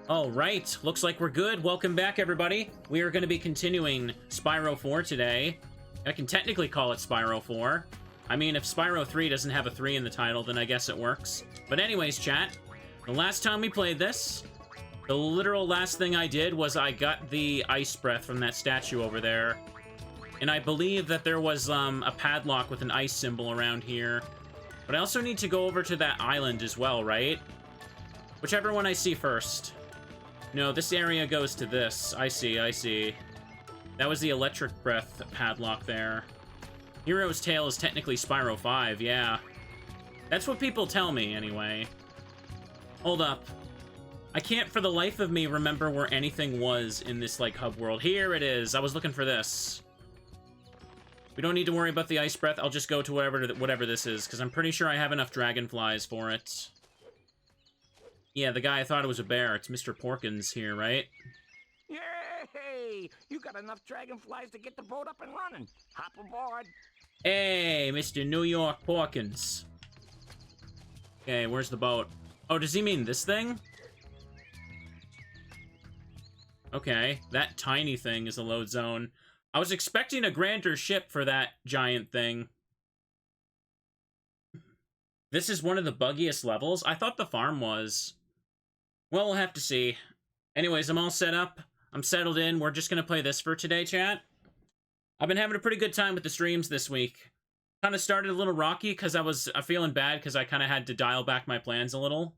All right, looks like we're good. Welcome back, everybody. We are going to be continuing Spyro 4 today. I can technically call it Spyro 4. I mean, if Spyro 3 doesn't have a 3 in the title, then I guess it works. But anyways, chat, the last time we played this, the literal last thing I did was I got the ice breath from that statue over there. And I believe that there was a padlock with an ice symbol around here. But I also need to go over to that island as well, right? Whichever one I see first. No, this area goes to this. I see, I see. That was the electric breath padlock there. Hero's Tail is technically Spyro 5, yeah. That's what people tell me, anyway. Hold up. I can't for the life of me remember where anything was in this, like, hub world. Here it is. I was looking for this. We don't need to worry about the ice breath. I'll just go to whatever this is, because I'm pretty sure I have enough dragonflies for it. Yeah, the guy I thought it was a bear. It's Mr. Porkins here, right? Yay! You got enough dragonflies to get the boat up and running. Hop aboard. Hey, Mr. New York Porkins. Okay, where's the boat? Oh, does he mean this thing? Okay, that tiny thing is a load zone. I was expecting a grander ship for that giant thing. This is one of the buggiest levels? I thought the farm was. Well, we'll have to see. Anyways, I'm all set up. I'm settled in. We're just going to play this for today, chat. I've been having a pretty good time with the streams this week. Kind of started a little rocky because I was feeling bad because I kind of had to dial back my plans a little.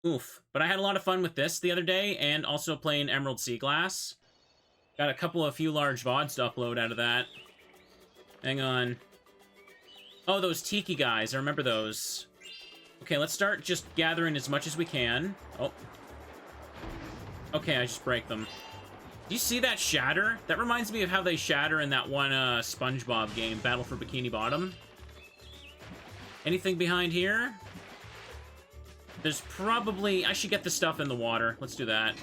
Oof. But I had a lot of fun with this the other day and also playing Emerald Sea Glass. Got a few large VODs to upload out of that. Hang on. Oh, those Tiki guys. I remember those. Okay, let's start just gathering as much as we can. Oh. Okay, I just break them. Do you see that shatter? That reminds me of how they shatter in that one SpongeBob game, Battle for Bikini Bottom. Anything behind here? There's probably... I should get the stuff in the water. Let's do that.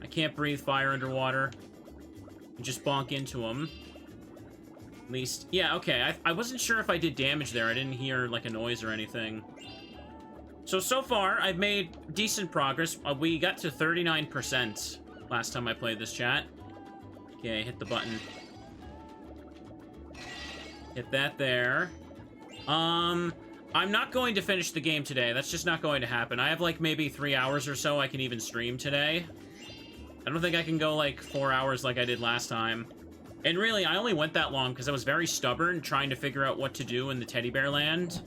I can't breathe fire underwater. You just bonk into them. At least... Yeah, okay. I wasn't sure if I did damage there. I didn't hear, like, a noise or anything. So far, I've made decent progress. We got to 39% last time I played this, chat. Okay, hit the button. Hit that there. I'm not going to finish the game today. That's just not going to happen. I have, like, maybe 3 hours or so I can even stream today. I don't think I can go, like, 4 hours like I did last time. And really, I only went that long because I was very stubborn trying to figure out what to do in the teddy bear land.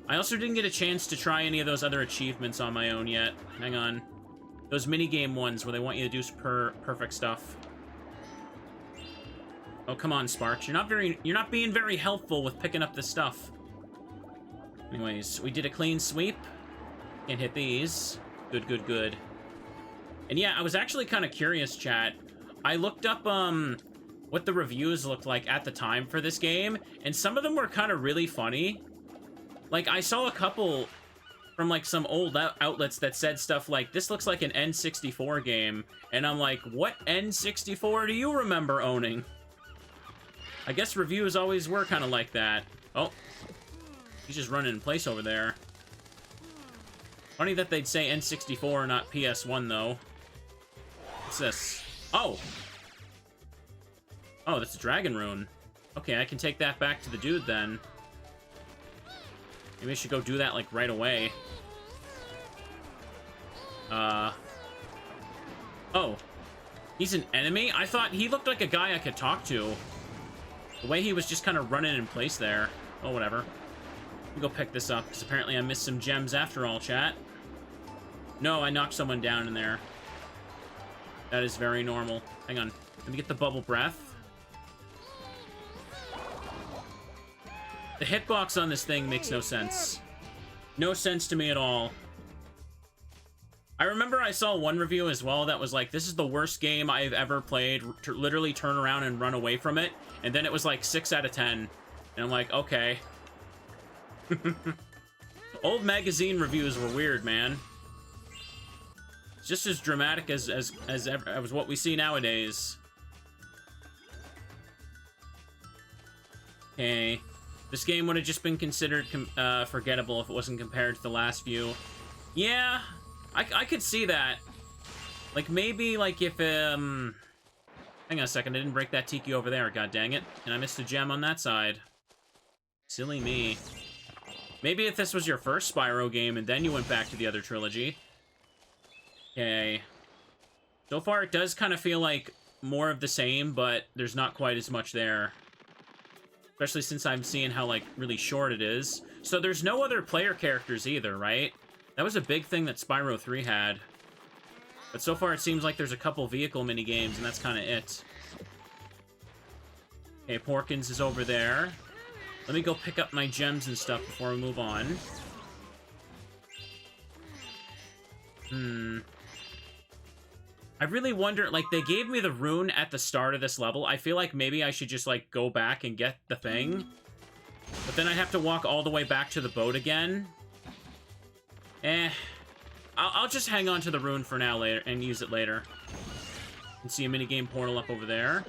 I also didn't get a chance to try any of those other achievements on my own yet. Hang on. Those minigame ones where they want you to do perfect stuff. Oh, come on, Sparks. You're not being very helpful with picking up this stuff. Anyways, we did a clean sweep. Can't hit these. Good, good, good. And yeah, I was actually kind of curious, chat. I looked up, what the reviews looked like at the time for this game, and some of them were kind of really funny. Like, I saw a couple from, like, some old outlets that said stuff like, this looks like an N64 game, and I'm like, what N64 do you remember owning? I guess reviews always were kind of like that. Oh, he's just running in place over there. Funny that they'd say N64, not PS1, though. What's this? Oh! Oh, that's a dragon rune. Okay, I can take that back to the dude, then. Maybe I should go do that, like, right away. Oh. He's an enemy? I thought he looked like a guy I could talk to. The way he was just kind of running in place there. Oh, whatever. Let me go pick this up, because apparently I missed some gems after all, chat. No, I knocked someone down in there. That is very normal. Hang on. Let me get the bubble breath. The hitbox on this thing makes no sense. No sense to me at all. I remember I saw one review as well that was like, this is the worst game I've ever played. Literally turn around and run away from it. And then it was like 6 out of 10. And I'm like, okay. Old magazine reviews were weird, man. It's just as dramatic as what we see nowadays. Okay. This game would have just been considered forgettable if it wasn't compared to the last few. Yeah, I could see that. Like, maybe, like, if, hang on a second, I didn't break that Tiki over there, god dang it. And I missed a gem on that side. Silly me. Maybe if this was your first Spyro game and then you went back to the other trilogy. Okay. So far, it does kind of feel like more of the same, but there's not quite as much there. Especially since I'm seeing how, like, really short it is. So there's no other player characters either, right? That was a big thing that Spyro 3 had. But so far, it seems like there's a couple vehicle mini-games, and that's kind of it. Okay, Porkins is over there. Let me go pick up my gems and stuff before we move on. I really wonder, like, they gave me the rune at the start of this level. I feel like maybe I should just, like, go back and get the thing. But then I'd have to walk all the way back to the boat again. I'll just hang on to the rune for now later and use it later. And see a minigame portal up over there.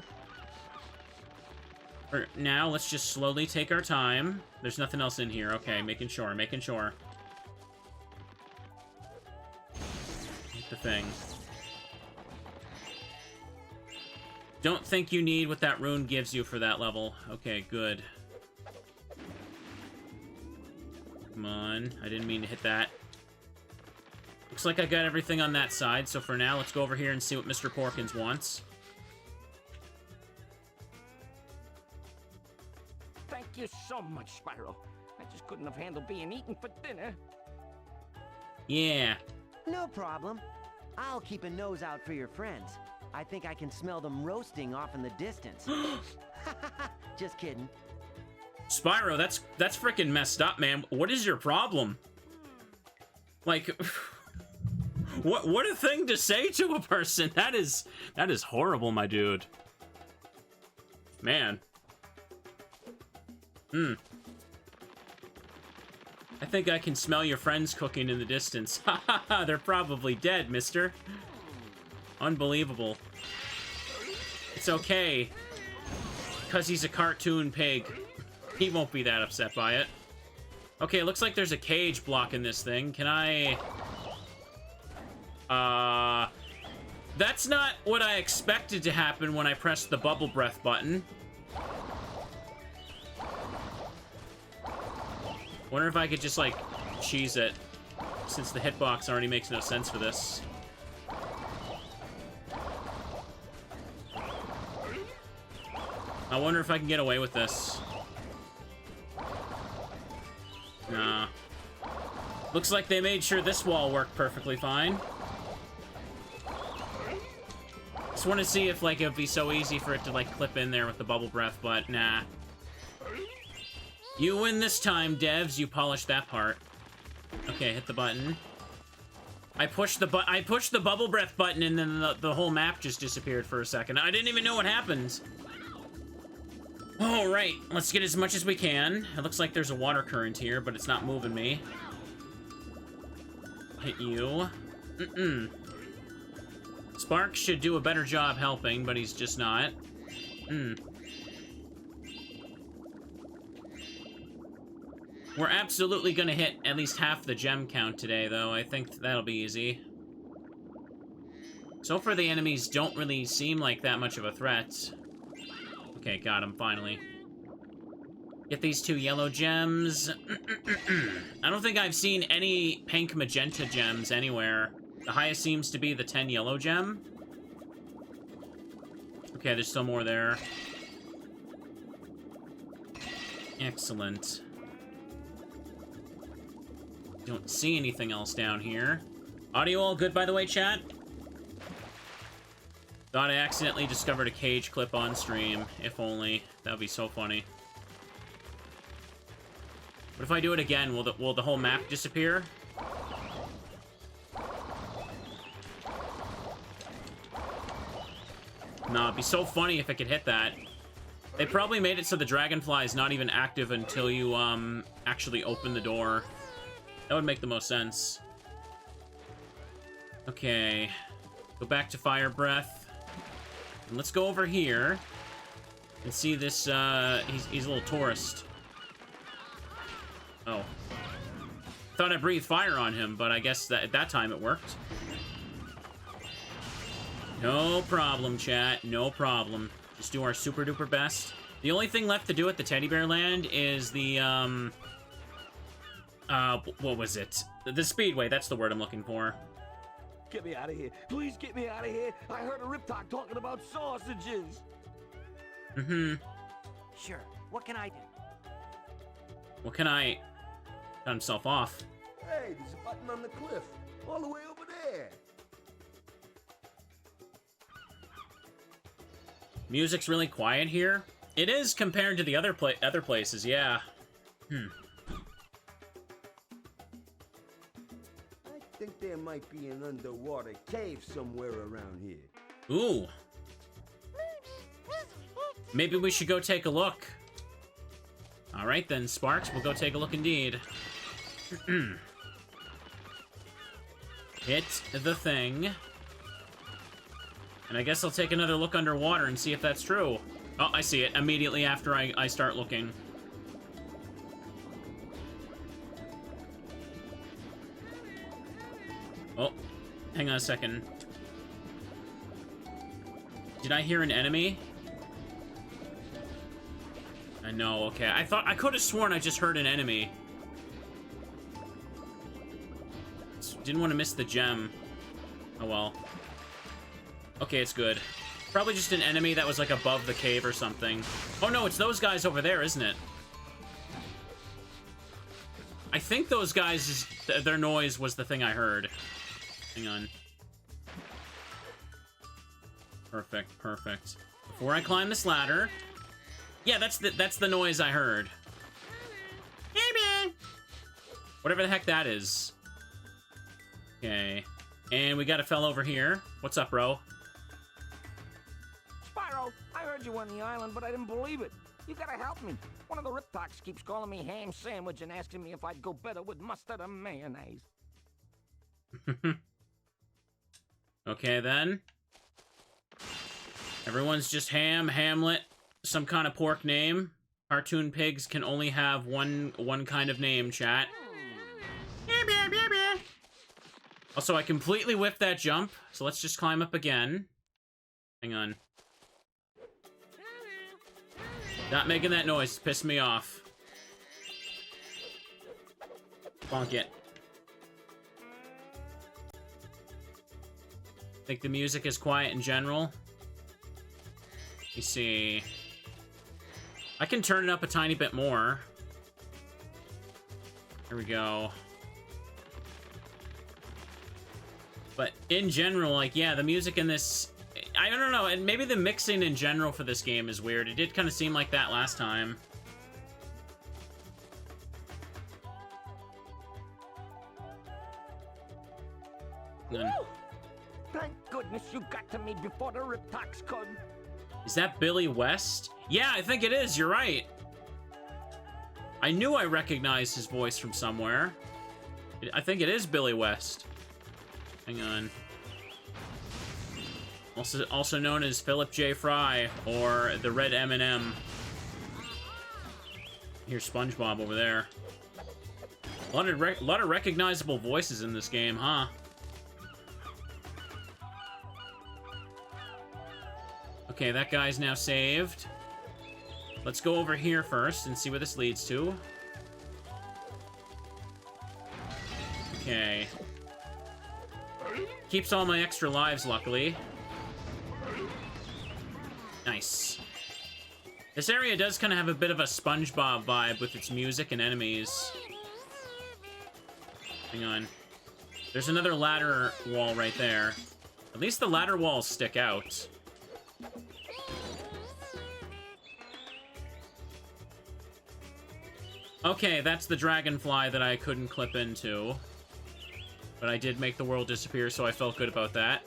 For now, let's just slowly take our time. There's nothing else in here. Okay, making sure, making sure. Hit the thing. Don't think you need what that rune gives you for that level. Okay, good. Come on. I didn't mean to hit that. Looks like I got everything on that side, so for now, let's go over here and see what Mr. Porkins wants. Thank you so much, Spyro. I just couldn't have handled being eaten for dinner. Yeah. No problem. I'll keep a nose out for your friends. I think I can smell them roasting off in the distance. Just kidding. Spyro, that's freaking messed up, man. What is your problem? Like, what a thing to say to a person. That is horrible, my dude. Man. I think I can smell your friends cooking in the distance. Ha ha ha, they're probably dead, mister. Unbelievable. It's okay. Because he's a cartoon pig. He won't be that upset by it. Okay, it looks like there's a cage blocking this thing. Can I... That's not what I expected to happen when I pressed the bubble breath button. Wonder if I could just, like, cheese it. Since the hitbox already makes no sense for this. I wonder if I can get away with this. Nah. Looks like they made sure this wall worked perfectly fine. Just want to see if, like, it would be so easy for it to, like, clip in there with the bubble breath, but nah. You win this time, devs. You polished that part. Okay, hit the button. I pushed the bubble breath button, and then the whole map just disappeared for a second. I didn't even know what happened. All right, let's get as much as we can. It looks like there's a water current here, but it's not moving me. Hit you. Spark should do a better job helping, but he's just not. We're absolutely gonna hit at least half the gem count today, though. I think that'll be easy. So far, the enemies don't really seem like that much of a threat. Okay, got him, finally. Get these 2 yellow gems. I don't think I've seen any pink magenta gems anywhere. The highest seems to be the 10 yellow gem. Okay, there's still more there. Excellent. Don't see anything else down here. Audio all good, by the way, chat? Thought I accidentally discovered a cage clip on stream. If only. That would be so funny. What if I do it again? Will the whole map disappear? Nah, it'd be so funny if I could hit that. They probably made it so the Dragonfly is not even active until you, actually open the door. That would make the most sense. Okay. Go back to Fire Breath. And let's go over here and see this, he's a little tourist. Oh. thought I breathed fire on him, but I guess that at that time it worked. No problem, chat. No problem. Just do our super duper best. The only thing left to do at the Teddy Bear Land is the, what was it? The Speedway, that's the word I'm looking for. Get me out of here. Please get me out of here. I heard a Riptalk talking about sausages. Mm-hmm. Sure. What can I do? What can I... Cut himself off. Hey, there's a button on the cliff. All the way over there. Music's really quiet here. It is compared to the other places, yeah. I think there might be an underwater cave somewhere around here. Ooh. Maybe we should go take a look. Alright then, Sparks, we'll go take a look indeed. Hit the thing. And I guess I'll take another look underwater and see if that's true. Oh, I see it immediately after I start looking. Oh, hang on a second. Did I hear an enemy? I know, okay. I could have sworn I just heard an enemy. Didn't want to miss the gem. Oh well. Okay, it's good. Probably just an enemy that was like above the cave or something. Oh no, it's those guys over there, isn't it? I think those guys, their noise was the thing I heard. Hang on. Perfect, perfect. Before I climb this ladder... Yeah, that's the noise I heard. Whatever the heck that is. Okay. And we got a fella over here. What's up, bro? Spyro, I heard you on the island, but I didn't believe it. You gotta help me. One of the Riptalks keeps calling me ham sandwich and asking me if I'd go better with mustard and mayonnaise. Okay, then. Everyone's just ham, Hamlet, some kind of pork name. Cartoon pigs can only have one kind of name, chat. Also, I completely whiffed that jump, so let's just climb up again. Hang on. Not making that noise. Pissed me off. Bonk it. I think the music is quiet in general. Let me see. I can turn it up a tiny bit more. Here we go. But in general, like, yeah, the music in this... I don't know, and maybe the mixing in general for this game is weird. It did kind of seem like that last time. Then... Thank goodness you got to me before the Riptalks could. Is that Billy West? Yeah, I think it is. You're right. I knew I recognized his voice from somewhere. I think it is Billy West. Hang on. Also known as Philip J. Fry, or the Red M&M. Here's SpongeBob over there. A lot of recognizable voices in this game, huh? Okay, that guy's now saved. Let's go over here first and see where this leads to. Okay. Keeps all my extra lives, luckily. Nice. This area does kind of have a bit of a SpongeBob vibe with its music and enemies. Hang on. There's another ladder wall right there. At least the ladder walls stick out. Okay, that's the Dragonfly that I couldn't clip into. But I did make the world disappear, so I felt good about that.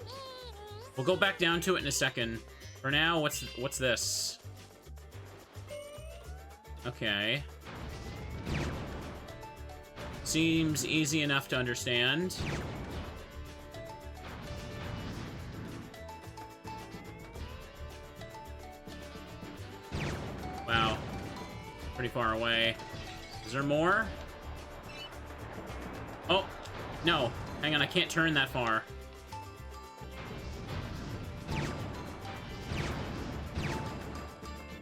We'll go back down to it in a second. For now, what's this? Okay. Seems easy enough to understand. Wow. Pretty far away. Is there more? Oh, no. Hang on, I can't turn that far.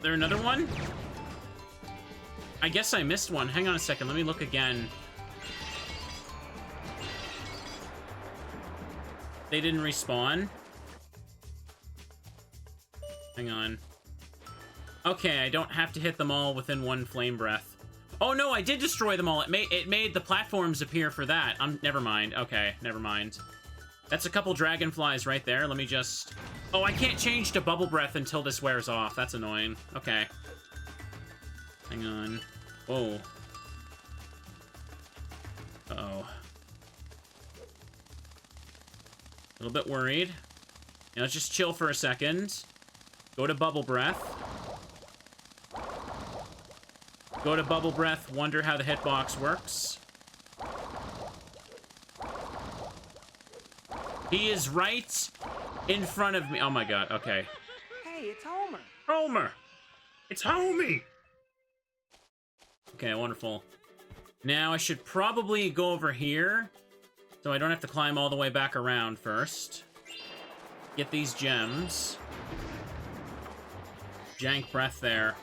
There another one? I guess I missed one. Hang on a second. Let me look again. They didn't respawn? Hang on. Okay, I don't have to hit them all within one flame breath. Oh no, I did destroy them all. It made the platforms appear for that. Never mind. Okay, never mind. That's a couple dragonflies right there. Let me just... Oh, I can't change to bubble breath until this wears off. That's annoying. Okay. Hang on. Whoa. Uh-oh. A little bit worried. Now let's just chill for a second. Go to bubble breath. Go to bubble breath. Wonder how the hitbox works. He is right in front of me. Oh my god, okay. Hey, it's Homer. Homer! It's homie! Okay, wonderful. Now I should probably go over here, so I don't have to climb all the way back around first. Get these gems. Jank breath there.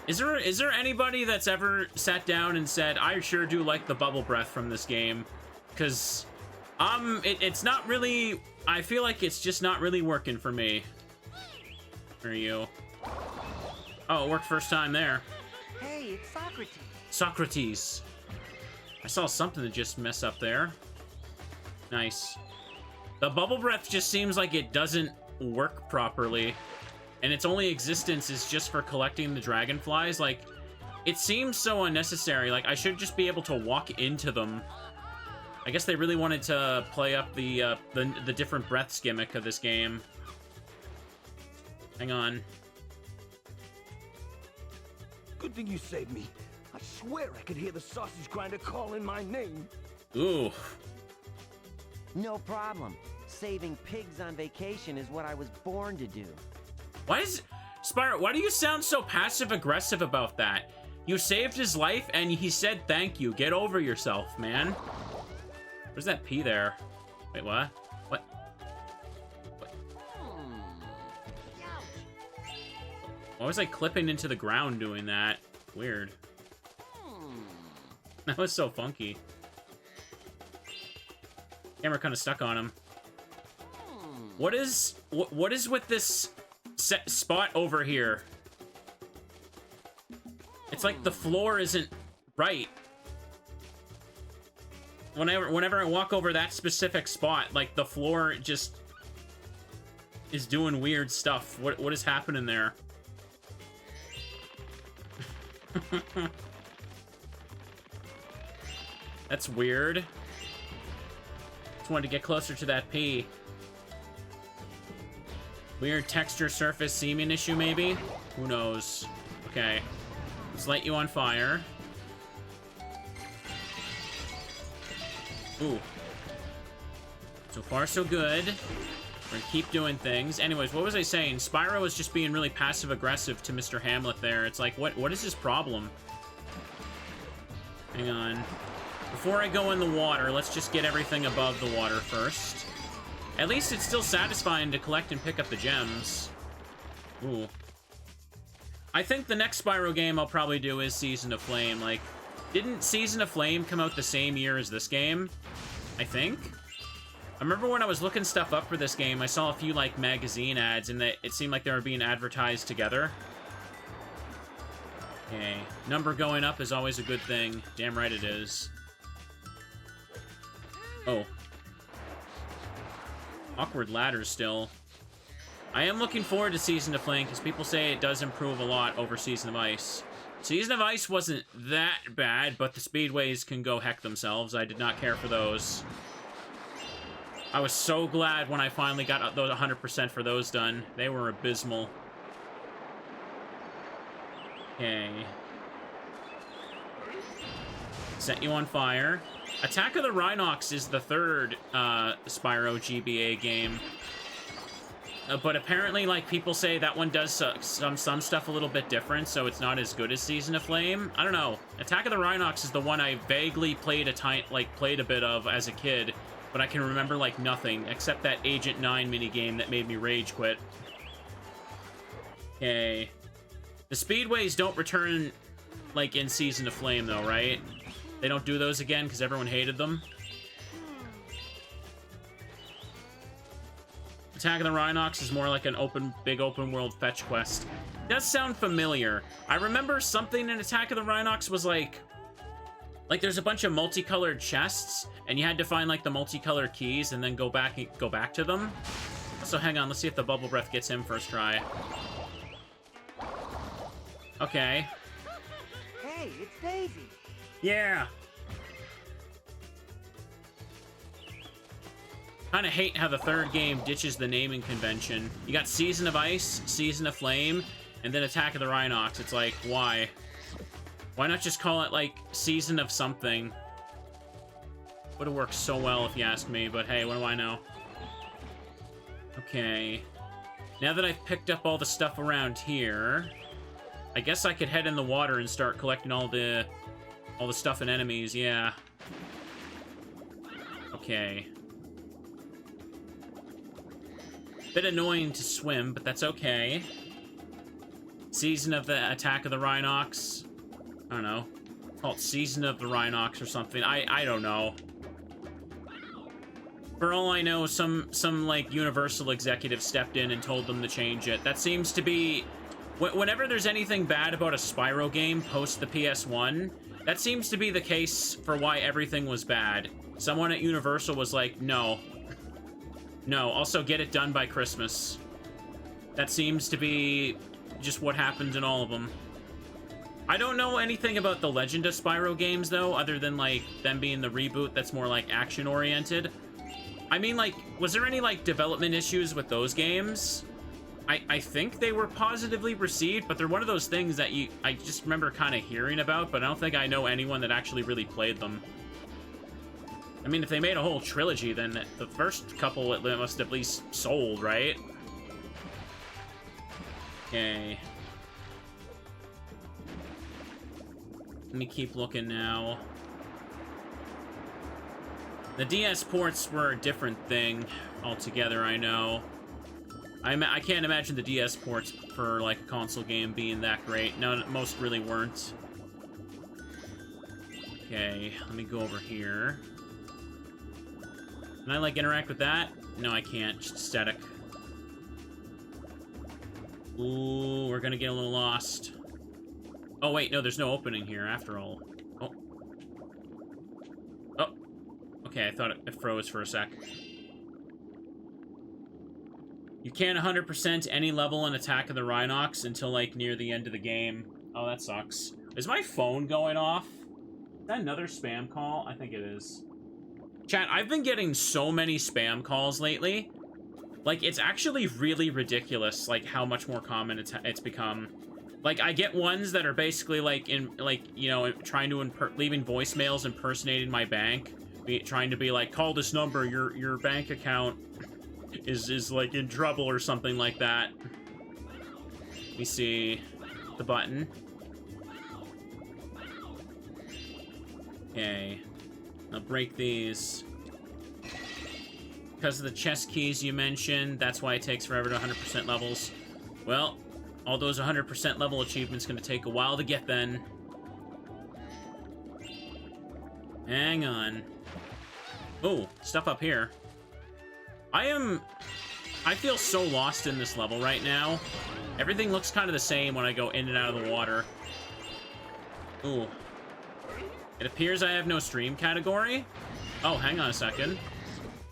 Is there anybody that's ever sat down and said, I sure do like the bubble breath from this game? Because... it's not really... I feel like it's just not really working for me. Where are you? Oh, it worked first time there. Hey, it's Socrates. Socrates. I saw something that just mess up there. Nice. The bubble breath just seems like it doesn't work properly. And its only existence is just for collecting the dragonflies. Like, it seems so unnecessary. Like, I should just be able to walk into them. I guess they really wanted to play up the different breaths gimmick of this game. Hang on. Good thing you saved me. I swear I could hear the sausage grinder calling my name. Ooh. No problem. Saving pigs on vacation is what I was born to do. Why is... Spyro, why do you sound so passive-aggressive about that? You saved his life, and he said thank you. Get over yourself, man. Where's that P there? Wait, what? What? Why was I clipping into the ground doing that? Weird. That was so funky. Camera kind of stuck on him. What is with this spot over here? It's like the floor isn't right. Whenever I walk over that specific spot, like the floor just is doing weird stuff. What is happening there? That's weird. Just wanted to get closer to that P. Weird texture surface seaming issue, maybe? Who knows? Okay. Let's light you on fire. Ooh. So far, so good. We're gonna keep doing things. Anyways, what was I saying? Spyro is just being really passive-aggressive to Mr. Hamlet there. It's like, what is his problem? Hang on. Before I go in the water, let's just get everything above the water first. At least it's still satisfying to collect and pick up the gems. Ooh. I think the next Spyro game I'll probably do is Season of Flame. Like, didn't Season of Flame come out the same year as this game? I think? I remember when I was looking stuff up for this game, I saw a few, like, magazine ads, and it seemed like they were being advertised together. Okay. Number going up is always a good thing. Damn right it is. Oh. Awkward ladder still. I am looking forward to Season of Flame, because people say it does improve a lot over Season of Ice. Season of Ice wasn't that bad, but the Speedways can go heck themselves. I did not care for those. I was so glad when I finally got those 100% for those done. They were abysmal. Okay. Set you on fire. Attack of the Rhinox is the third Spyro GBA game. but apparently, like, people say that one does some stuff a little bit different, so it's not as good as Season of Flame. I don't know. Attack of the Rhinox is the one I vaguely played a bit of as a kid, but I can remember, like, nothing, except that Agent 9 minigame that made me rage quit. Okay. The Speedways don't return, like, in Season of Flame, though, right? They don't do those again because everyone hated them. Attack of the Rhinox is more like an big open world fetch quest. It does sound familiar. I remember something in Attack of the Rhinox was like there's a bunch of multicolored chests, and you had to find like the multicolored keys and then go back to them. So hang on, let's see if the bubble breath gets him first try. Okay. Hey, it's Daisy. Yeah. Kind of hate how the third game ditches the naming convention. You got Season of Ice, Season of Flame, and then Attack of the Rhinox. It's like, why? Why not just call it, like, Season of something? Would have worked so well if you ask me, but hey, what do I know? Okay. Now that I've picked up all the stuff around here, I guess I could head in the water and start collecting all the stuff and enemies, yeah. Okay. Bit annoying to swim, but that's okay. Season of the Attack of the Rhinox. I don't know. Call it Season of the Rhinox or something. I don't know. For all I know, some like Universal executive stepped in and told them to change it. That seems to be... Whenever there's anything bad about a Spyro game post the PS1, that seems to be the case for why everything was bad. Someone at Universal was like, no. No, also get it done by Christmas. That seems to be just what happened in all of them. I don't know anything about the Legend of Spyro games, though, other than, like, them being the reboot that's more, like, action-oriented. I mean, like, was there any, like, development issues with those games? I think they were positively received, but they're one of those things that I just remember kind of hearing about, but I don't think I know anyone that actually really played them. I mean, if they made a whole trilogy, then the first couple it must have at least sold, right? Okay. Let me keep looking now. The DS ports were a different thing altogether, I know. I can't imagine the DS ports for, like, a console game being that great. No, most really weren't. Okay, let me go over here. Can I, like, interact with that? No, I can't. Just static. Ooh, we're gonna get a little lost. Oh, wait, no, there's no opening here, after all. Oh. Oh. Okay, I thought it froze for a sec. You can't 100% any level in Attack of the Rhinox until, like, near the end of the game. Oh, that sucks. Is my phone going off? Is that another spam call? I think it is. Chat, I've been getting so many spam calls lately. Like, it's actually really ridiculous, like, how much more common it's become. Like, I get ones that are basically, like, you know, trying to leaving voicemails impersonating my bank. Trying to be like, call this number, your bank account is like in trouble or something like that. Let me see the button. Okay, I'll break these. Because of the chest keys you mentioned, that's why it takes forever to 100% levels. Well, all those 100% level achievements gonna take a while to get then. Hang on. Oh, stuff up here. I feel so lost in this level right now. Everything looks kind of the same when I go in and out of the water. Ooh. It appears I have no stream category. Oh, hang on a second.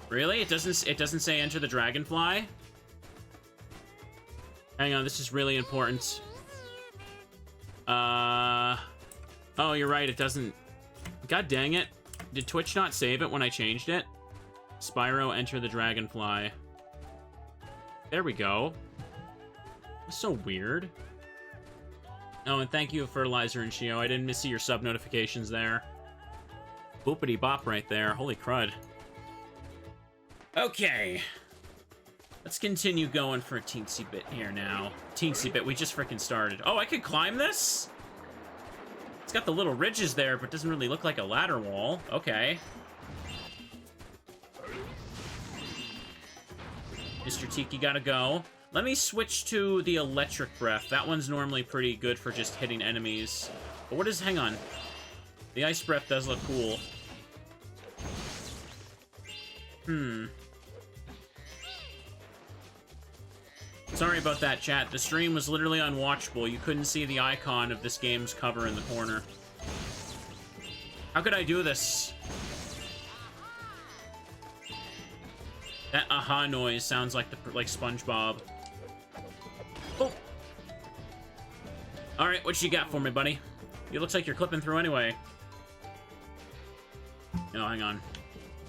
Really? It doesn't say enter the Dragonfly? Hang on, this is really important. Oh, you're right, it doesn't... God dang it. Did Twitch not save it when I changed it? Spyro, enter the Dragonfly. There we go. That's so weird. Oh, and thank you, Fertilizer and Shio. I didn't see your sub notifications there. Boopity bop right there. Holy crud. Okay. Let's continue going for a teensy bit here now. Teensy bit, we just freaking started. Oh, I could climb this? It's got the little ridges there, but doesn't really look like a ladder wall. Okay. Mr. Tiki gotta go. Let me switch to the electric breath. That one's normally pretty good for just hitting enemies. But what is... hang on. The ice breath does look cool. Sorry about that, chat. The stream was literally unwatchable. You couldn't see the icon of this game's cover in the corner. How could I do this? That aha noise sounds like SpongeBob. Oh! Alright, what you got for me, buddy? It looks like you're clipping through anyway. No, hang on.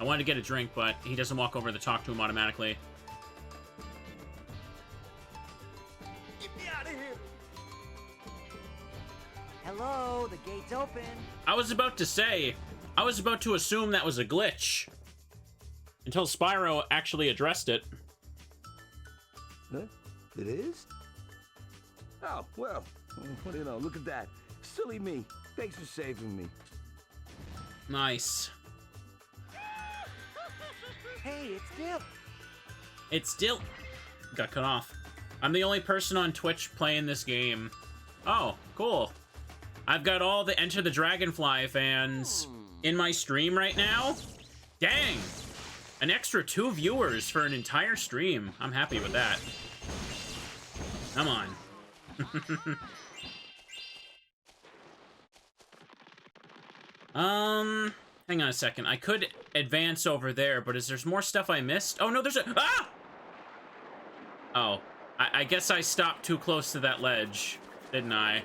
I wanted to get a drink, but he doesn't walk over to talk to him automatically. Get me out of here! Hello, the gate's open. I was about to assume that was a glitch. Until Spyro actually addressed it. Huh? It is? Oh, well, you know, look at that. Silly me. Thanks for saving me. Nice. Hey, it's Dip. It's still... got cut off. I'm the only person on Twitch playing this game. Oh, cool. I've got all the Enter the Dragonfly fans in my stream right now. Dang! An extra 2 viewers for an entire stream. I'm happy with that. Come on. Hang on a second. I could advance over there, but there's more stuff I missed? Oh, no, there's a... ah! Oh. I guess I stopped too close to that ledge, didn't I?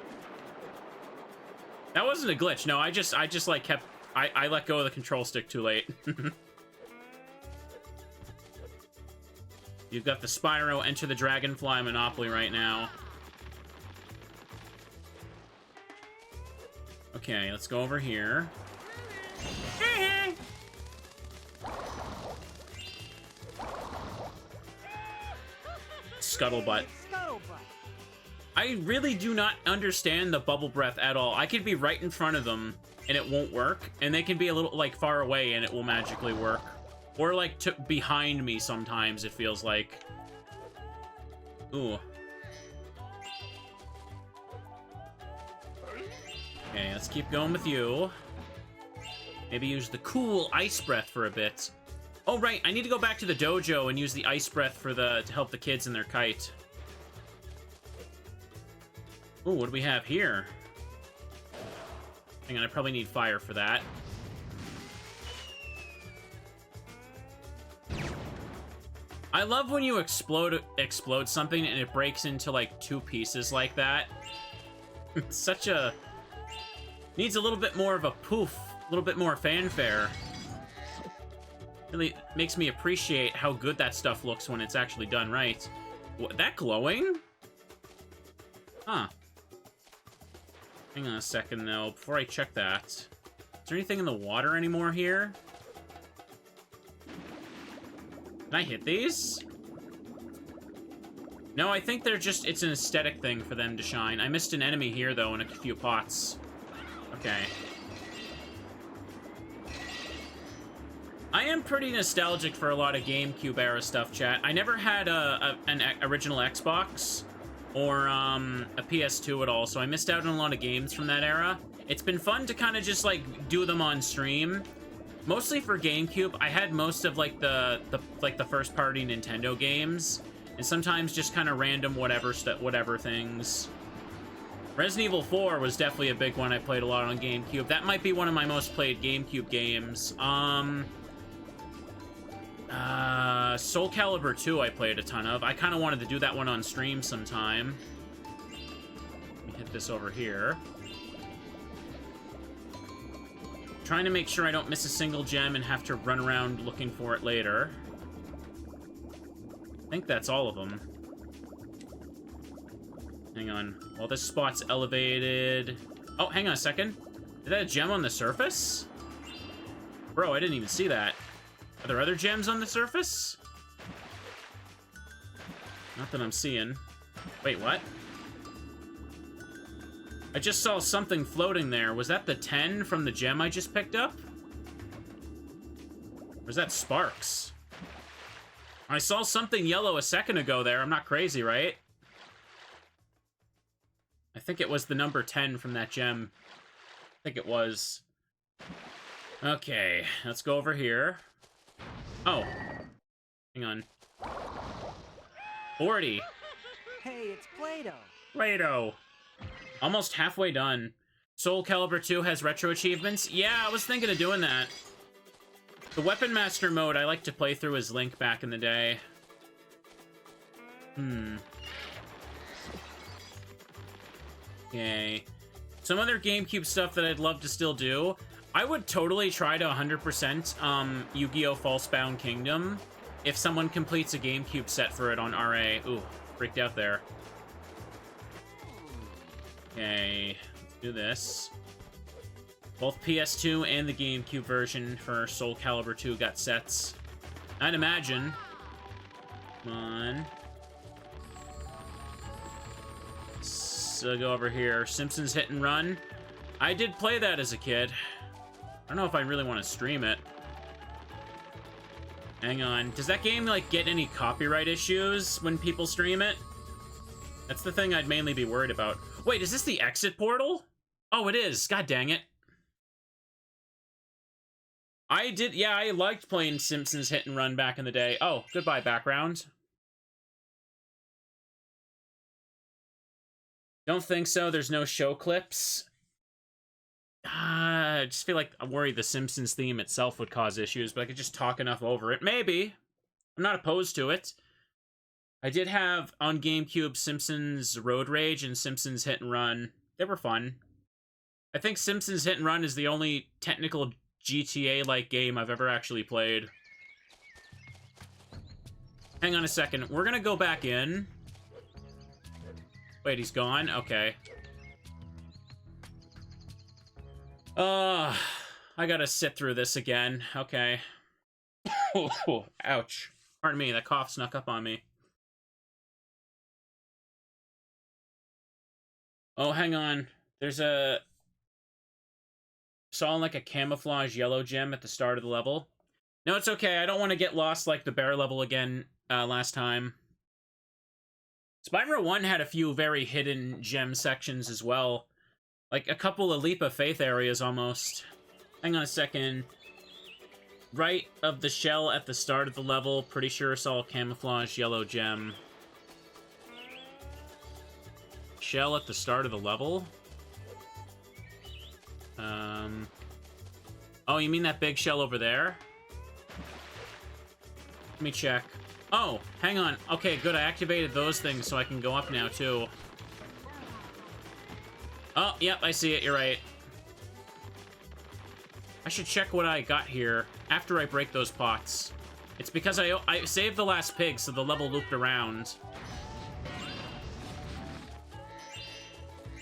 That wasn't a glitch. No, I just like, kept... I let go of the control stick too late. You've got the Spyro Enter the Dragonfly Monopoly right now. Okay, let's go over here. Scuttlebutt. I really do not understand the bubble breath at all. I could be right in front of them and it won't work, and they can be a little like far away and it will magically work. Or like behind me sometimes, it feels like. Ooh. Okay, let's keep going with you. Maybe use the cool ice breath for a bit. Oh, right, I need to go back to the dojo and use the ice breath for to help the kids in their kite. Ooh, what do we have here? Hang on, I probably need fire for that. I love when you explode something and it breaks into like 2 pieces like that. It's such a... needs a little bit more of a poof, a little bit more fanfare. Really makes me appreciate how good that stuff looks when it's actually done right. What, that glowing? Huh. Hang on a second though, before I check that. Is there anything in the water anymore here? Can I hit these? No, I think they're just... it's an aesthetic thing for them to shine. I missed an enemy here, though, in a few pots. Okay. I am pretty nostalgic for a lot of GameCube-era stuff, chat. I never had an original Xbox or a PS2 at all, so I missed out on a lot of games from that era. It's been fun to kind of just, like, do them on stream. Mostly for GameCube, I had most of like the first-party Nintendo games, and sometimes just kind of random whatever things. Resident Evil 4 was definitely a big one I played a lot on GameCube. That might be one of my most played GameCube games. Soul Calibur 2 I played a ton of. I kind of wanted to do that one on stream sometime. Let me hit this over here. Trying to make sure I don't miss a single gem and have to run around looking for it later. I think that's all of them. Hang on. While this spot's elevated... oh, hang on a second. Is that a gem on the surface? Bro, I didn't even see that. Are there other gems on the surface? Not that I'm seeing. Wait, what? I just saw something floating there. Was that the 10 from the gem I just picked up? Or is that sparks? I saw something yellow a second ago there. I'm not crazy, right? I think it was the number 10 from that gem. I think it was. Okay, let's go over here. Oh. Hang on. 40. Hey, it's Play-Doh. Play-Doh. Almost halfway done. Soul Calibur 2 has retro achievements? Yeah, I was thinking of doing that. The Weapon Master mode I like to play through as Link back in the day. Okay. Some other GameCube stuff that I'd love to still do. I would totally try to 100% Yu-Gi-Oh! Falsebound Kingdom if someone completes a GameCube set for it on RA. Ooh, freaked out there. Okay, let's do this. Both PS2 and the GameCube version for Soul Calibur 2 got sets. I'd imagine. Come on. So go over here. Simpsons Hit and Run. I did play that as a kid. I don't know if I really want to stream it. Hang on. Does that game, like, get any copyright issues when people stream it? That's the thing I'd mainly be worried about. Wait, is this the exit portal? Oh, it is. God dang it. Yeah, I liked playing Simpsons Hit and Run back in the day. Oh, goodbye, background. Don't think so. There's no show clips. I just feel like I'm worried the Simpsons theme itself would cause issues, but I could just talk enough over it. Maybe. I'm not opposed to it. I did have, on GameCube, Simpsons Road Rage and Simpsons Hit and Run. They were fun. I think Simpsons Hit and Run is the only technical GTA-like game I've ever actually played. Hang on a second. We're gonna go back in. Wait, he's gone? Okay. I gotta sit through this again. Okay. Ouch. Pardon me, that cough snuck up on me. Oh, hang on. There's a... Saw like a camouflage yellow gem at the start of the level. No, it's okay. I don't want to get lost like the bear level again last time. Spyro 1 had a few very hidden gem sections as well. Like a couple of Leap of Faith areas almost. Hang on a second. Right of the shell at the start of the level, pretty sure saw a camouflage yellow gem. Shell at the start of the level? Oh, you mean that big shell over there? Let me check. Oh, hang on. Okay, good. I activated those things so I can go up now, too. Oh, yep, I see it. You're right. I should check what I got here after I break those pots. It's because I saved the last pig, so the level looped around.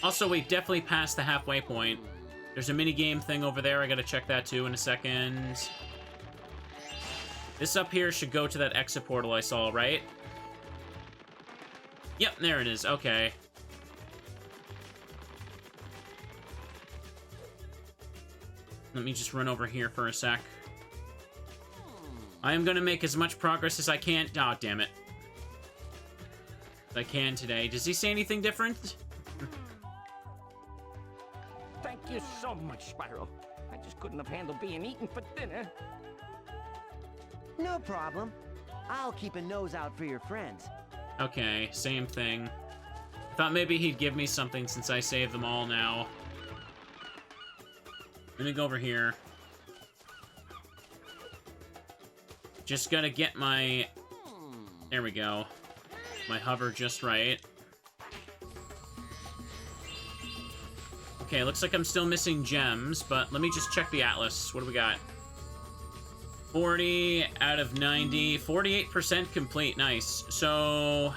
Also, we definitely passed the halfway point. There's a minigame thing over there. I gotta check that, too, in a second. This up here should go to that exit portal I saw, right? Yep, there it is. Okay. Let me just run over here for a sec. I am gonna make as much progress as I can. Oh, damn it. As I can today. Does he say anything different? Thank you so much, Spyro. I just couldn't have handled being eaten for dinner. No problem. I'll keep a nose out for your friends. Okay, same thing. I thought maybe he'd give me something since I saved them all now. Let me go over here. Just gotta get my... There we go. My hover just right. Okay, looks like I'm still missing gems, but let me just check the atlas. What do we got? 40 out of 90. 48% complete. Nice. So...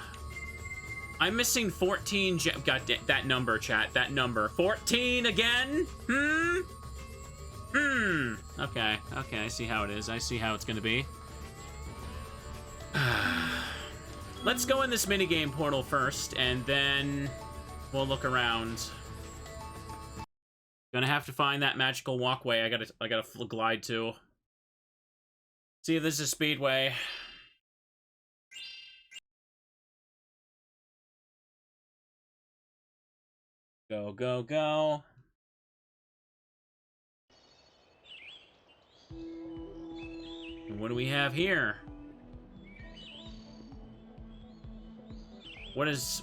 I'm missing 14 gems. God, that number, chat. That number. 14 again? Okay. Okay, I see how it is. I see how it's gonna be. let's go in this minigame portal first, and then we'll look around. Gonna have to find that magical walkway. I gotta glide to. See if this is Speedway. Go, go, go. And what do we have here? What is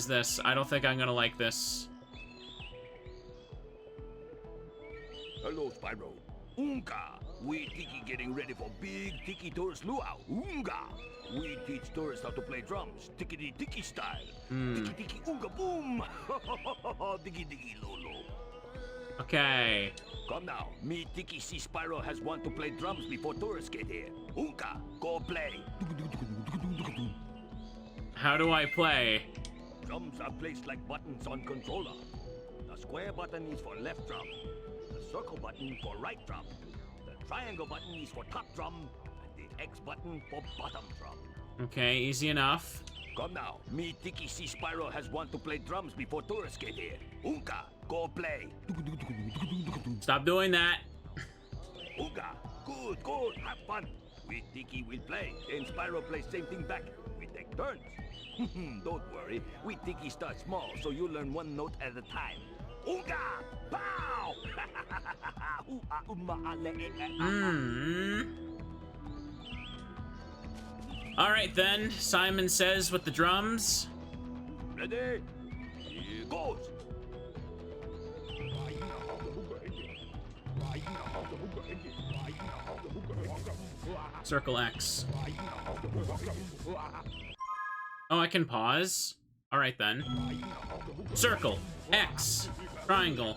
this? I don't think I'm gonna like this. Hello, Spyro. Unka. We Tiki getting ready for big Tiki tourist Luau. Unga. We teach tourists how to play drums, Tiki Tiki style. Tiki Tiki Unga boom. Tiki Tiki Lolo. Okay. Come now. Me Tiki see Spyro has want to play drums before tourists get here. Unka, go play. How do I play? Drums are placed like buttons on controller. The square button is for left drum. The circle button for right drum. The triangle button is for top drum. And the X button for bottom drum. Okay, easy enough. Come now. Me Tiki see Spyro has want to play drums before tourists get here. Unka, go play. Stop doing that. Unka, good, good, have fun. We Tiki will play, and Spyro plays same thing back. We take turns. Don't worry, we Tiki start small, so you learn one note at a time. Unga! Pow! Alright then, Simon Says with the drums. Ready? Here goes! Circle X. Oh, I can pause? Alright then. Circle. X. Triangle.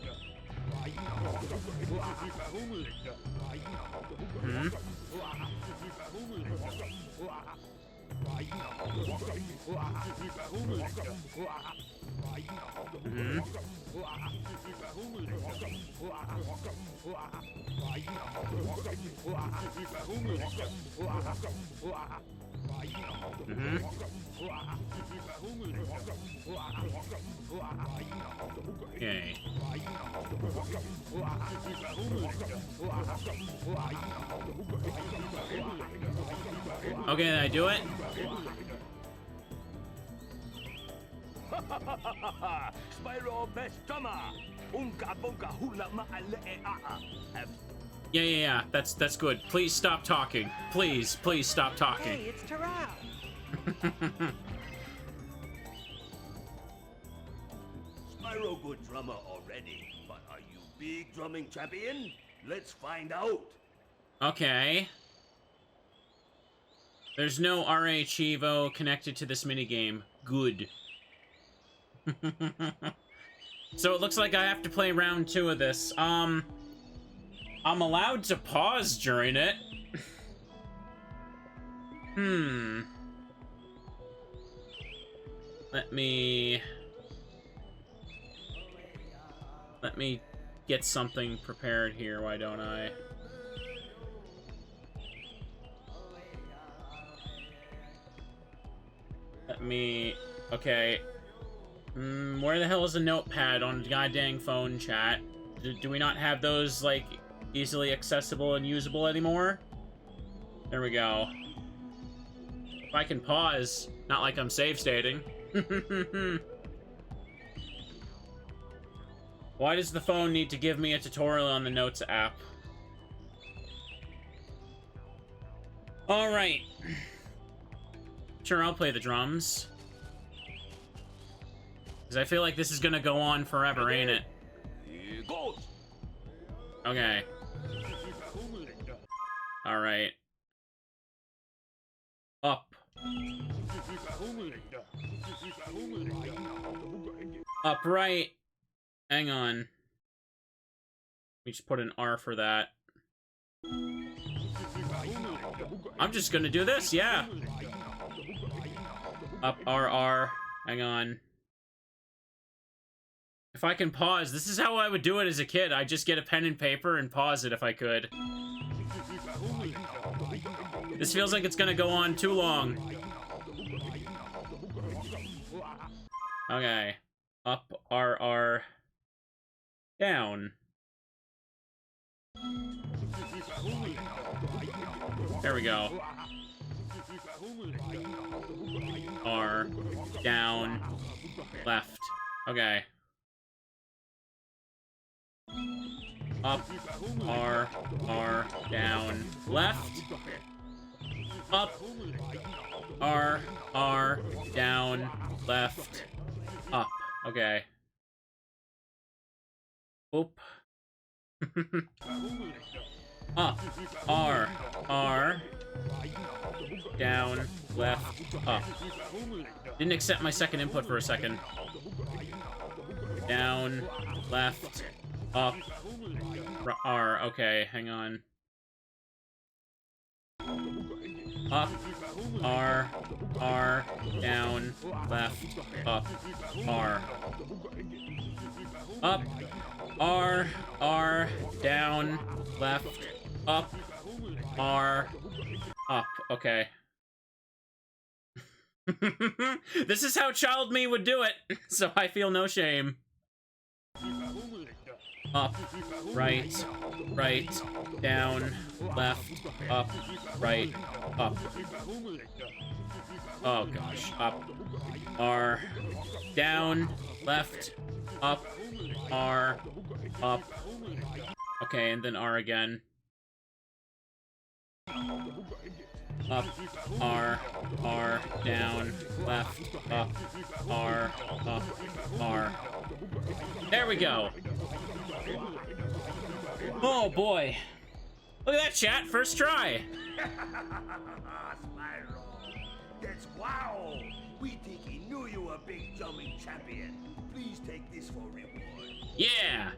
Okay. Okay, did I do it? Spyro best drummer! Unka bunka hula ma'ale'e'a. Yeah. That's good. Please stop talking. Please stop talking. Hey, it's Terrell. Spyro good drummer already, but are you big drumming champion? Let's find out. Okay. There's no RA Chivo connected to this minigame. Good. So it looks like I have to play round 2 of this. I'm allowed to pause during it. Let me get something prepared here, why don't I? Okay. Where the hell is the notepad on the goddamn phone, chat? Do we not have those, like, easily accessible and usable anymore? There we go. If I can pause, not like I'm save stating. Why does the phone need to give me a tutorial on the Notes app? Alright. Sure, I'll play the drums. Because I feel like this is gonna go on forever, ain't it? Here goes. Okay. Alright. Up. Upright. Hang on. Let me just put an R for that. I'm just gonna do this, yeah. Up, RR. Hang on. If I can pause, this is how I would do it as a kid. I'd just get a pen and paper and pause it if I could. This feels like it's gonna go on too long. Okay. Up, R, down. There we go. R, down, left. Okay. Up, R, down, left. Up, R, down, left. Up. Okay. Oop. Up, R, down, left, up. Didn't accept my second input for a second. Down, left, up, R. Okay, hang on. Up, R, down, left, up, R. Up, R, down, left, up, R, up. Okay. This is how child me would do it, so I feel no shame. Up, right, down, left, up, right, up. Oh gosh, up, R, down, left, up, R, up. Okay, and then R again. Up, R, down, left, up, R, up, R. There we go. Oh boy. Look at that, chat. First try. Spyro, that's wow! We Tiki knew you were a big jumping champion. Please take this for reward. Yeah.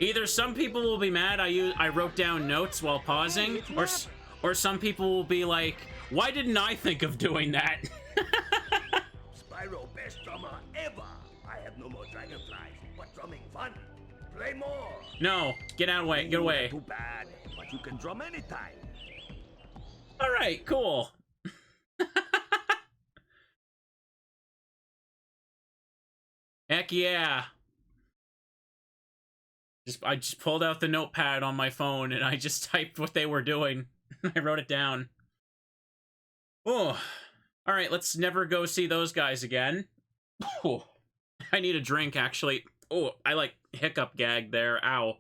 Either some people will be mad I wrote down notes while pausing, or some people will be like, why didn't I think of doing that? Spyro, best drummer ever. I have no more dragonflies, but drumming fun. Play more. No, get out of the way, get away. Too bad, but you can drum anytime. All right, cool. Heck yeah. I just pulled out the notepad on my phone and I just typed what they were doing. I wrote it down. Oh, all right, let's never go see those guys again. Oh, I need a drink, actually. Oh, I like hiccup gag there. Ow.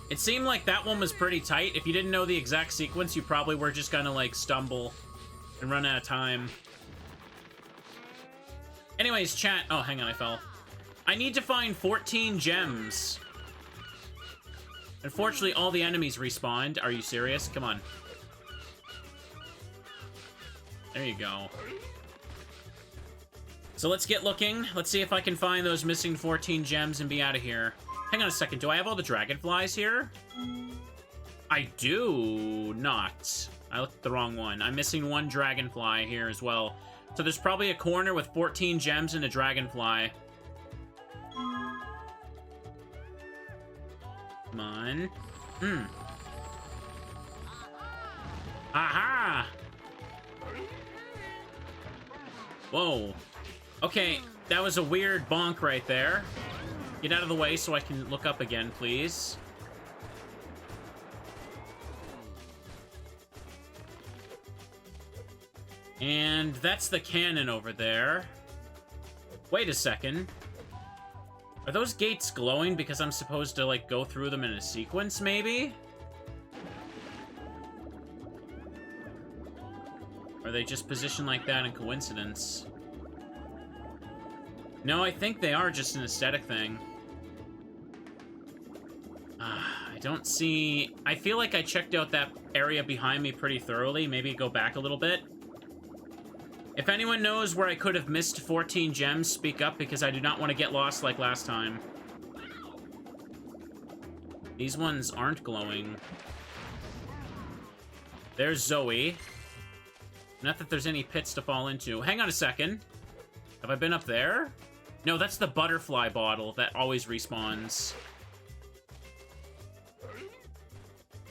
It seemed like that one was pretty tight. If you didn't know the exact sequence, you probably were just gonna, like, stumble and run out of time. Anyways, chat. Oh, hang on, I fell. I need to find 14 gems. Unfortunately, all the enemies respawned. Are you serious? Come on. There you go. So let's get looking. Let's see if I can find those missing 14 gems and be out of here. Hang on a second. Do I have all the dragonflies here? I do not. I looked at the wrong one. I'm missing one dragonfly here as well. So there's probably a corner with 14 gems and a dragonfly. Come on. Aha! Whoa. Okay, that was a weird bonk right there. Get out of the way so I can look up again, please. And that's the cannon over there. Wait a second. Are those gates glowing because I'm supposed to, like, go through them in a sequence, maybe? Or are they just positioned like that in coincidence? No, I think they are just an aesthetic thing. I don't see... I feel like I checked out that area behind me pretty thoroughly. Maybe go back a little bit. If anyone knows where I could have missed 14 gems, speak up, because I do not want to get lost like last time. These ones aren't glowing. There's Zoe. Not that there's any pits to fall into. Hang on a second. Have I been up there? No, that's the butterfly bottle that always respawns.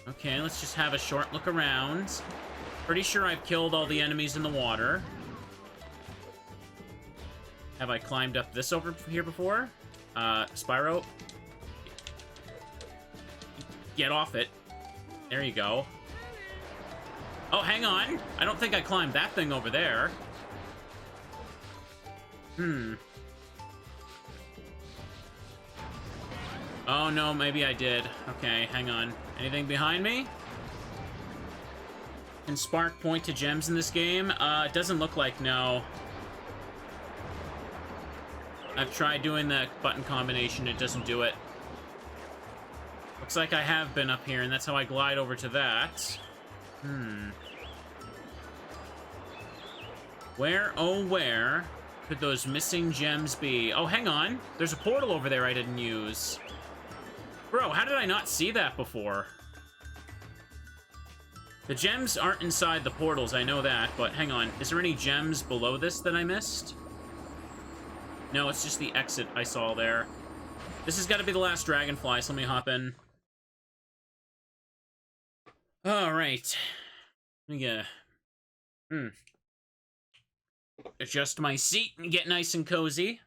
Okay, let's just have a short look around. Pretty sure I've killed all the enemies in the water. Have I climbed up this over here before? Spyro. Get off it. There you go. Oh, hang on. I don't think I climbed that thing over there. Oh, no, maybe I did. Okay, hang on. Anything behind me? Can Spark point to gems in this game? It doesn't look like, no. I've tried doing that button combination, it doesn't do it. Looks like I have been up here, and that's how I glide over to that. Where, oh where, could those missing gems be? Oh, hang on. There's a portal over there I didn't use. Bro, how did I not see that before? The gems aren't inside the portals, I know that, but hang on. Is there any gems below this that I missed? No, it's just the exit I saw there. This has got to be the last Dragonfly, so let me hop in. Alright. Let me get... adjust my seat and get nice and cozy.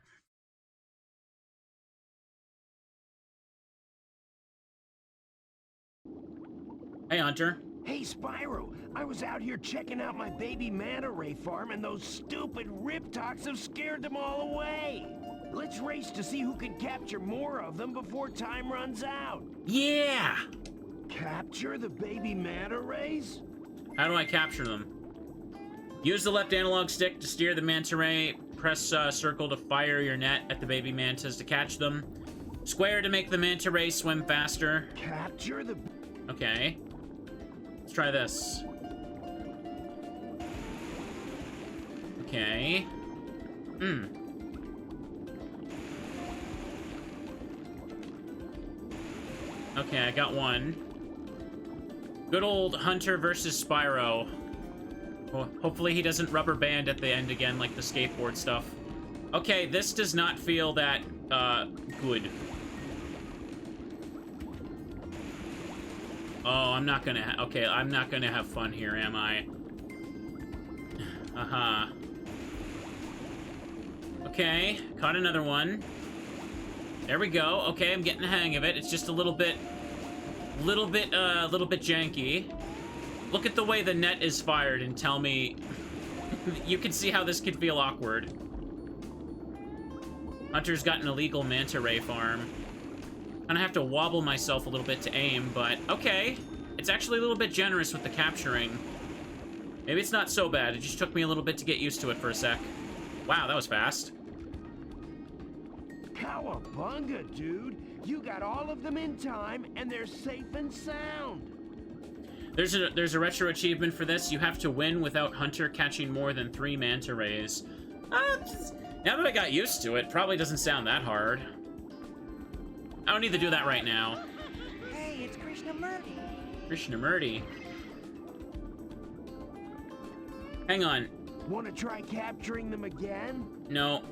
Hey, Hunter. Hey, Spyro, I was out here checking out my baby manta ray farm, and those stupid riptocs have scared them all away. Let's race to see who can capture more of them before time runs out. Yeah! Capture the baby manta rays? How do I capture them? Use the left analog stick to steer the manta ray. Press circle to fire your net at the baby mantas to catch them. Square to make the manta ray swim faster. Capture the... Okay. Let's try this. Okay. Okay, I got one. Good old Hunter versus Spyro. Well, hopefully he doesn't rubber band at the end again like the skateboard stuff. Okay, this does not feel that, good. Oh, I'm not gonna okay, I'm not gonna have fun here, am I? Okay, caught another one. There we go. Okay, I'm getting the hang of it. It's just a little bit janky. Look at the way the net is fired and tell me... you can see how this could feel awkward. Hunter's got an illegal manta ray farm. I'm gonna have to wobble myself a little bit to aim, but okay. It's actually a little bit generous with the capturing. Maybe it's not so bad. It just took me a little bit to get used to it for a sec. Wow, that was fast. Cowabunga, dude. You got all of them in time, and they're safe and sound. There's a retro achievement for this. You have to win without Hunter catching more than 3 manta rays. Now that I got used to it, probably doesn't sound that hard. I don't need to do that right now. Hey, it's Krishnamurti. Krishnamurti. Hang on. Want to try capturing them again? No.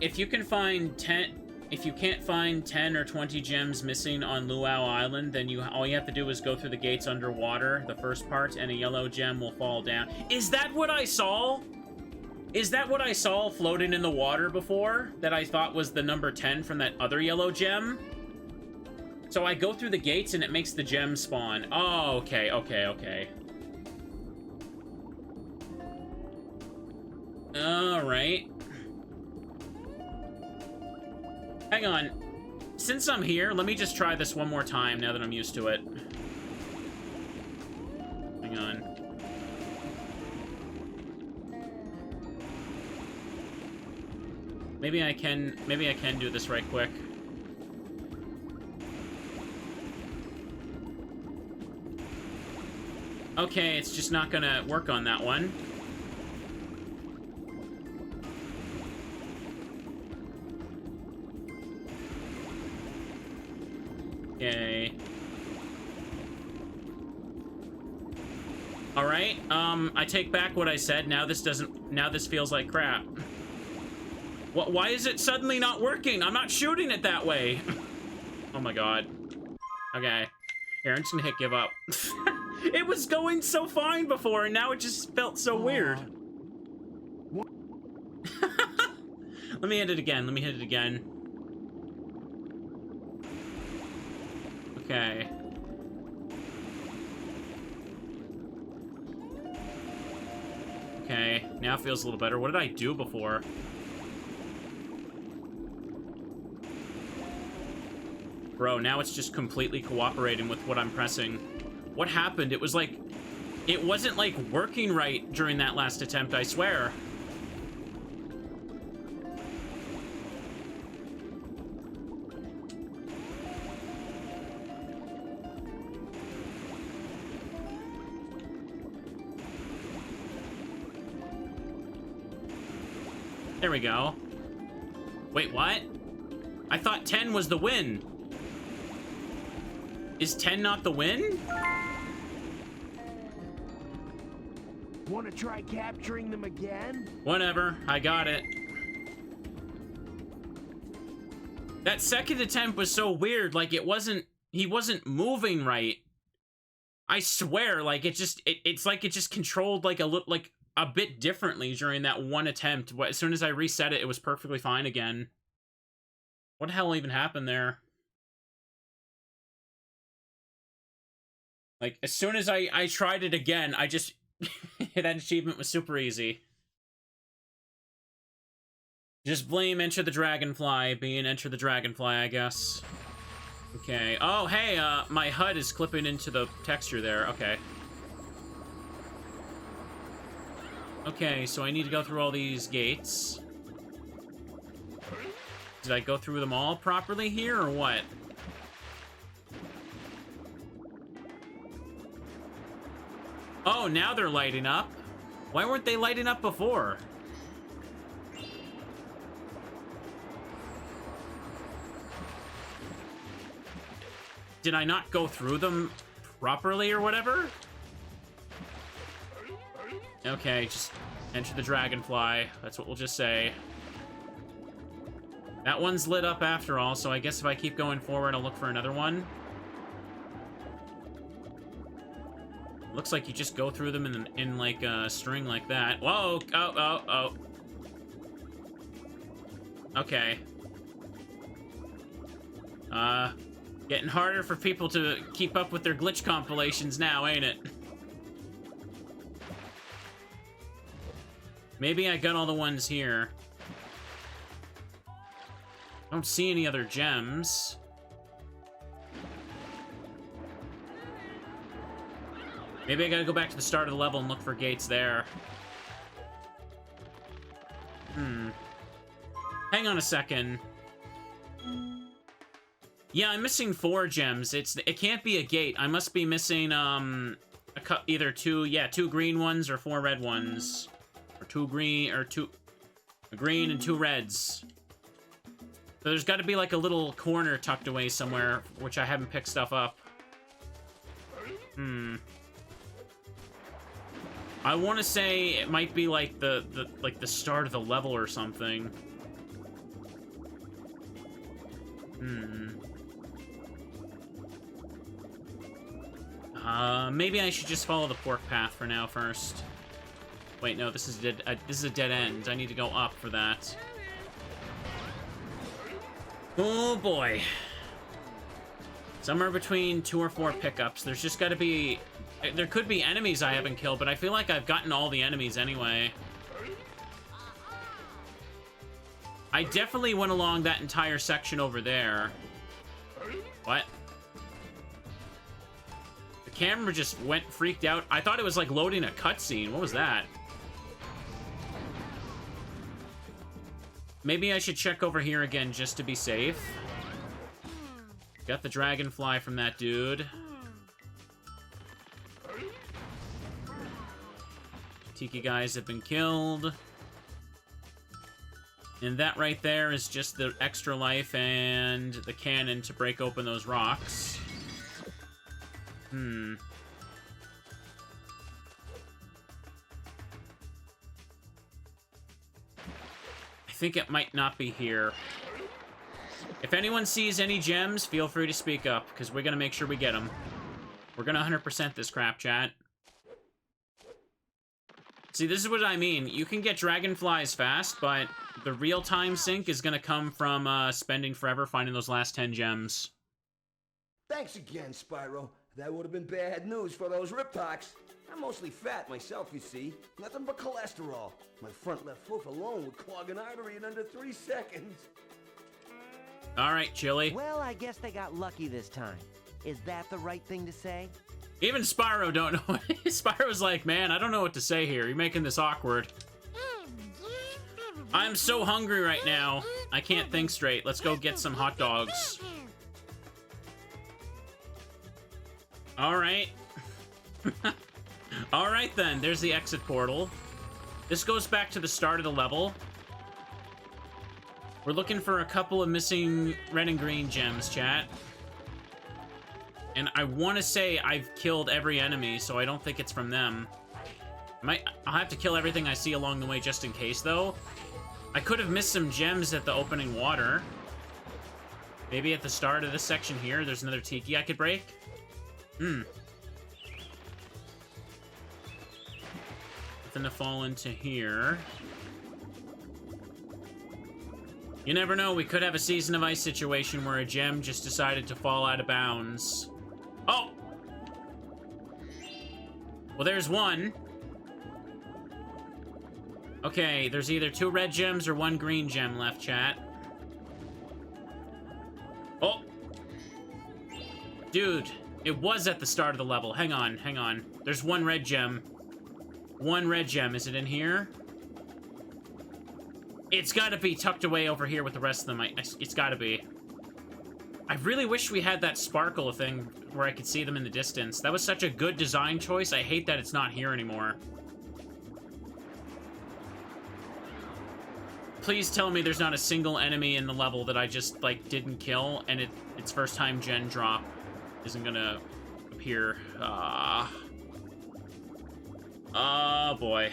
If you can find 10... If you can't find 10 or 20 gems missing on Luau Island, then all you have to do is go through the gates underwater, the first part, and a yellow gem will fall down. Is that what I saw? Is that what I saw floating in the water before? That I thought was the number 10 from that other yellow gem? So I go through the gates and it makes the gem spawn. Oh, okay, okay, okay. Alright. Hang on. Since I'm here, let me just try this one more time now that I'm used to it. Hang on. Maybe I can do this right quick. Okay, it's just not gonna work on that one. Okay. Alright, I take back what I said. Now this feels like crap. Why is it suddenly not working? I'm not shooting it that way. Oh my god. Okay. Here, I'm just gonna hit give up. It was going so fine before, and now it just felt so weird. Let me hit it again. Let me hit it again. Okay. Okay, now it feels a little better. What did I do before? Bro, now it's just completely cooperating with what I'm pressing. What happened? It was like... It wasn't, like, working right during that last attempt, I swear. There we go. Wait, what? I thought 10 was the win. Is 10 not the win? Want to try capturing them again? Whatever, I got it. That second attempt was so weird, like it wasn't, he wasn't moving right. I swear, like it just, it's like it just controlled like a bit differently during that one attempt. As soon as I reset it, it was perfectly fine again. What the hell even happened there? Like, as soon as I tried it again, I just... that achievement was super easy. Just blame Enter the Dragonfly being Enter the Dragonfly, I guess. Okay. Oh, hey, my HUD is clipping into the texture there. Okay. Okay, so I need to go through all these gates. Did I go through them all properly here, or what? Oh, now they're lighting up. Why weren't they lighting up before? Did I not go through them properly or whatever? Okay, just enter the Dragonfly. That's what we'll just say. That one's lit up after all, so I guess if I keep going forward, I'll look for another one. Looks like you just go through them in like a string like that. Whoa! Oh. Okay. Getting harder for people to keep up with their glitch compilations now, ain't it? Maybe I got all the ones here. I don't see any other gems. Maybe I gotta go back to the start of the level and look for gates there. Hang on a second. Yeah, I'm missing 4 gems. It can't be a gate. I must be missing, either 2 green ones or 4 red ones. Or 2 green, or a green and 2 reds. So there's gotta be like a little corner tucked away somewhere, which I haven't picked stuff up. I want to say it might be like the start of the level or something. Maybe I should just follow the pork path for now first. Wait, no, this is a dead end. I need to go up for that. Oh boy. Somewhere between 2 or 4 pickups. There's just got to be... There could be enemies I haven't killed, but I feel like I've gotten all the enemies anyway. I definitely went along that entire section over there. What? The camera just freaked out. I thought it was like loading a cutscene. What was that? Maybe I should check over here again just to be safe. Got the Dragonfly from that dude. Tiki guys have been killed. And that right there is just the extra life and the cannon to break open those rocks. I think it might not be here. If anyone sees any gems, feel free to speak up, because we're gonna make sure we get them. We're gonna 100% this crap, chat. See, this is what I mean. You can get dragonflies fast, but the real-time sync is gonna come from spending forever finding those last 10 gems. Thanks again, Spyro. That would have been bad news for those riptocs. I'm mostly fat myself, you see. Nothing but cholesterol. My front left hoof alone would clog an artery in under 3 seconds. All right, Chili. Well, I guess they got lucky this time. Is that the right thing to say? Even Spyro don't know. Spyro's like, man, I don't know what to say here. You're making this awkward. I'm so hungry right now. I can't think straight. Let's go get some hot dogs. All right. All right, then. There's the exit portal. This goes back to the start of the level. We're looking for a couple of missing red and green gems, chat. And I want to say I've killed every enemy, so I don't think it's from them. I'll have to kill everything I see along the way just in case, though. I could have missed some gems at the opening water. Maybe at the start of this section here, there's another Tiki I could break. Nothing to fall into here. You never know, we could have a Season of Ice situation where a gem just decided to fall out of bounds. Oh! Well, there's one. Okay, there's either 2 red gems or 1 green gem left, chat. Oh! Dude, it was at the start of the level. Hang on, hang on. There's 1 red gem. 1 red gem. Is it in here? It's gotta be tucked away over here with the rest of them. It's gotta be. I really wish we had that sparkle thing where I could see them in the distance. That was such a good design choice. I hate that it's not here anymore. Please tell me there's not a single enemy in the level that I just, like, didn't kill, and its first time gen drop isn't gonna appear. Oh, boy.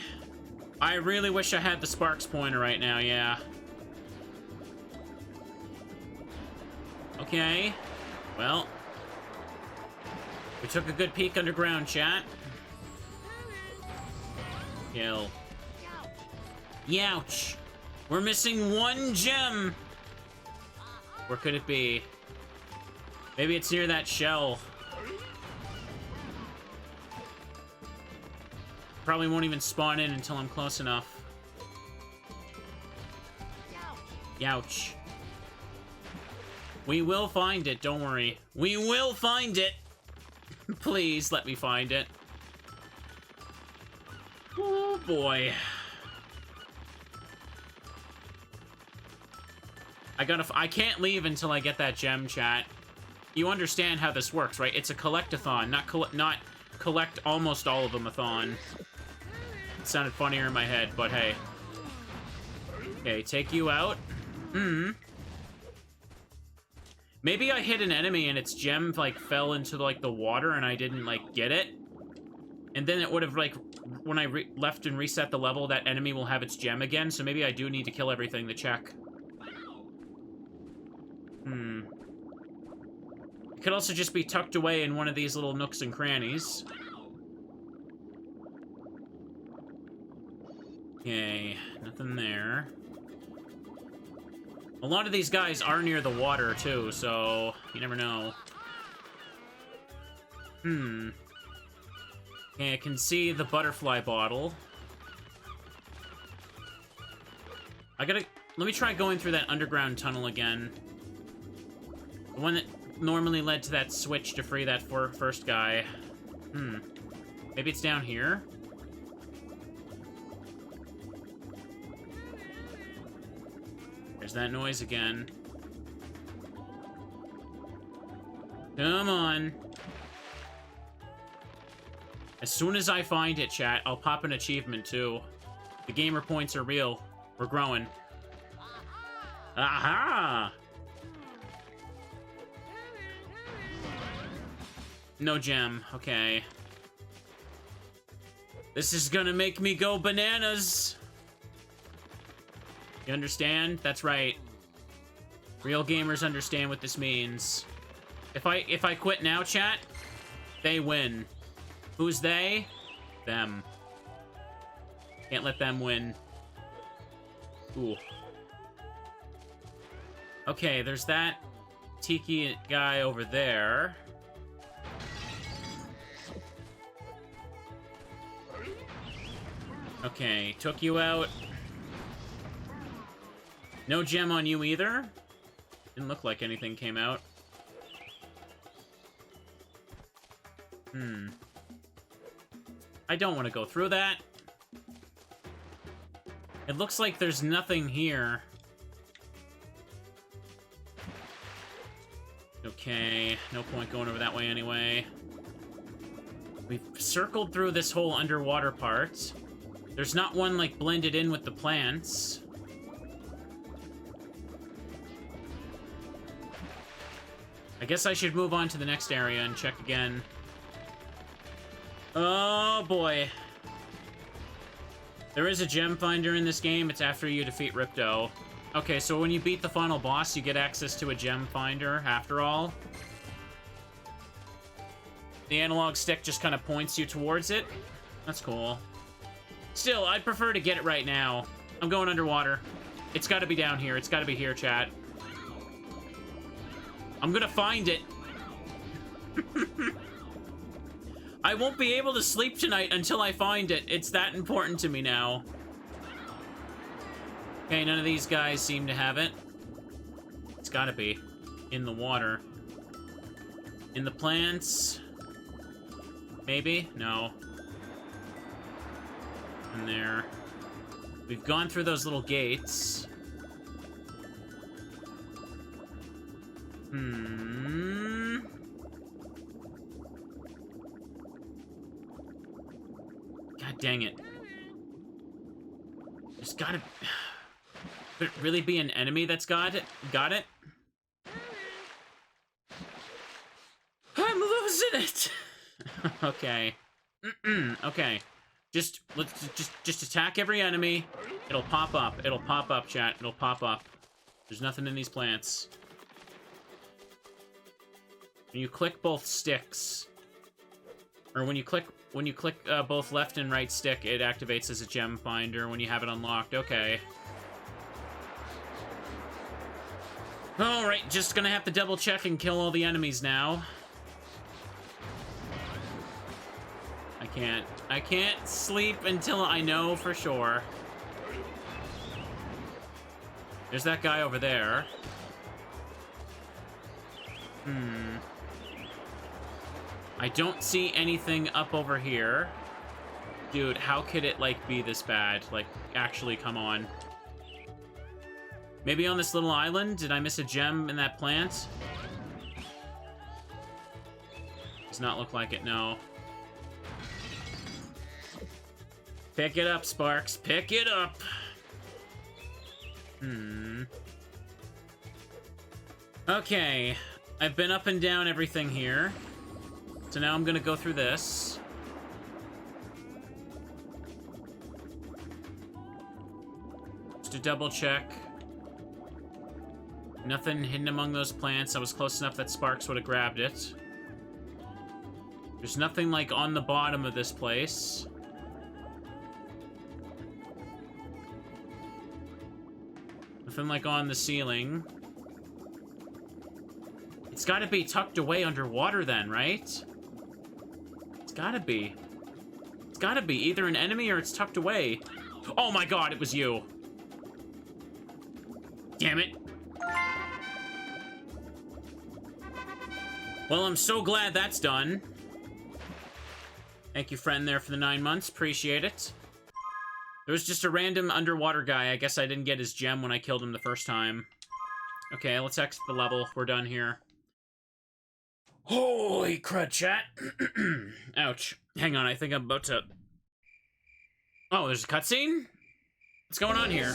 I really wish I had the Sparks pointer right now, yeah. Okay. Well. We took a good peek underground, chat. Kill. Youch. We're missing 1 gem. Where could it be? Maybe it's near that shell. Probably won't even spawn in until I'm close enough. Youch. We will find it, don't worry. We will find it! Please, let me find it. Oh, boy. I can't leave until I get that gem, chat. You understand how this works, right? It's a collect-a-thon, not collect almost all of them-a-thon. It sounded funnier in my head, but hey. Okay, take you out. Maybe I hit an enemy and its gem, like, fell into, like, the water and I didn't, like, get it. And then it would have, like, when I left and reset the level, that enemy will have its gem again, so maybe I do need to kill everything to check. It could also just be tucked away in one of these little nooks and crannies. Okay, nothing there. A lot of these guys are near the water, too, so you never know. Okay, I can see the butterfly bottle. Let me try going through that underground tunnel again. The one that normally led to that switch to free that first guy. Maybe it's down here? There's that noise again. Come on. As soon as I find it, chat, I'll pop an achievement, too. The gamer points are real. We're growing. Aha! No gem. Okay. This is gonna make me go bananas! You understand? That's right. Real gamers understand what this means. If I quit now, chat, they win. Who's they? Them. Can't let them win. Ooh. Okay, there's that Tiki guy over there. Okay, took you out. No gem on you either? Didn't look like anything came out. I don't want to go through that. It looks like there's nothing here. Okay, no point going over that way anyway. We've circled through this whole underwater part. There's not one, like, blended in with the plants. I guess I should move on to the next area and check again. Oh, boy. There is a gem finder in this game. It's after you defeat Ripto. Okay, so when you beat the final boss, you get access to a gem finder, after all. The analog stick just kind of points you towards it. That's cool. Still, I'd prefer to get it right now. I'm going underwater. It's gotta be down here. It's gotta be here, chat. I'm gonna find it. I won't be able to sleep tonight until I find it. It's that important to me now. Okay, none of these guys seem to have it. It's gotta be in the water. In the plants? Maybe? No. In there. We've gone through those little gates. God dang it. There's gotta... Could it really be an enemy that's got it? I'm losing it! Okay. Okay. Just attack every enemy. It'll pop up. It'll pop up, chat. It'll pop up. There's nothing in these plants. When you click both sticks, or when you click both left and right stick, it activates as a gem finder when you have it unlocked. Okay. Alright, just gonna have to double check and kill all the enemies now. I can't sleep until I know for sure. There's that guy over there. I don't see anything up over here. Dude, how could it, like, be this bad? Like, actually, come on. Maybe on this little island? Did I miss a gem in that plant? Does not look like it, no. Pick it up, Sparks. Pick it up! Okay. I've been up and down everything here. So now I'm gonna go through this. Just to double check. Nothing hidden among those plants. I was close enough that Sparks would have grabbed it. There's nothing, like, on the bottom of this place. Nothing, like, on the ceiling. It's gotta be tucked away underwater then, right? It's gotta be. It's gotta be either an enemy or it's tucked away. Oh my god, it was you. Damn it. Well, I'm so glad that's done. Thank you, friend, there for the 9 months. Appreciate it. There was just a random underwater guy. I guess I didn't get his gem when I killed him the first time. Okay, let's exit the level. We're done here. Holy crud, chat. Ouch. Hang on, I think I'm about to... Oh, there's a cutscene? What's going on here?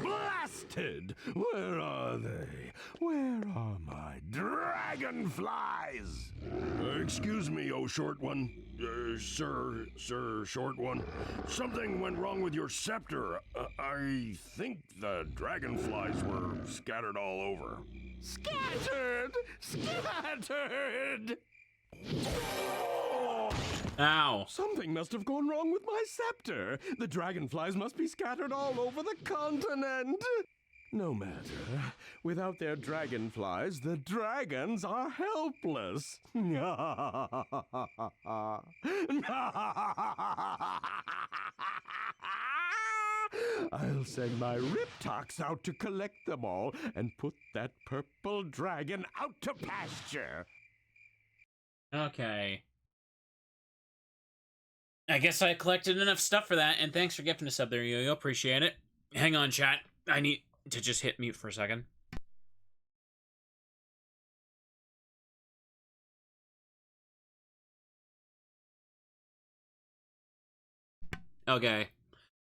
Blasted! Where are they? Where are my Dragonflies! Excuse me, oh short one. Sir, short one. Something went wrong with your scepter. I think the dragonflies were scattered all over. Scattered! Scattered! Ow. Something must have gone wrong with my scepter. The dragonflies must be scattered all over the continent. No matter. Without their dragonflies, the dragons are helpless. I'll send my Riptox out to collect them all and put that purple dragon out to pasture. Okay. I guess I collected enough stuff for that, and thanks for gifting a sub there, Yo-Yo. Appreciate it. Hang on, chat. I need to just hit mute for a second. Okay.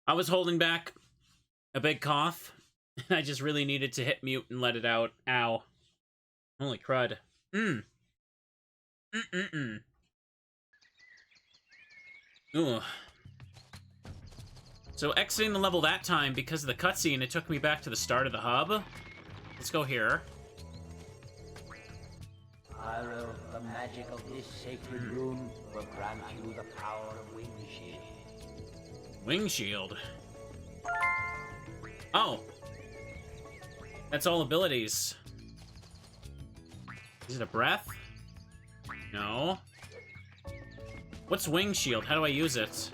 I was holding back a big cough. I just really needed to hit mute and let it out. Ow. Holy crud. Ooh. So exiting the level that time, because of the cutscene, it took me back to the start of the hub. Let's go here. Spyro, the magic of this sacred room will grant you the power of Wing Shield. Wing Shield. Oh. That's all abilities. Is it a breath? No. What's Wing Shield? How do I use it?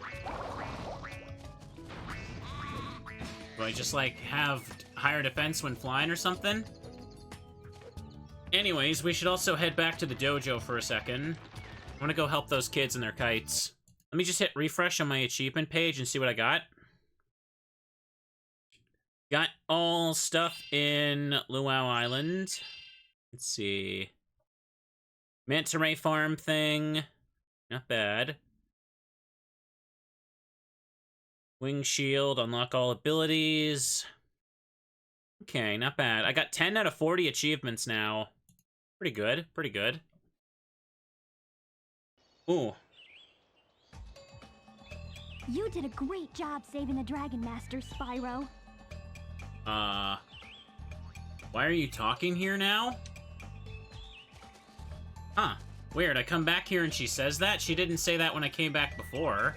Do I just, like, have higher defense when flying or something? Anyways, we should also head back to the dojo for a second. I want to go help those kids and their kites. Let me just hit refresh on my achievement page and see what I got. Got all stuff in Luau Island. Let's see. Manta farm thing. Not bad. Wing Shield, unlock all abilities. Okay, not bad. I got 10 out of 40 achievements now. Pretty good, pretty good. Ooh. You did a great job saving the Dragon Master, Spyro. Why are you talking here now? Huh. Weird, I come back here and she says that? She didn't say that when I came back before.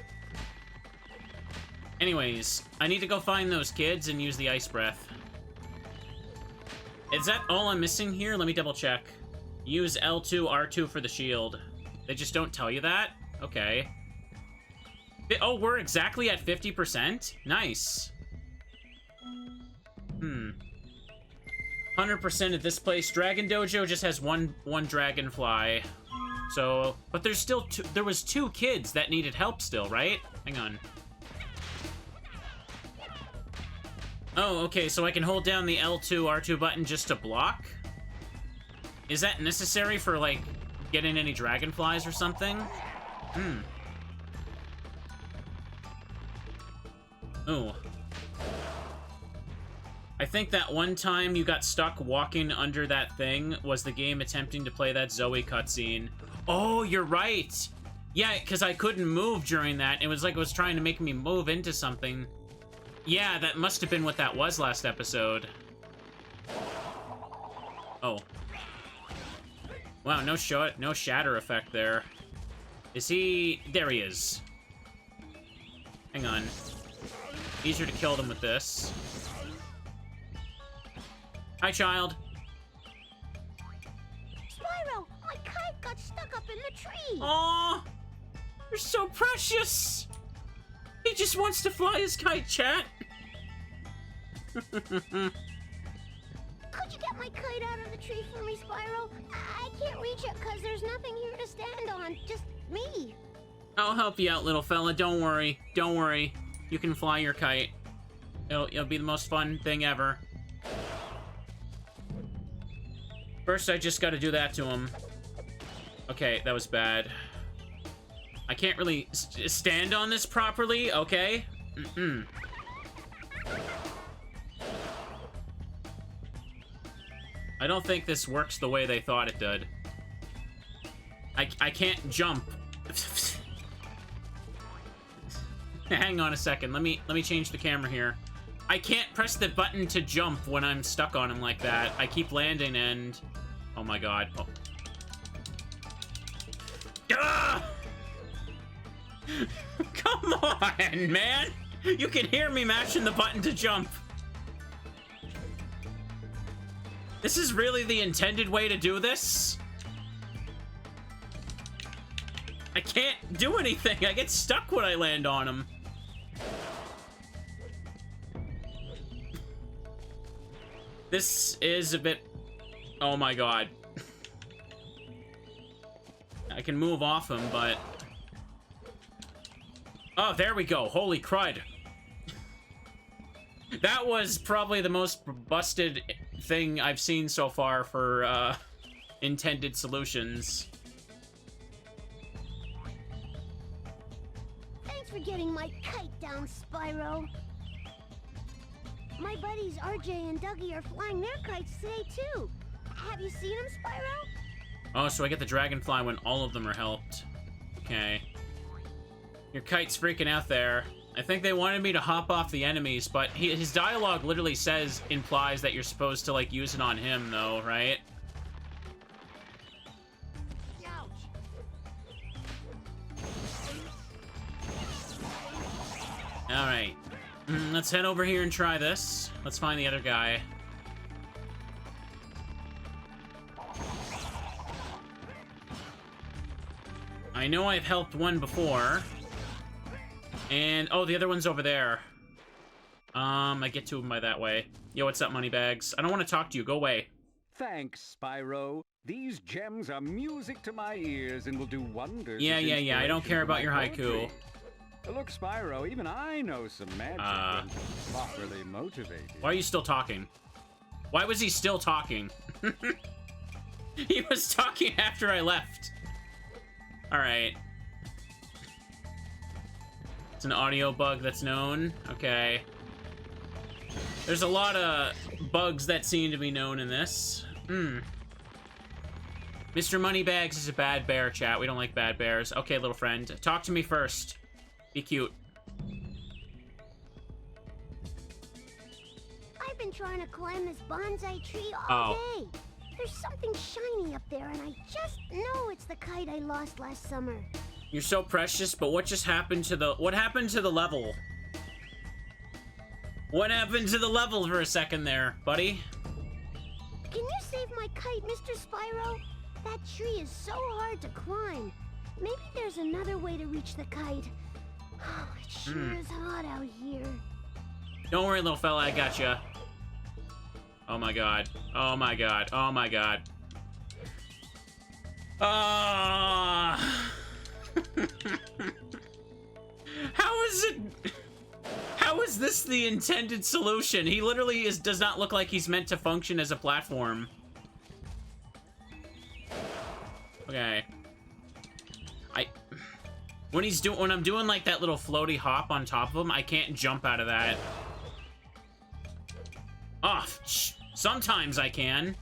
Anyways, I need to go find those kids and use the ice breath. Is that all I'm missing here? Let me double check. Use L2, R2 for the shield. They just don't tell you that? Okay. Oh, we're exactly at 50%? Nice. 100% at this place. Dragon Dojo just has one Dragonfly. So, but there's still two, there was 2 kids that needed help still, right? Hang on. Oh, okay, so I can hold down the L2, R2 button just to block? Is that necessary for, like, getting any dragonflies or something? Ooh. I think that one time you got stuck walking under that thing was the game attempting to play that Zoe cutscene. Oh, you're right! Yeah, because I couldn't move during that. It was like it was trying to make me move into something. Yeah, that must have been what that was last episode. Oh. Wow, no shatter effect there. Is he... There he is. Hang on. Easier to kill them with this. Hi, child. Spyro, my kite got stuck up in the tree. Aww! You're so precious! He just wants to fly his kite, chat. Could you get my kite out of the tree for me, Spyro? I can't reach it because there's nothing here to stand on. Just me. I'll help you out, little fella. Don't worry. Don't worry. You can fly your kite. It'll be the most fun thing ever. First, I just gotta do that to him. Okay, that was bad. I can't really stand on this properly, okay? I don't think this works the way they thought it did. I can't jump. Hang on a second. Let me change the camera here. I can't press the button to jump when I'm stuck on him like that. I keep landing and... Oh my god. Oh. Ah! Come on, man! You can hear me mashing the button to jump. This is really the intended way to do this? I can't do anything. I get stuck when I land on him. This is a bit... Oh my god. I can move off him, but... Oh, there we go. Holy crud. That was probably the most busted thing I've seen so far for, intended solutions. Thanks for getting my kite down, Spyro. My buddies RJ and Dougie are flying their kites today, too. Have you seen them, Spyro? Oh, so I get the Dragonfly when all of them are helped. Okay. Your kite's freaking out there. I think they wanted me to hop off the enemies, but his dialogue literally implies that you're supposed to, like, use it on him, though, right? Alright. Let's head over here and try this. Let's find the other guy. I know I've helped one before. And, oh, the other one's over there. I get to him by that way. Yo, what's up, Moneybags? I don't want to talk to you. Go away. Thanks, Spyro. These gems are music to my ears and will do wonders. Yeah. I don't care about your haiku. Look, Spyro, even I know some magic when properly motivated. Why are you still talking? Why was he still talking? He was talking after I left. Alright. It's an audio bug that's known. Okay. There's a lot of bugs that seem to be known in this. Mr. Moneybags is a bad bear, chat. We don't like bad bears. Okay, little friend. Talk to me first. Be cute. I've been trying to climb this bonsai tree all day. There's something shiny up there, and I just know it's the kite I lost last summer. You're so precious, but what just happened to the... What happened to the level? What happened to the level for a second there, buddy? Can you save my kite, Mr. Spyro? That tree is so hard to climb. Maybe there's another way to reach the kite. Oh, it sure is hot out here. Don't worry, little fella, I gotcha. Oh my god. Oh my god. Oh my god. Ah! How is this the intended solution? He literally does not look like he's meant to function as a platform. Okay. When I'm doing like that little floaty hop on top of him, I can't jump out of that. Oh, sometimes I can.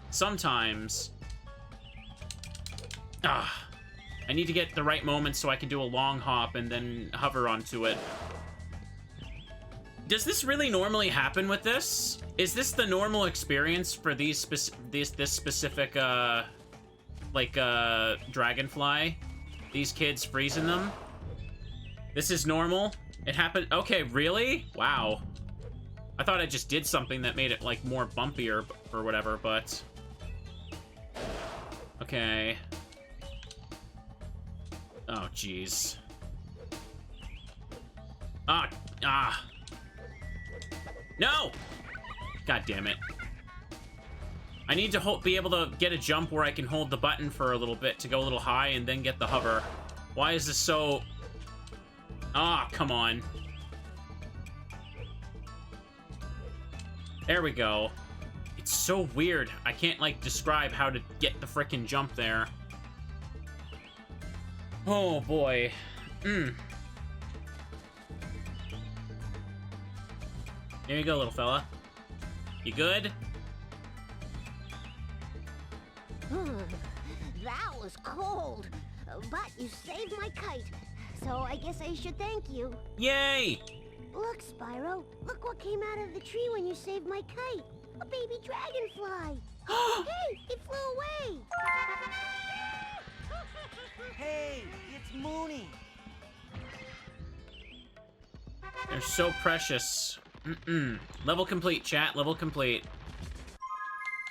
Sometimes. Ah. I need to get the right moment so I can do a long hop and then hover onto it. Does this really normally happen with this? Is this the normal experience for this specific, Dragonfly? These kids freezing them? This is normal? It happened? Okay, really? Wow. I thought I just did something that made it, like, more bumpier or whatever, but... Okay. Oh, jeez. Ah! No! God damn it. I need to be able to get a jump where I can hold the button for a little bit to go a little high and then get the hover. Why is this so... Ah, come on. There we go. It's so weird. I can't, like, describe how to get the frickin' jump there. Oh, boy. There you go, little fella. You good? That was cold. But you saved my kite, so I guess I should thank you. Yay! Look, Spyro. Look what came out of the tree when you saved my kite. A baby dragonfly. Hey, it flew away. Hey, it's Mooney. They're so precious. Level complete, chat. Level complete.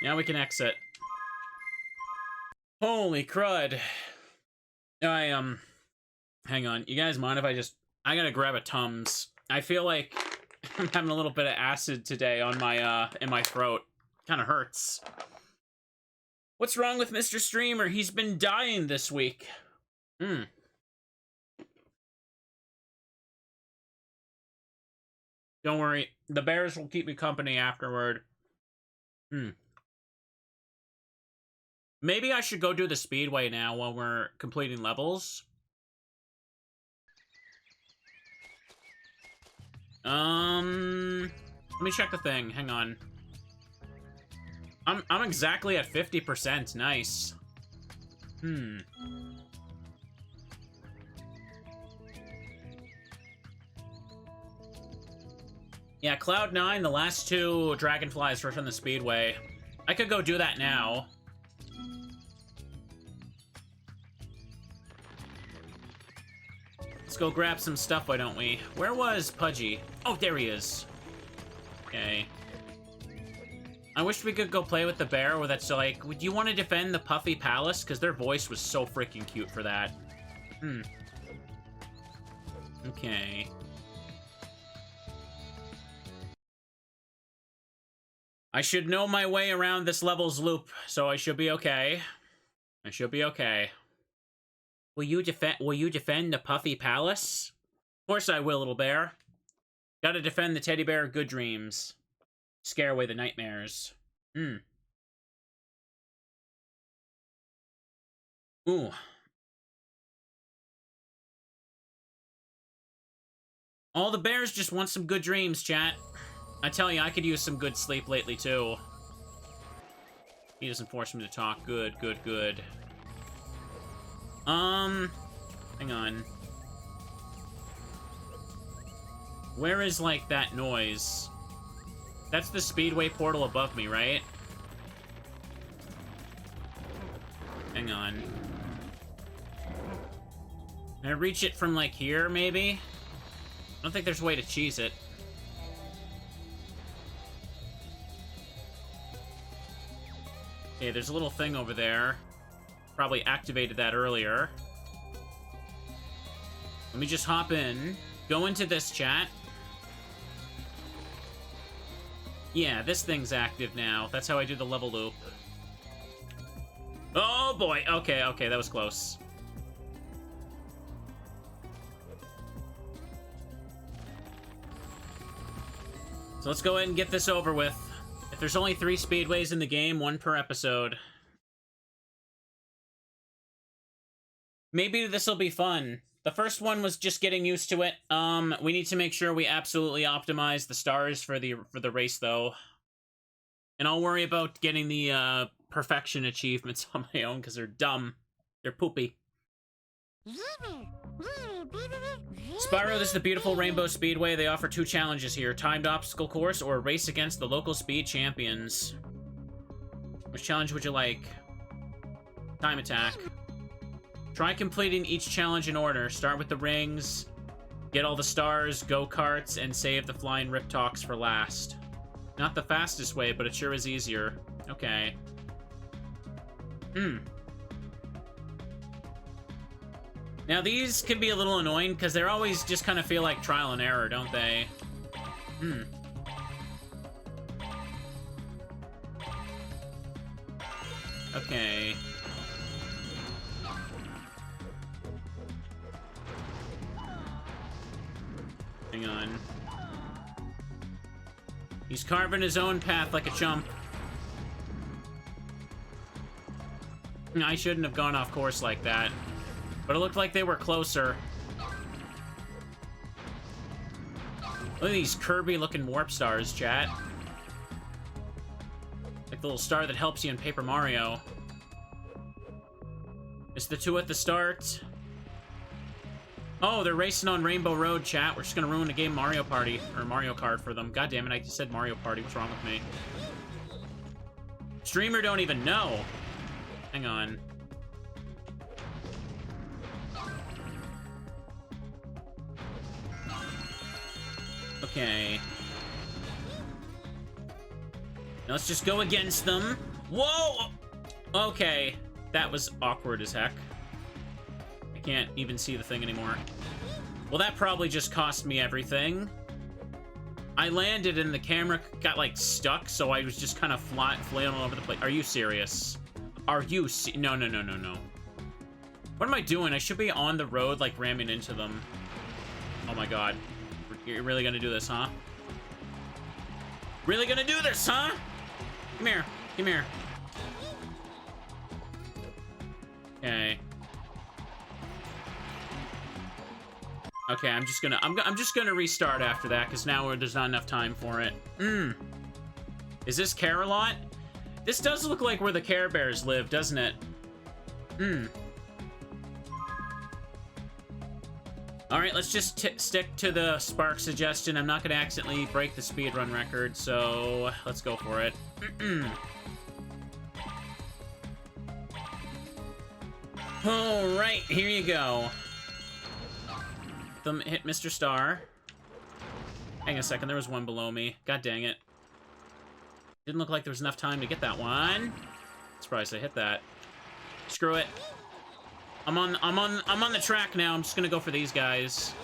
Now we can exit. Holy crud. Hang on. You guys mind if I gotta grab a Tums. I feel like I'm having a little bit of acid today on my, in my throat. Kinda hurts. What's wrong with Mr. Streamer? He's been dying this week. Don't worry. The bears will keep me company afterward. Maybe I should go do the Speedway now while we're completing levels. Let me check the thing. Hang on. I'm exactly at 50%. Nice. Yeah, Cloud 9, the last two Dragonflies were from the Speedway. I could go do that now. Let's go grab some stuff, why don't we? Where was Pudgy? Oh, there he is. Okay. I wish we could go play with the bear, where that's like, would you want to defend the Puffy Palace? Because their voice was so freaking cute for that. Okay. I should know my way around this level's loop, so I should be okay. I should be okay. Will you defend the Puffy Palace? Of course I will, little bear. Gotta defend the teddy bear good dreams. Scare away the nightmares. Ooh. All the bears just want some good dreams, chat. I tell you, I could use some good sleep lately, too. He doesn't force me to talk. Good, good, good. Hang on. Where is, like, that noise? That's the Speedway portal above me, right? Hang on. Can I reach it from, like, here, maybe? I don't think there's a way to cheese it. Okay, there's a little thing over there. Probably activated that earlier. Let me just hop in. Go into this chat. Yeah, this thing's active now. That's how I do the level loop. Oh boy! Okay, okay, that was close. So let's go ahead and get this over with. If there's only 3 speedways in the game, 1 per episode. Maybe this'll be fun. The first one was just getting used to it. We need to make sure we absolutely optimize the stars for the race, though. And I'll worry about getting the perfection achievements on my own, because they're dumb. They're poopy. Spyro, this is the beautiful Rainbow Speedway. They offer 2 challenges here. Timed obstacle course or a race against the local speed champions. Which challenge would you like? Time attack. Try completing each challenge in order. Start with the rings, get all the stars, go-karts, and save the flying Riptocs for last. Not the fastest way, but it sure is easier. Okay. Now, these can be a little annoying, because they always just kind of feel like trial and error, don't they? Okay. Hang on. He's carving his own path like a chump. I shouldn't have gone off course like that. But it looked like they were closer. Look at these Kirby-looking warp stars, chat. Like the little star that helps you in Paper Mario. It's the two at the start. Oh, they're racing on Rainbow Road, chat. We're just gonna ruin the game Mario Party, or Mario Kart for them. God damn it, I just said Mario Party. What's wrong with me? Streamer don't even know. Hang on. Okay. Now let's just go against them. Whoa! Okay. That was awkward as heck. I can't even see the thing anymore. Well, that probably just cost me everything. I landed and the camera got, like, stuck, so I was just kind of flailing all over the place. Are you serious? Are you No, no, no, no, no. What am I doing? I should be on the road, like, ramming into them. Oh my god. You're really gonna do this, huh? Really gonna do this, huh? Come here. Come here. Okay. Okay, I'm just gonna restart after that, because now there's not enough time for it. Is this Care-a-Lot? This does look like where the Care Bears live, doesn't it? Alright, let's just stick to the Spark suggestion. I'm not gonna accidentally break the speedrun record, so let's go for it. Alright, here you go. Hit Mr. Star. Hang on a second, there was one below me. God dang it. Didn't look like there was enough time to get that one. Surprised I hit that. Screw it. I'm on the track now. I'm just gonna go for these guys.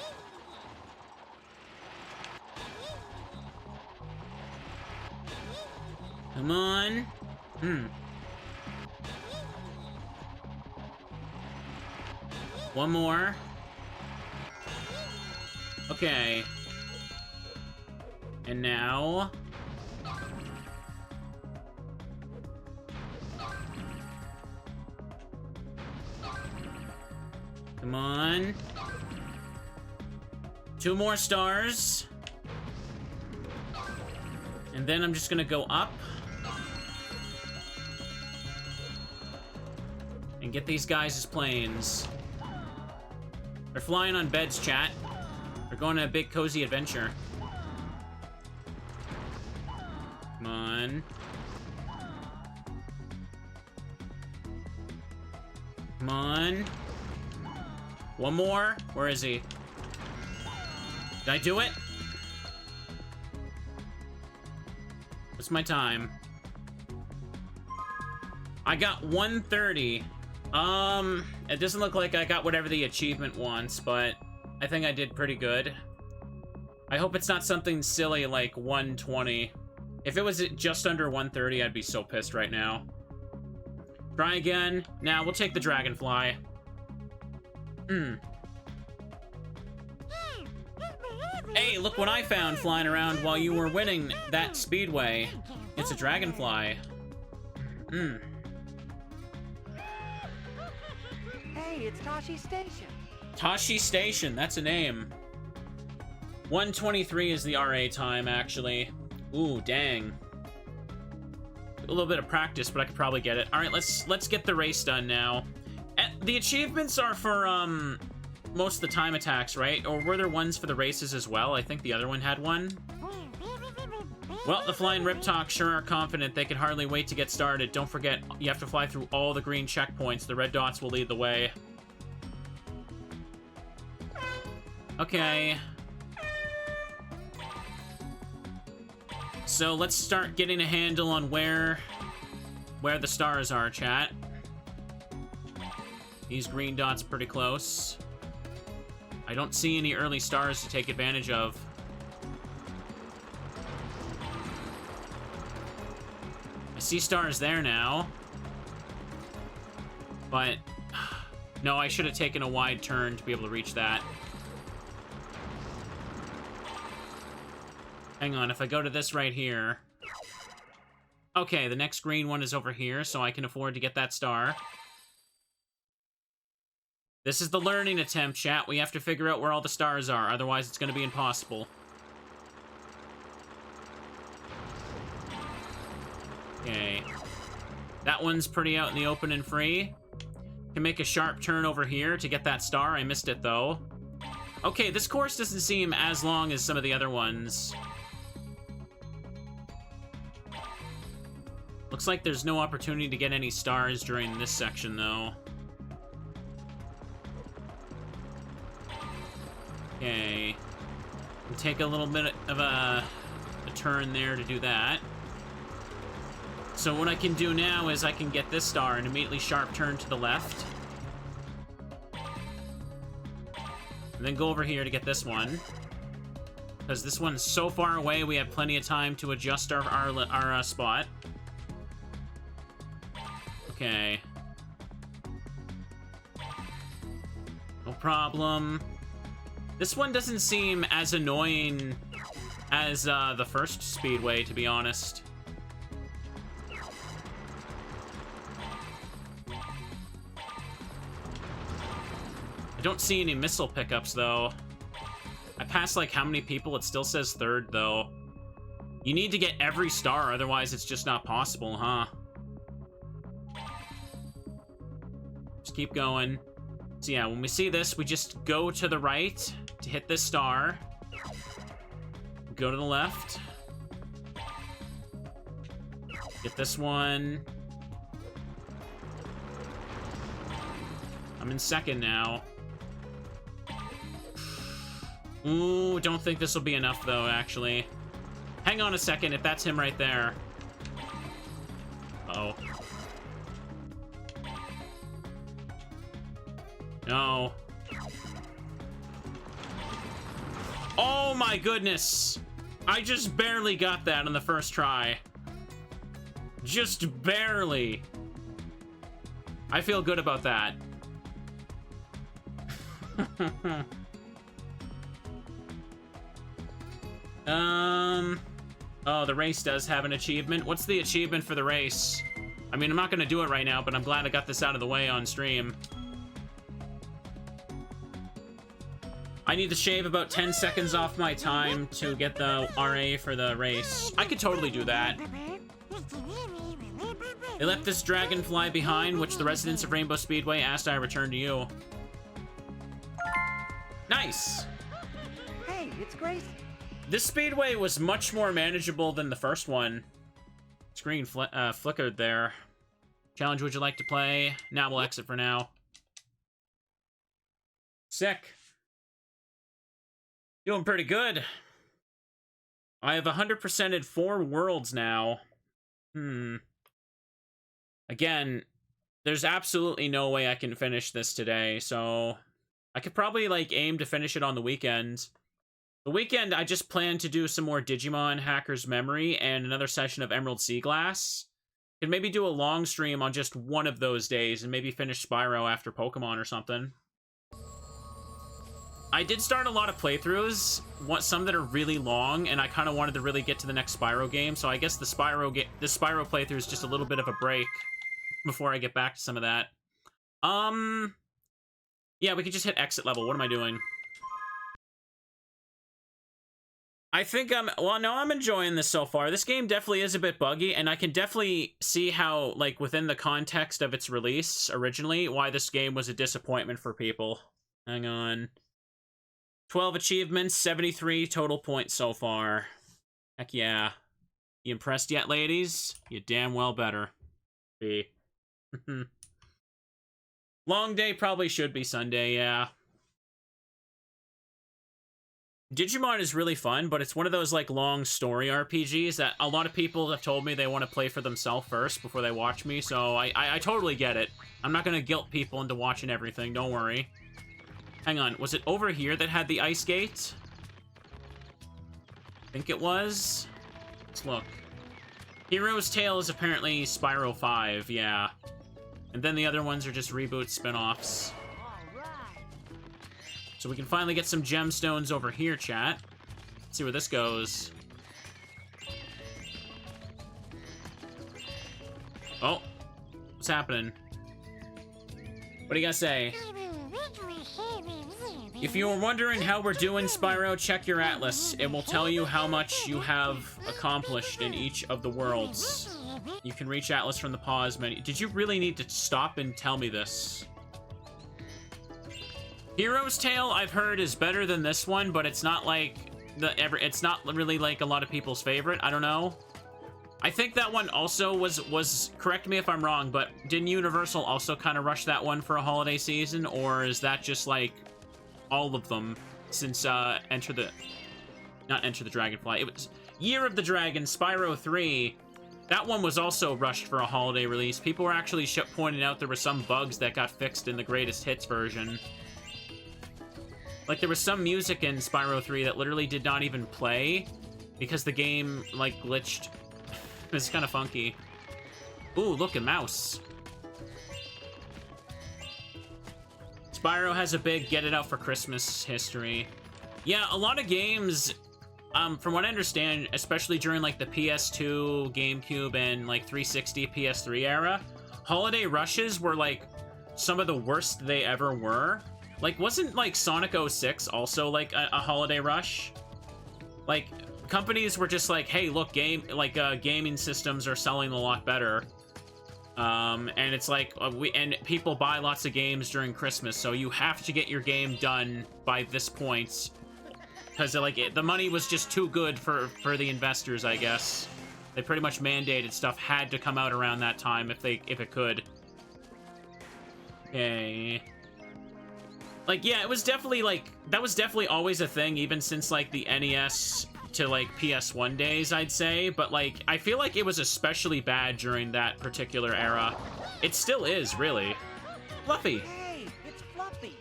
Come on. One more. Okay. And now... Come on. 2 more stars. And then I'm just gonna go up. And get these guys as planes. They're flying on beds, chat. They're going on a big cozy adventure. Come on. Come on. One more. Where is he? Did I do it? What's my time? I got 130. It doesn't look like I got whatever the achievement wants, but I think I did pretty good. I hope it's not something silly like 120. If it was just under 130, I'd be so pissed right now. Try again. Now, we'll take the Dragonfly. Hey, look what I found flying around while you were winning that Speedway. It's a Dragonfly. Hey, it's Tashi Station. Tashi Station, that's a name. 1:23 is the RA time, actually. Ooh, dang. A little bit of practice, but I could probably get it. All right, let's get the race done now. The achievements are for most of the time attacks, right? Or were there ones for the races as well? I think the other one had one. Well, the Flying Riptalk sure are confident. They can hardly wait to get started. Don't forget, you have to fly through all the green checkpoints. The red dots will lead the way. Okay. So let's start getting a handle on where the stars are, chat. These green dots are pretty close. I don't see any early stars to take advantage of. I see stars there now. But no, I should have taken a wide turn to be able to reach that. Hang on, if I go to this right here... Okay, the next green one is over here, so I can afford to get that star. This is the learning attempt, chat. We have to figure out where all the stars are, otherwise it's going to be impossible. Okay. That one's pretty out in the open and free. Can make a sharp turn over here to get that star. I missed it, though. Okay, this course doesn't seem as long as some of the other ones. Looks like there's no opportunity to get any stars during this section, though. Okay. We'll take a little bit of a turn there to do that. So what I can do now is I can get this star and immediately sharp turn to the left. And then go over here to get this one. Because this one's so far away, we have plenty of time to adjust our spot. Okay. No problem. This one doesn't seem as annoying as the first Speedway, to be honest. I don't see any missile pickups, though. I passed, like, how many people? It still says third, though. You need to get every star, otherwise it's just not possible, huh? Just keep going. So yeah, when we see this, we just go to the right to hit this star. Go to the left. Get this one. I'm in second now. Ooh, don't think this will be enough, though, actually. Hang on a second, if that's him right there. Uh-oh. No. Oh my goodness! I just barely got that on the first try. Just barely. I feel good about that. Oh, the race does have an achievement. What's the achievement for the race? I mean, I'm not gonna do it right now, but I'm glad I got this out of the way on stream. I need to shave about 10 seconds off my time to get the RA for the race. I could totally do that. They left this Dragonfly behind, which the residents of Rainbow Speedway asked I return to you. Nice! Hey, it's Grace. This Speedway was much more manageable than the first one. Screen flickered there. Challenge, would you like to play? Now we'll exit for now. Sick. Doing pretty good. I have 100%ed 4 worlds now. Again, there's absolutely no way I can finish this today, so I could probably, like, aim to finish it on the weekend. The weekend, I just plan to do some more Digimon Hacker's Memory and another session of Emerald Sea Glass. Could maybe do a long stream on just one of those days and maybe finish Spyro after Pokemon or something. I did start a lot of playthroughs, some that are really long, and I kind of wanted to really get to the next Spyro game, so I guess the Spyro playthrough is just a little bit of a break before I get back to some of that. Yeah, we could just hit exit level. What am I doing? I think I'm enjoying this so far. This game definitely is a bit buggy, and I can definitely see how, like, within the context of its release originally, why this game was a disappointment for people. Hang on. 12 achievements, 73 total points so far. Heck yeah. You impressed yet, ladies? You damn well better be. Long day probably should be Sunday, yeah. Digimon is really fun, but it's one of those, like, long story RPGs that a lot of people have told me they want to play for themselves first before they watch me, so I totally get it. I'm not gonna guilt people into watching everything, don't worry. Hang on, was it over here that had the ice gate? I think it was. Let's look. Hero's Tale is apparently Spyro 5, yeah. And then the other ones are just reboot spin-offs. So we can finally get some gemstones over here, chat. Let's see where this goes. Oh. What's happening? What do you guys say? If you were wondering how we're doing, Spyro, check your atlas. It will tell you how much you have accomplished in each of the worlds. You can reach atlas from the pause menu. Did you really need to stop and tell me this? Hero's Tale, I've heard, is better than this one, but it's not like it's not really like a lot of people's favorite. I don't know. I think that one also was correct me if I'm wrong, but didn't Universal also kind of rush that one for a holiday season, or is that just like all of them since not Enter the Dragonfly. It was Year of the Dragon, Spyro 3. That one was also rushed for a holiday release. People were actually pointing out there were some bugs that got fixed in the greatest hits version. Like, there was some music in Spyro 3 that literally did not even play because the game, like, glitched. It's kind of funky. Ooh, look, a mouse. Spyro has a big get it out for Christmas history. Yeah, a lot of games, from what I understand, especially during, like, the PS2, GameCube, and, like, 360, PS3 era, holiday rushes were, like, some of the worst they ever were. Like, wasn't, like, Sonic 06 also, like, a holiday rush? Like, companies were just like, hey, look, gaming systems are selling a lot better. And it's like, and people buy lots of games during Christmas, so you have to get your game done by this point. Because, like, the money was just too good for the investors, I guess. They pretty much mandated stuff had to come out around that time if it could. Okay. Like, yeah, it was definitely, like, that was definitely always a thing, even since, like, the NES to, like, PS1 days, I'd say. But, like, I feel like it was especially bad during that particular era. It still is, really. Fluffy. Hey, it's Fluffy.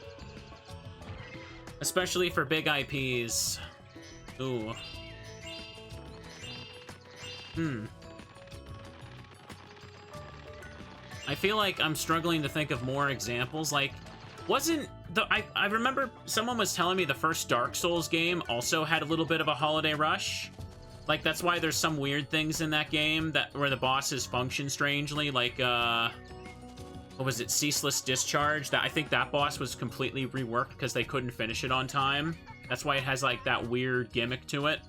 Especially for big IPs. Ooh. I feel like I'm struggling to think of more examples. Like, wasn't I remember someone was telling me the first Dark Souls game also had a little bit of a holiday rush. Like, that's why there's some weird things in that game where the bosses function strangely, like what was it, Ceaseless Discharge? I think that boss was completely reworked because they couldn't finish it on time. That's why it has, like, that weird gimmick to it.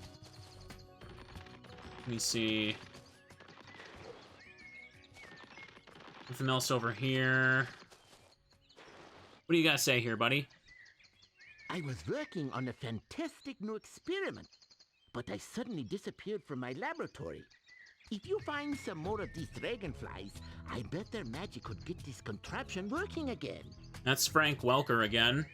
Let me see. Nothing else over here. What do you gotta say here, buddy? I was working on a fantastic new experiment, but I suddenly disappeared from my laboratory. If you find some more of these dragonflies, I bet their magic could get this contraption working again. That's Frank Welker again.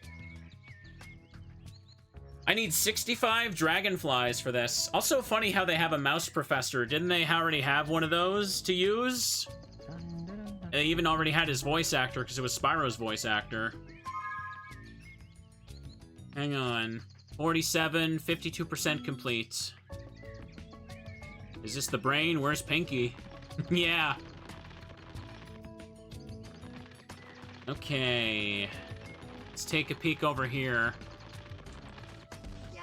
I need 65 dragonflies for this. Also funny how they have a mouse professor. Didn't they already have one of those to use? They even already had his voice actor because it was Spyro's voice actor. Hang on. 47, 52% complete. Is this the brain? Where's Pinky? Yeah. Okay. Let's take a peek over here.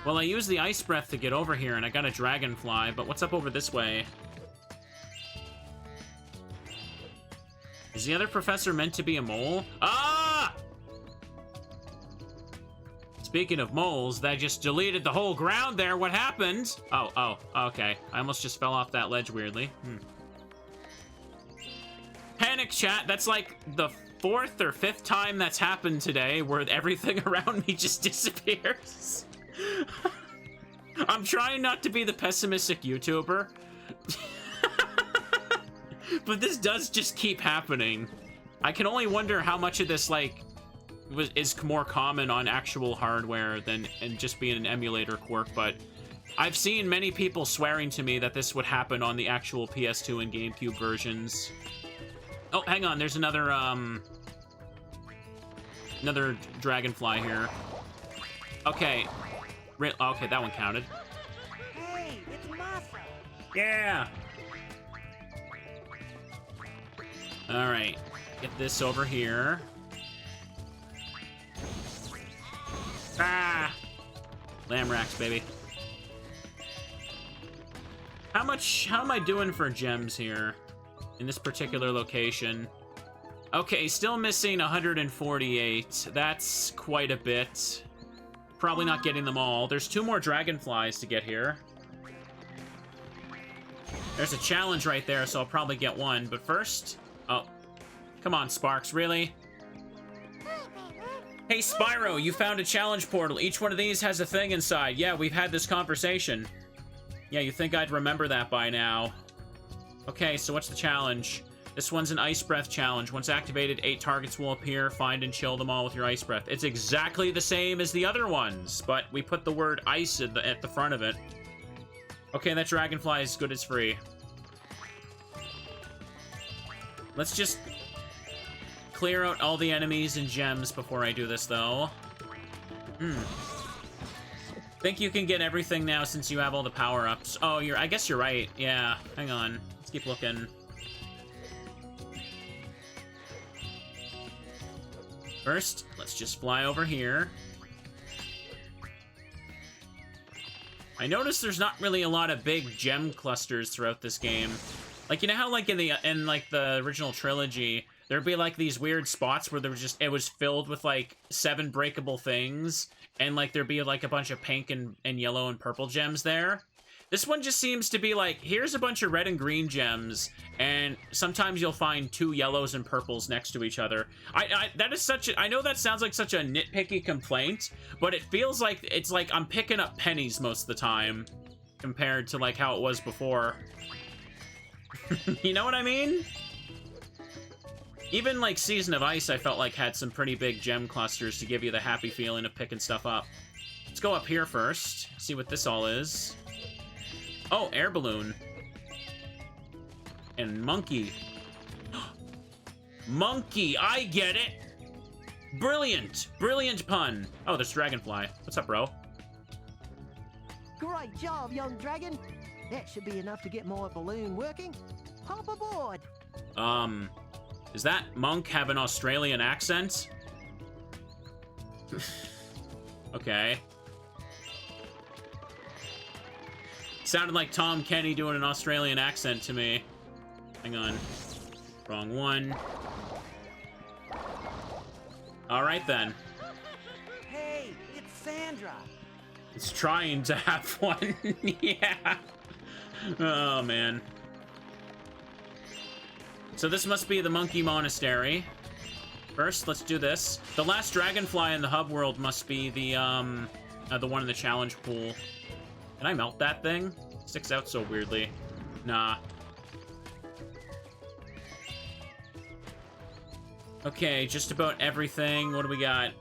Well, I used the ice breath to get over here, and I got a dragonfly, but what's up over this way? Is the other professor meant to be a mole? Ah! Speaking of moles, that just deleted the whole ground there. What happened? Oh, okay. I almost just fell off that ledge weirdly. Panic, chat. That's like the 4th or 5th time that's happened today where everything around me just disappears. I'm trying not to be the pessimistic YouTuber. But this does just keep happening. I can only wonder how much of this, like, is more common on actual hardware than just being an emulator quirk, but I've seen many people swearing to me that this would happen on the actual PS2 and GameCube versions. Oh, hang on, there's another dragonfly here. Okay. Okay, that one counted. Hey, it's Manta. Yeah! Alright, get this over here. Ah! Lamb racks, baby. How am I doing for gems here? In this particular location? Okay, still missing 148. That's quite a bit. Probably not getting them all. There's 2 more dragonflies to get here. There's a challenge right there, so I'll probably get one. But first... Oh. Come on, Sparks, really? Hey, Spyro, you found a challenge portal. Each one of these has a thing inside. Yeah, we've had this conversation. Yeah, you think I'd remember that by now. Okay, so what's the challenge? This one's an ice breath challenge. Once activated, 8 targets will appear. Find and chill them all with your ice breath. It's exactly the same as the other ones, but we put the word ice at the front of it. Okay, that Dragonfly is good as free. Let's just clear out all the enemies and gems before I do this, though. Think you can get everything now since you have all the power-ups. Oh, I guess you're right. Yeah, hang on. Let's keep looking. First, let's just fly over here. I noticed there's not really a lot of big gem clusters throughout this game. Like, you know how, like, in the original trilogy, there'd be, like, these weird spots where it was filled with, like, 7 breakable things, and, like, there'd be, like, a bunch of pink and yellow and purple gems there. This one just seems to be like, here's a bunch of red and green gems, and sometimes you'll find 2 yellows and purples next to each other. I know that sounds like such a nitpicky complaint, but it feels like it's like I'm picking up pennies most of the time compared to like how it was before. You know what I mean? Even like Season of Ice, I felt like had some pretty big gem clusters to give you the happy feeling of picking stuff up. Let's go up here first, see what this all is. Oh, air balloon. And monkey. Monkey, I get it! Brilliant! Brilliant pun! Oh, there's Dragonfly. What's up, bro? Great job, young dragon. That should be enough to get my balloon working. Hop aboard. Does that monk have an Australian accent? Okay. Sounded like Tom Kenny doing an Australian accent to me. Hang on. Wrong one. Alright then. Hey, it's Sandra. It's trying to have one. Yeah. Oh, man. So this must be the Monkey Monastery. First, let's do this. The last Dragonfly in the hub world must be the one in the challenge pool. Can I melt that thing? It sticks out so weirdly. Nah. Okay, just about everything. What do we got?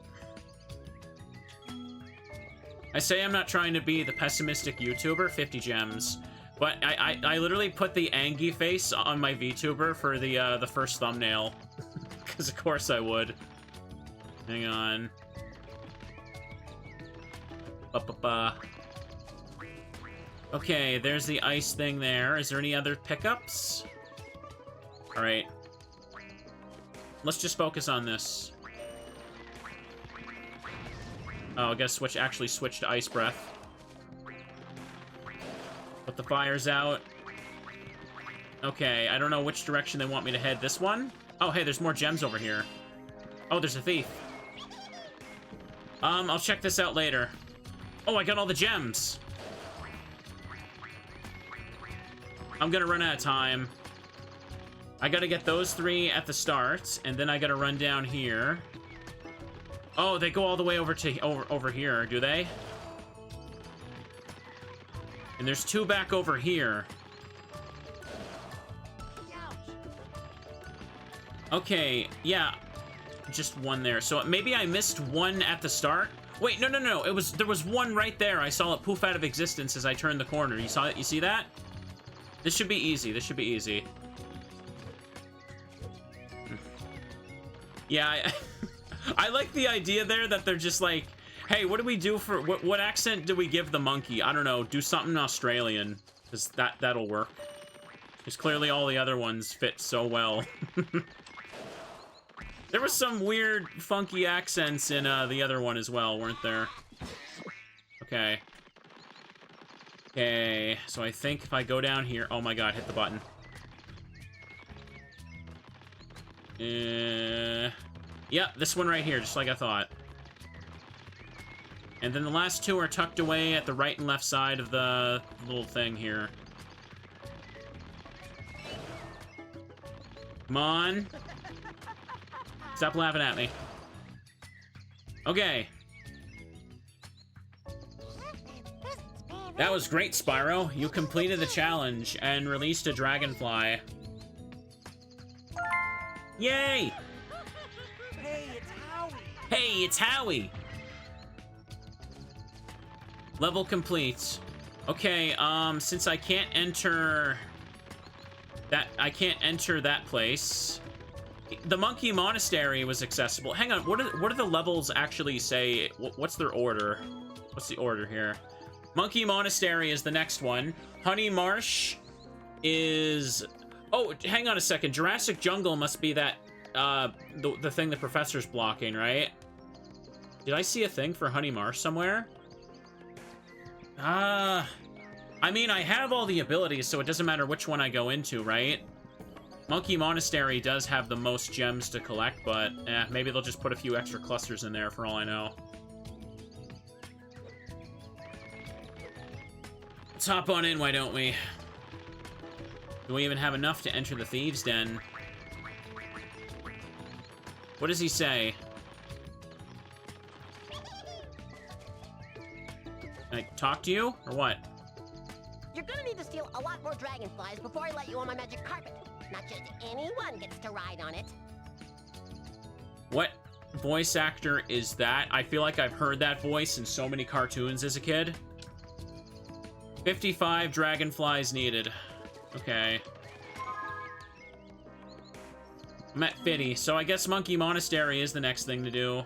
I say I'm not trying to be the pessimistic YouTuber, 50 gems. But I literally put the Angie face on my VTuber for the first thumbnail. Because of course I would. Hang on. Ba-ba-ba. Okay, there's the ice thing there. Is there any other pickups? Alright. Let's just focus on this. Oh, I guess actually switch to ice breath. Put the fires out. Okay, I don't know which direction they want me to head. This one? Oh, hey, there's more gems over here. Oh, there's a thief. I'll check this out later. Oh, I got all the gems. I'm gonna run out of time. I gotta get those 3 at the start, and then I gotta run down here. Oh, they go all the way over to over here, do they? And there's 2 back over here. Okay, yeah, just 1 there. So maybe I missed 1 at the start. Wait, no. There was 1 right there. I saw it poof out of existence as I turned the corner. You saw it? You see that? This should be easy. This should be easy. Yeah, I like the idea there that they're just like, hey, what do we do for... What accent do we give the monkey? I don't know. Do something Australian. Because that'll work. Because clearly all the other ones fit so well. There was some weird, funky accents in the other one as well, weren't there? Okay. Okay, so I think if I go down here... Oh my god, hit the button. Yep, this one right here, just like I thought. And then the last 2 are tucked away at the right and left side of the little thing here. Come on. Stop laughing at me. Okay. That was great, Spyro. You completed the challenge and released a Dragonfly. Yay! Hey, it's Howie. Hey, it's Howie! Level complete. Okay, since I can't enter that place. The Monkey Monastery was accessible. Hang on, what do the levels actually say? What's their order? What's the order here? Monkey Monastery is the next one. Honey Marsh is... Oh, hang on a second. Jurassic Jungle must be that, the thing the professor's blocking, right? Did I see a thing for Honey Marsh somewhere? I mean, I have all the abilities, so it doesn't matter which one I go into, right? Monkey Monastery does have the most gems to collect, but, maybe they'll just put a few extra clusters in there for all I know. Let's hop on in, why don't we? Do we even have enough to enter the Thieves' Den? What does he say? Can I talk to you, or what? You're gonna need to steal a lot more dragonflies before I let you on my magic carpet. Not just anyone gets to ride on it. What voice actor is that? I feel like I've heard that voice in so many cartoons as a kid. 55 dragonflies needed. Okay. I'm at 50, so I guess Monkey Monastery is the next thing to do.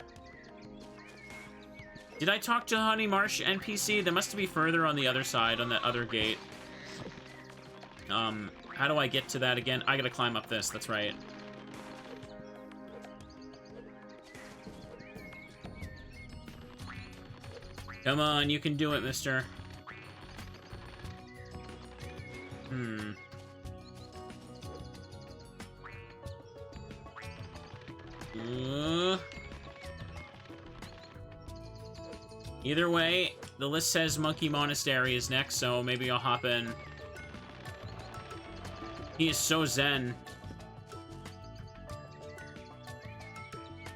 Did I talk to Honey Marsh NPC? That must be further on the other side, on that other gate. How do I get to that again? I gotta climb up this, that's right. Come on, you can do it, mister. Either way, the list says Monkey Monastery is next, so maybe I'll hop in. He is so zen.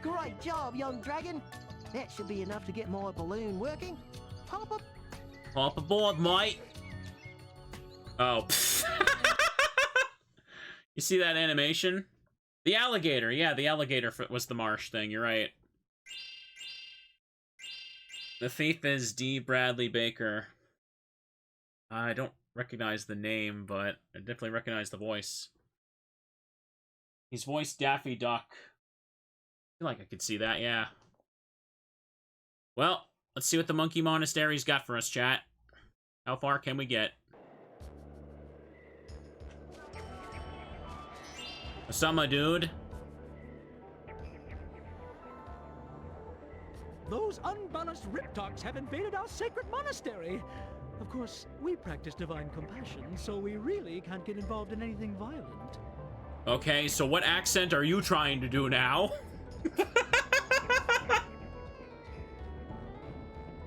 Great job, young dragon. That should be enough to get my balloon working. Pop aboard, mate. Oh. You see that animation? The alligator. Yeah, the alligator was the marsh thing. You're right. The thief is D. Bradley Baker. I don't recognize the name, but I definitely recognize the voice. He's voiced Daffy Duck. I feel like I could see that, yeah. Well, let's see what the Monkey Monastery's got for us, chat. How far can we get? What's up, my dude? Those unbalanced riptocs have invaded our sacred monastery. Of course, we practice divine compassion, so we really can't get involved in anything violent. Okay, so what accent are you trying to do now?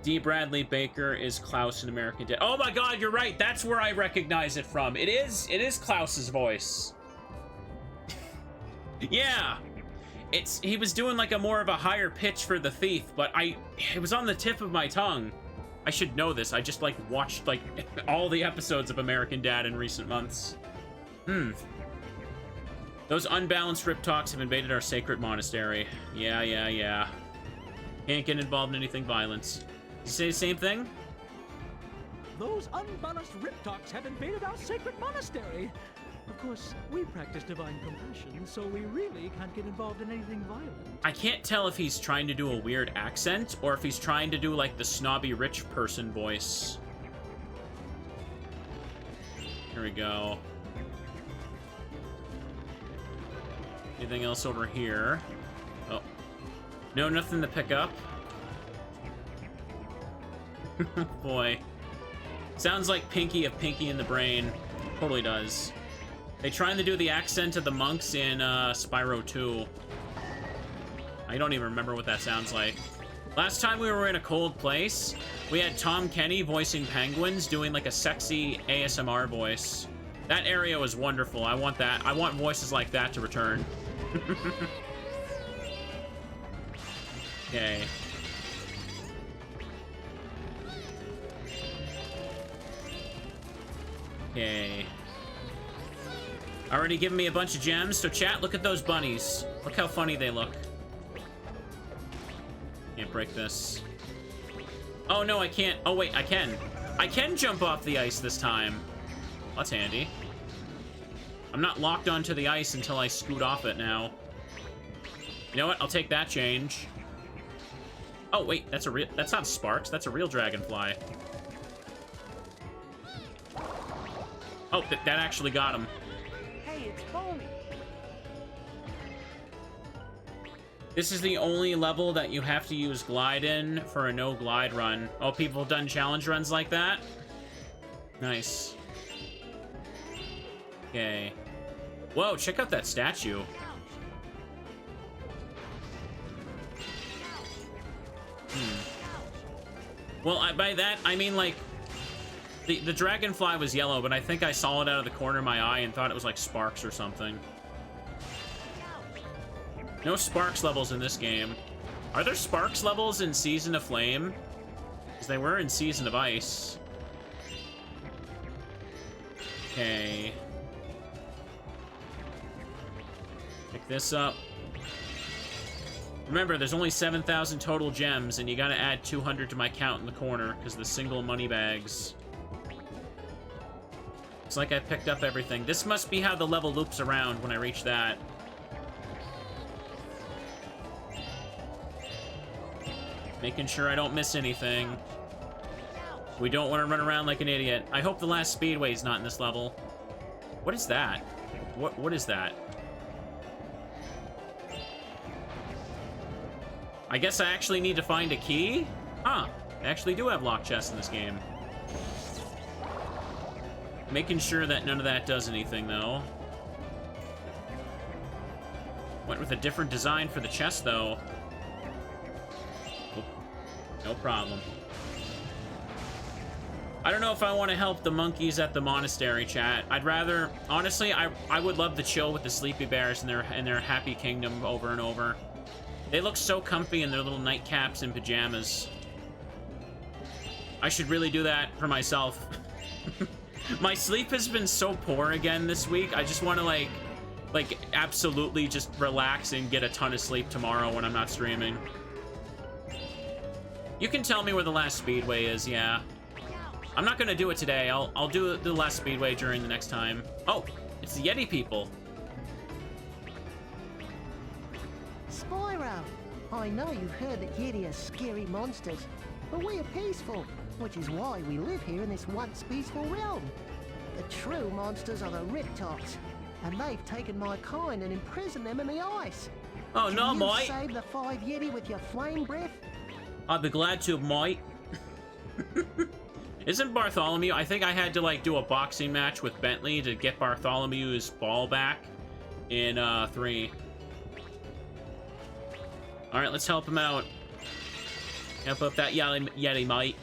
D. Bradley Baker is Klaus in American Dad. Oh my god, you're right. That's where I recognize it from. It is Klaus's voice. Yeah. He was doing like more of a higher pitch for the thief, but it was on the tip of my tongue. I should know this. I just watched all the episodes of American Dad in recent months. Those unbalanced riptocs have invaded our sacred monastery. Yeah. Can't get involved in anything violent. Did you say the same thing? Those unbalanced riptocs have invaded our sacred monastery. Of course, we practice divine compassion, so we really can't get involved in anything violent. I can't tell if he's trying to do a weird accent, or if he's trying to do, the snobby rich person voice. Here we go. Anything else over here? Oh. No, nothing to pick up. Boy. Sounds like Pinky of Pinky in the Brain. Totally does. They trying to do the accent of the monks in Spyro 2. I don't even remember what that sounds like. Last time we were in a cold place, we had Tom Kenny voicing penguins doing a sexy ASMR voice. That area was wonderful. I want that. I want voices like that to return. Okay. Okay. Already given me a bunch of gems, so chat, look at those bunnies. Look how funny they look. Can't break this. Oh, no, I can't. Oh, wait, I can. I can jump off the ice this time. That's handy. I'm not locked onto the ice until I scoot off it now. You know what? I'll take that change. Oh, wait, that's not Sparks. That's a real Dragonfly. Oh, that actually got him. Hey, it's Boney. This is the only level that you have to use glide in for a no glide run. Oh, people have done challenge runs like that? Nice. Okay. Whoa, check out that statue. Well, by that, I mean, like, the Dragonfly was yellow, but I think I saw it out of the corner of my eye and thought it was, like, Sparks or something. No Sparks levels in this game. Are there Sparks levels in Season of Flame? Because they were in Season of Ice. Okay. Pick this up. Remember, there's only 7,000 total gems, and you gotta add 200 to my count in the corner, because the single money bags. It's like I picked up everything. This must be how the level loops around when I reach that. Making sure I don't miss anything. We don't want to run around like an idiot. I hope the last Speedway's not in this level. What is that? What is that? I guess I actually need to find a key? Huh. I actually do have lock chests in this game. Making sure that none of that does anything, though. Went with a different design for the chest, though. Oh, no problem. I don't know if I want to help the monkeys at the monastery, chat. I'd rather... Honestly, I would love to chill with the sleepy bears in their happy kingdom over and over. They look so comfy in their little nightcaps and pajamas. I should really do that for myself. My sleep has been so poor again this week. I just want to, like absolutely just relax and get a ton of sleep tomorrow when I'm not streaming. You can tell me where the last Speedway is, yeah. I'm not gonna do it today. I'll do the last Speedway during the next time. Oh, it's the Yeti people. Spyro, I know you've heard that Yeti are scary monsters, but we are peaceful, which is why we live here in this once peaceful realm. The true monsters are the Riptocs, and they've taken my kind and imprisoned them in the ice. Oh, no, Can mate. you save the 5 Yeti with your flame breath? I'd be glad to, mate. Isn't Bartholomew... I think I had to, like, do a boxing match with Bentley to get Bartholomew's ball back in, 3. Alright, let's help him out. Help up that Yeti, mate.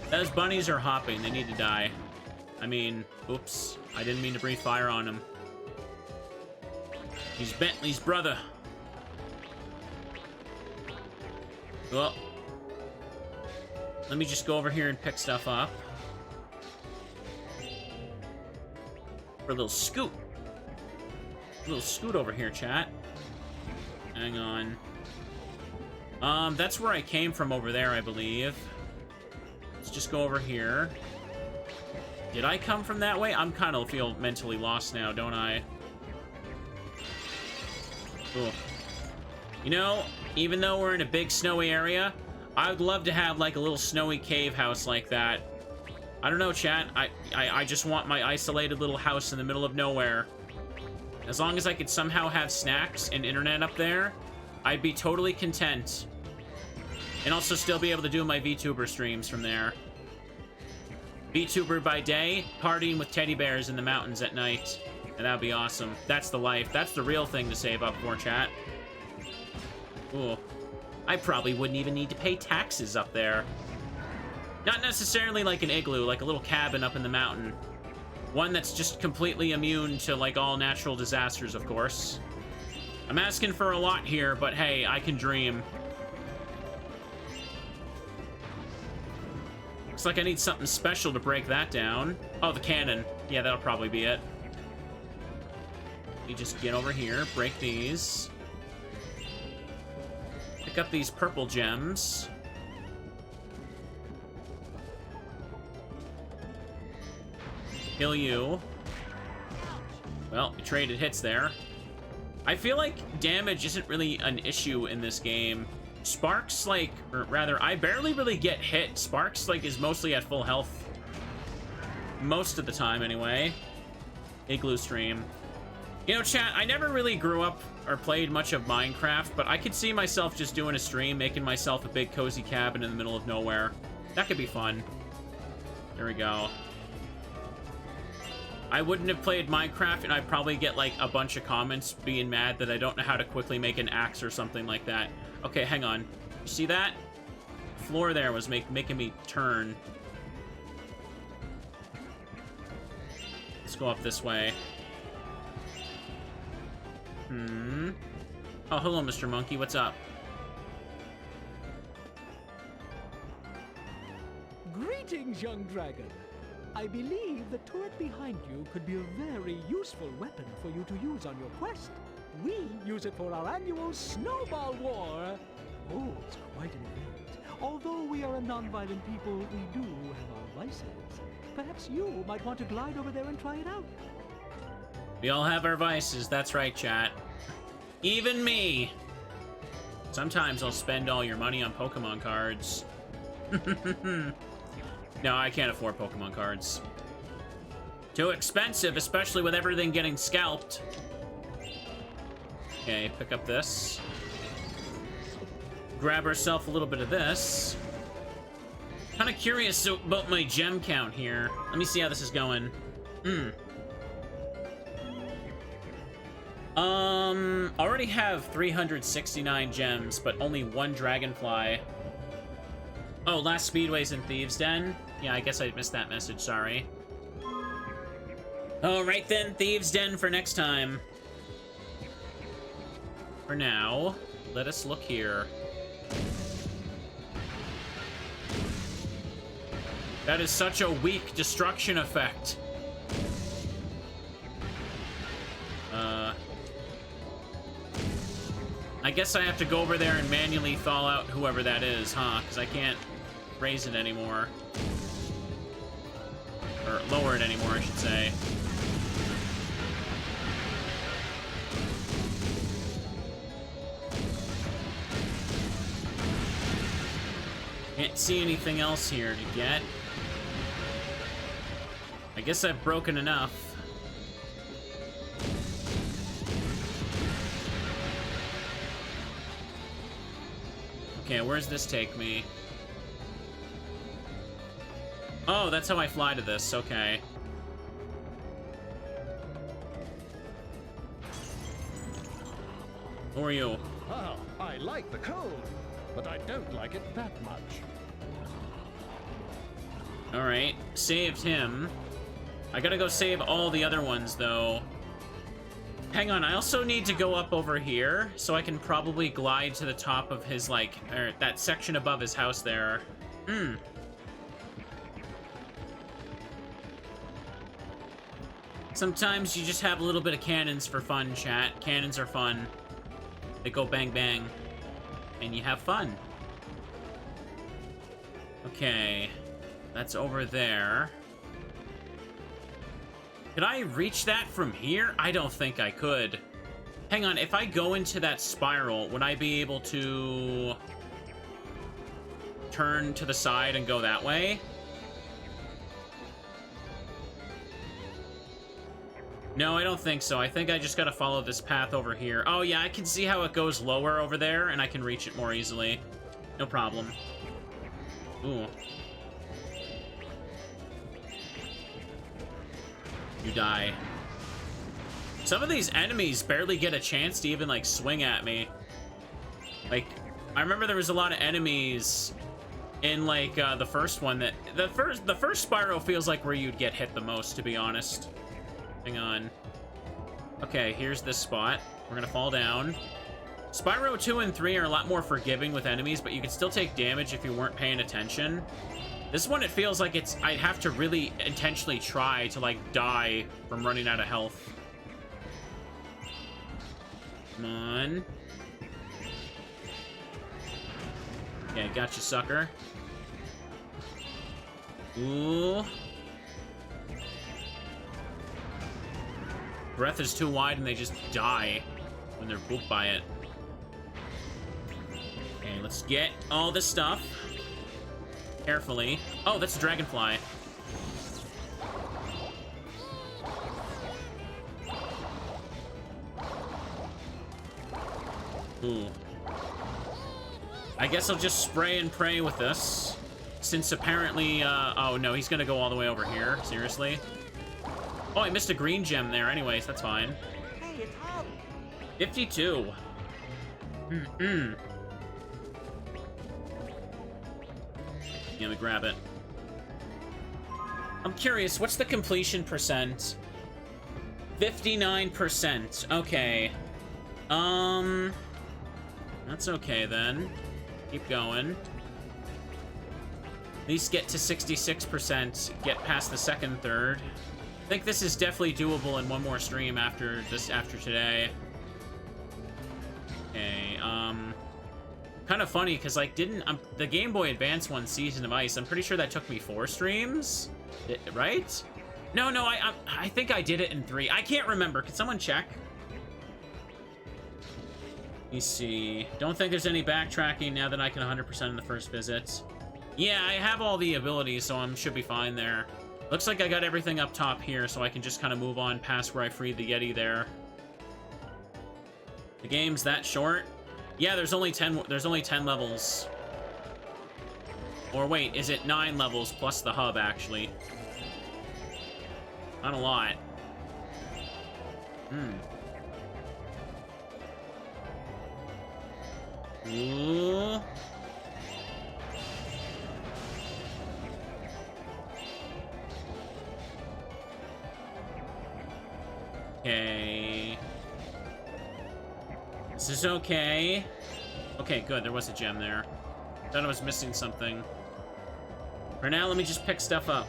Those bunnies are hopping. They need to die. I mean, oops. I didn't mean to breathe fire on him. He's Bentley's brother. Well, let me just go over here and pick stuff up. For a little scoot. A little scoot over here, chat. Hang on. That's where I came from over there, I believe. Let's just go over here. Did I come from that way? I'm kind of feel mentally lost now, don't I? Cool. You know, even though we're in a big snowy area, I would love to have like a little snowy cave house like that. I don't know, chat. I just want my isolated little house in the middle of nowhere. As long as I could somehow have snacks and internet up there, I'd be totally content. And also still be able to do my VTuber streams from there. VTuber by day, partying with teddy bears in the mountains at night. And that'd be awesome. That's the life. That's the real thing to save up for, chat. Ooh. I probably wouldn't even need to pay taxes up there. Not necessarily like an igloo, like a little cabin up in the mountain. One that's just completely immune to, like, all natural disasters, of course. I'm asking for a lot here, but hey, I can dream. Looks like I need something special to break that down. Oh, the cannon. Yeah, that'll probably be it. You just get over here, break these. Pick up these purple gems. Kill you. Well, we traded hits there. I feel like damage isn't really an issue in this game. Sparks, like, or rather, I barely really get hit. Sparks, like, is mostly at full health. Most of the time, anyway. Igloo stream. You know, chat, I never really grew up or played much of Minecraft, but I could see myself just doing a stream, making myself a big cozy cabin in the middle of nowhere. That could be fun. There we go. I wouldn't have played Minecraft, and I'd probably get, like, a bunch of comments being mad that I don't know how to quickly make an axe or something like that. Okay, hang on. You see that? The floor there was making me turn. Let's go up this way. Oh, hello, Mr. Monkey. What's up? Greetings, young dragon. I believe the turret behind you could be a very useful weapon for you to use on your quest. We use it for our annual Snowball War. Oh, it's quite an event. Although we are a non-violent people, we do have our vices. Perhaps you might want to glide over there and try it out. We all have our vices. That's right, chat. Even me. Sometimes I'll spend all your money on Pokemon cards. No, I can't afford Pokemon cards. Too expensive, especially with everything getting scalped. Okay, pick up this. Grab ourselves a little bit of this. Kind of curious about my gem count here. Let me see how this is going. Already have 369 gems, but only 1 Dragonfly. Oh, last Speedway's in Thieves' Den? Yeah, I guess I missed that message, sorry. Alright then, Thieves' Den for next time. For now, let us look here. That is such a weak destruction effect. I guess I have to go over there and manually thaw out whoever that is, huh? Because I can't raise it anymore. Or lower it anymore, I should say. Can't see anything else here to get. I guess I've broken enough. Okay, where's this take me? Oh, that's how I fly to this. Okay. Who are you? Well, I like the cold, but I don't like it that much. Alright, saved him. I gotta go save all the other ones, though. Hang on, I also need to go up over here, so I can probably glide to the top of his, like, or that section above his house there. Sometimes you just have a little bit of cannons for fun, chat. Cannons are fun. They go bang bang. And you have fun. Okay. That's over there. Could I reach that from here? I don't think I could. Hang on, if I go into that spiral, would I be able to turn to the side and go that way? No, I don't think so. I think I just gotta follow this path over here. Oh yeah, I can see how it goes lower over there, and I can reach it more easily. No problem. Ooh. You die. Some of these enemies barely get a chance to even, like, swing at me. Like, I remember there was a lot of enemies in, like, the first one that... The first Spyro feels like where you'd get hit the most, to be honest. Hang on. Okay, here's this spot. We're gonna fall down. Spyro 2 and 3 are a lot more forgiving with enemies, but you can still take damage if you weren't paying attention. This one, it feels like I'd have to really intentionally try to, like, die from running out of health. Come on. Okay, gotcha, sucker. Ooh. Breath is too wide and they just die when they're booped by it. Okay, let's get all this stuff. Carefully. Oh, that's a dragonfly. Ooh. I guess I'll just spray and pray with this. Since apparently, oh no, he's gonna go all the way over here. Seriously? Oh, I missed a green gem there. Anyways, that's fine. Hey, it's Hulk. 52. Yeah, let me grab it. I'm curious, what's the completion percent? 59%. Okay. That's okay then. Keep going. At least get to 66%. Get past the second third. I think this is definitely doable in one more stream after today. Okay, kind of funny, because, like, the Game Boy Advance one, Season of Ice, I'm pretty sure that took me 4 streams? Right? No, I think I did it in 3. I can't remember. Can someone check? Let me see. Don't think there's any backtracking now that I can 100% in the first visit. Yeah, I have all the abilities, so I should be fine there. Looks like I got everything up top here, so I can just kind of move on past where I freed the Yeti there. The game's that short? Yeah, there's only 10 levels. Or wait, is it 9 levels plus the hub, actually? Not a lot. Ooh. Okay. This is okay. Okay, good. There was a gem there. Thought I was missing something. For now, let me just pick stuff up.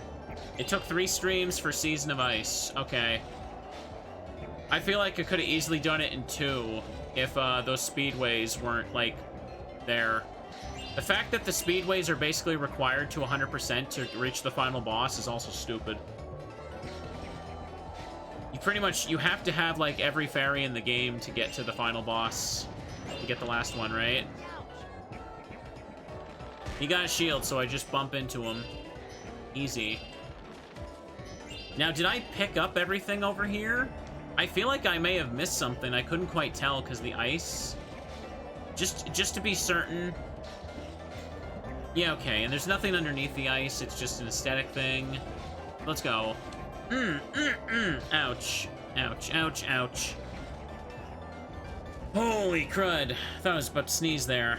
It took 3 streams for Season of Ice. Okay. I feel like I could have easily done it in 2 if those speedways weren't, like, there. The fact that the speedways are basically required to 100% to reach the final boss is also stupid. You have to have, like, every fairy in the game to get to the final boss. To get the last one, right? He got a shield, so I just bump into him. Easy. Now, did I pick up everything over here? I feel like I may have missed something. I couldn't quite tell because the ice. Just to be certain. Yeah, okay. And there's nothing underneath the ice. It's just an aesthetic thing. Let's go. Ouch. Ouch, ouch, ouch. Holy crud. I thought I was about to sneeze there.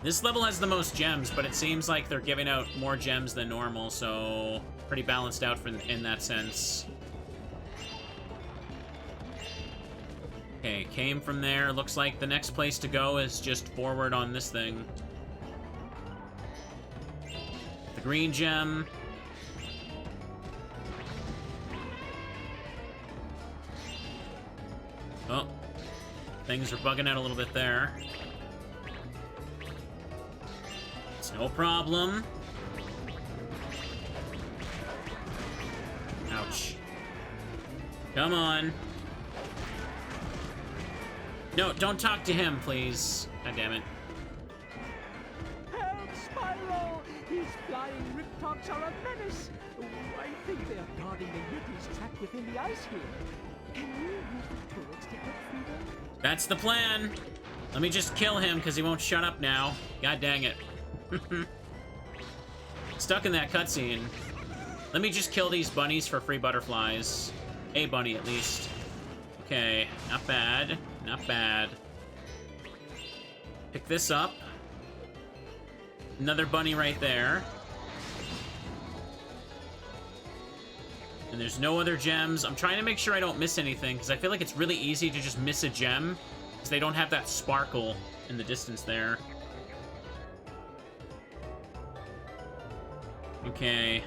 This level has the most gems, but it seems like they're giving out more gems than normal, so pretty balanced out in that sense. Okay, came from there. Looks like the next place to go is just forward on this thing. The green gem. Oh, things are bugging out a little bit there. It's no problem. Ouch. Come on. No, don't talk to him, please. God damn it. Help, Spyro! These flying riptops are a menace. I think they are guarding the Yeti's trapped within the ice here. Can you use the turrets to get through them? That's the plan. Let me just kill him because he won't shut up now. God dang it. Stuck in that cutscene. Let me just kill these bunnies for free butterflies. A bunny, at least. Okay, not bad. Not bad. Pick this up. Another bunny right there. And there's no other gems. I'm trying to make sure I don't miss anything, because I feel like it's really easy to just miss a gem, because they don't have that sparkle in the distance there. Okay.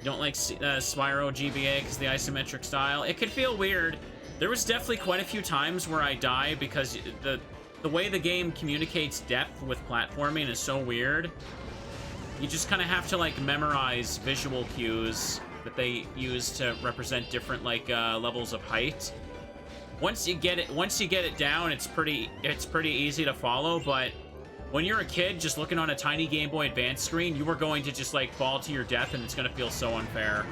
Don't like Spyro GBA because the isometric style. It could feel weird. There was definitely quite a few times where I die because the way the game communicates depth with platforming is so weird. You just kind of have to like memorize visual cues that they use to represent different like levels of height. Once you get it down, it's pretty easy to follow, but when you're a kid just looking on a tiny Game Boy Advance screen, you are going to just like fall to your death and it's going to feel so unfair.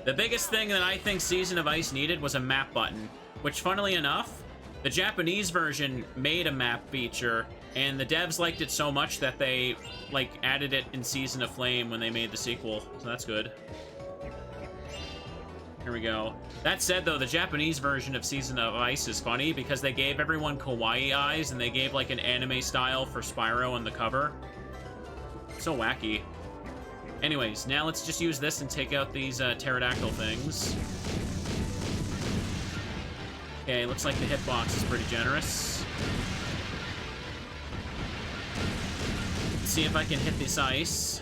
The biggest thing that I think Season of Ice needed was a map button, which funnily enough, the Japanese version made a map feature, and the devs liked it so much that they like added it in Season of Flame when they made the sequel, so that's good. Here we go. That said, though, the Japanese version of Season of Ice is funny because they gave everyone kawaii eyes and they gave, like, an anime style for Spyro on the cover. So wacky. Anyways, now let's just use this and take out these pterodactyl things. Okay, looks like the hitbox is pretty generous. Let's see if I can hit this ice.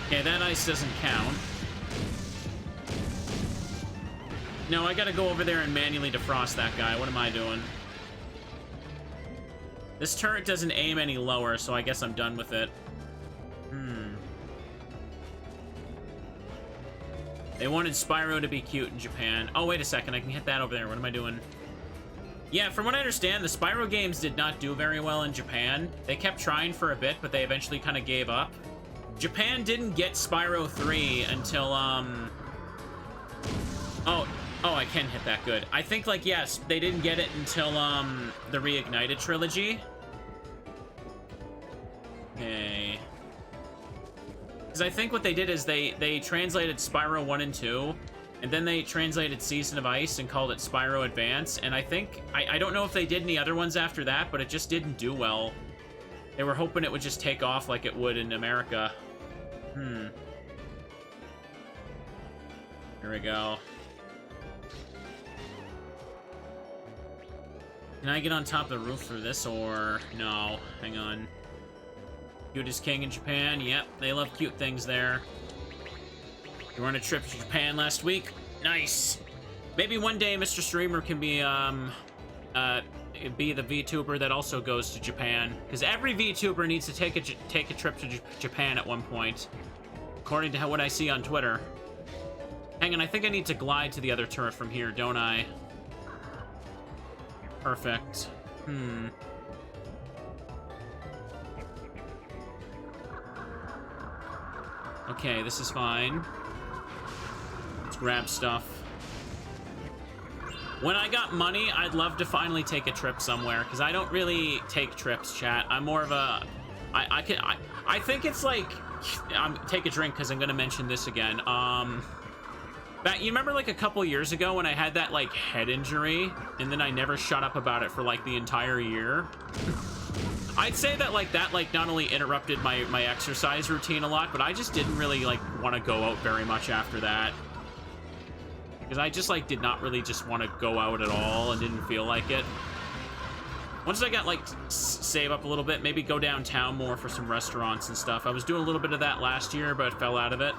Okay, that ice doesn't count. No, I gotta go over there and manually defrost that guy. What am I doing? This turret doesn't aim any lower, so I guess I'm done with it. They wanted Spyro to be cute in Japan. Oh, wait a second. I can hit that over there. What am I doing? Yeah, from what I understand, the Spyro games did not do very well in Japan. They kept trying for a bit, but they eventually kind of gave up. Japan didn't get Spyro 3 until, Oh, I can hit that good. I think, like, yes, they didn't get it until, the Reignited trilogy. Okay. Because I think what they did is they translated Spyro 1 and 2, and then they translated Season of Ice and called it Spyro Advance, and I think, I don't know if they did any other ones after that, but it just didn't do well. They were hoping it would just take off like it would in America. Here we go. Can I get on top of the roof for this, or... No, hang on. Cute is king in Japan. Yep, they love cute things there. You were on a trip to Japan last week? Nice. Maybe one day Mr. Streamer can be the VTuber that also goes to Japan, because every VTuber needs to take a trip to Japan at one point, according to what I see on Twitter. Hang on, I think I need to glide to the other turret from here, don't I? Perfect. Okay, this is fine. Let's grab stuff. When I got money, I'd love to finally take a trip somewhere, because I don't really take trips, chat. I'm more of a... I think it's like... take a drink, because I'm going to mention this again. You remember, like, a couple years ago when I had that, like, head injury, and then I never shut up about it for, like, the entire year? I'd say that, like, not only interrupted my exercise routine a lot, but I just didn't really, like, want to go out very much after that. Because I just, like, did not really just want to go out at all and didn't feel like it. Once I got, like, save up a little bit, maybe go downtown more for some restaurants and stuff. I was doing a little bit of that last year, but fell out of it.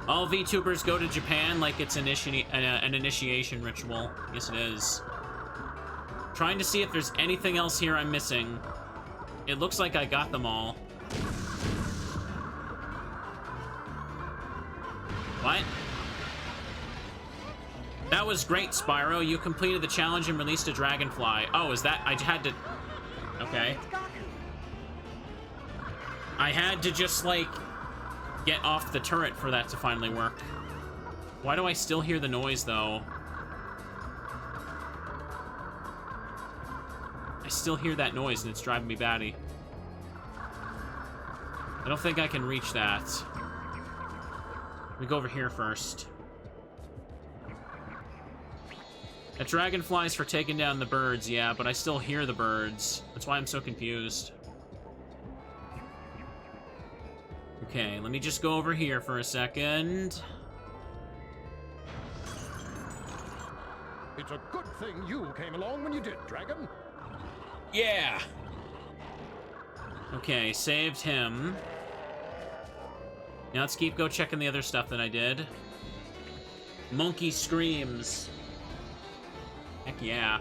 All VTubers go to Japan like it's an initiation ritual. Yes, it is. Trying to see if there's anything else here I'm missing. It looks like I got them all. What? That was great, Spyro. You completed the challenge and released a Dragonfly. Oh, is that... I had to... Okay. I had to just, like, get off the turret for that to finally work. Why do I still hear the noise, though? I still hear that noise, and it's driving me batty. I don't think I can reach that. Let me go over here first. That Dragonfly's for taking down the birds, yeah, but I still hear the birds. That's why I'm so confused. Okay, let me just go over here for a second. It's a good thing you came along when you did, Dragon. Yeah. Okay, saved him. Now let's go checking the other stuff that I did. Monkey screams. Heck yeah.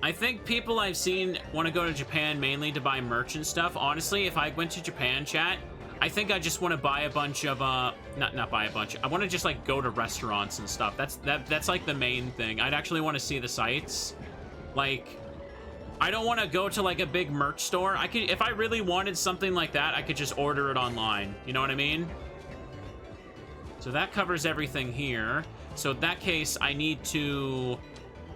I think people I've seen want to go to Japan mainly to buy merch and stuff. Honestly, if I went to Japan, chat, I think I just want to buy a bunch of, not buy a bunch. I want to just, like, go to restaurants and stuff. That's like, the main thing. I'd actually want to see the sights. Like, I don't want to go to, like, a big merch store. I could, if I really wanted something like that, I could just order it online. You know what I mean? So that covers everything here. So in that case, I need to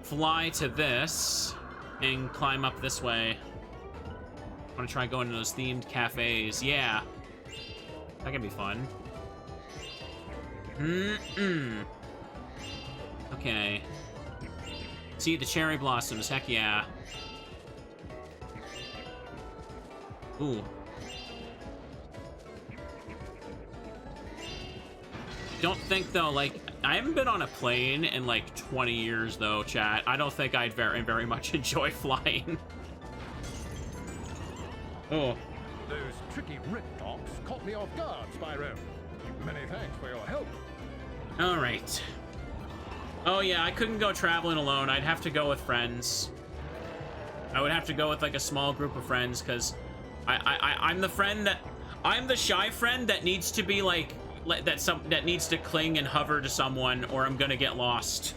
fly to this and climb up this way. I want to try going to those themed cafes. Yeah. That can be fun. Okay. See the cherry blossoms. Heck yeah. Ooh. Don't think, though, like, I haven't been on a plane in, like, 20 years, though, chat. I don't think I'd very much enjoy flying. Oh. Those tricky rip tops caught me off guard, Spyro. Many thanks for your help. All right. Oh, yeah, I couldn't go traveling alone. I'd have to go with friends. I would have to go with, like, a small group of friends, because I'm the friend that... I'm the shy friend that needs to be, like... that needs to cling and hover to someone, or I'm gonna get lost.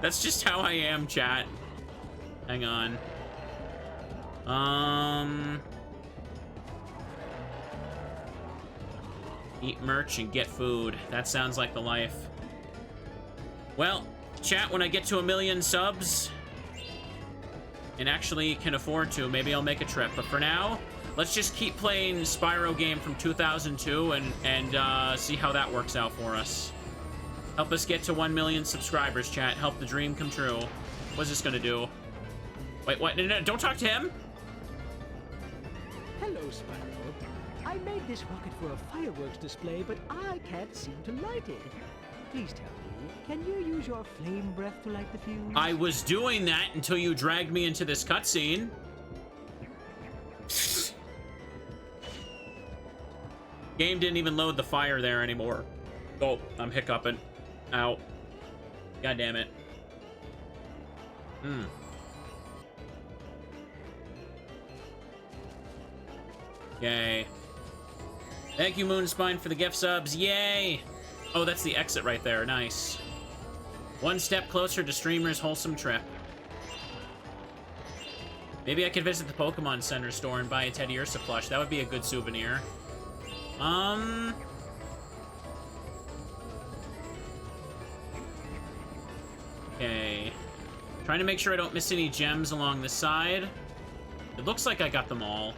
That's just how I am, chat. Hang on. Eat merch and get food. That sounds like the life. Well, chat, when I get to 1 million subs and actually can afford to, maybe I'll make a trip. But for now, let's just keep playing Spyro game from 2002 and see how that works out for us. Help us get to 1 million subscribers, chat. Help the dream come true. What's this gonna do? Wait, what? No, don't talk to him! Hello, Spyro. I made this rocket for a fireworks display, but I can't seem to light it. Please tell me, can you use your flame breath to light the fuse? I was doing that until you dragged me into this cutscene. Game didn't even load the fire there anymore. Oh, I'm hiccuping. Ow. God damn it. Yay. Thank you, Moonspine, for the gift subs. Yay! Oh, that's the exit right there. Nice. One step closer to streamer's wholesome trip. Maybe I could visit the Pokemon Center store and buy a Teddy Ursa plush. That would be a good souvenir. Okay. Trying to make sure I don't miss any gems along the side. It looks like I got them all.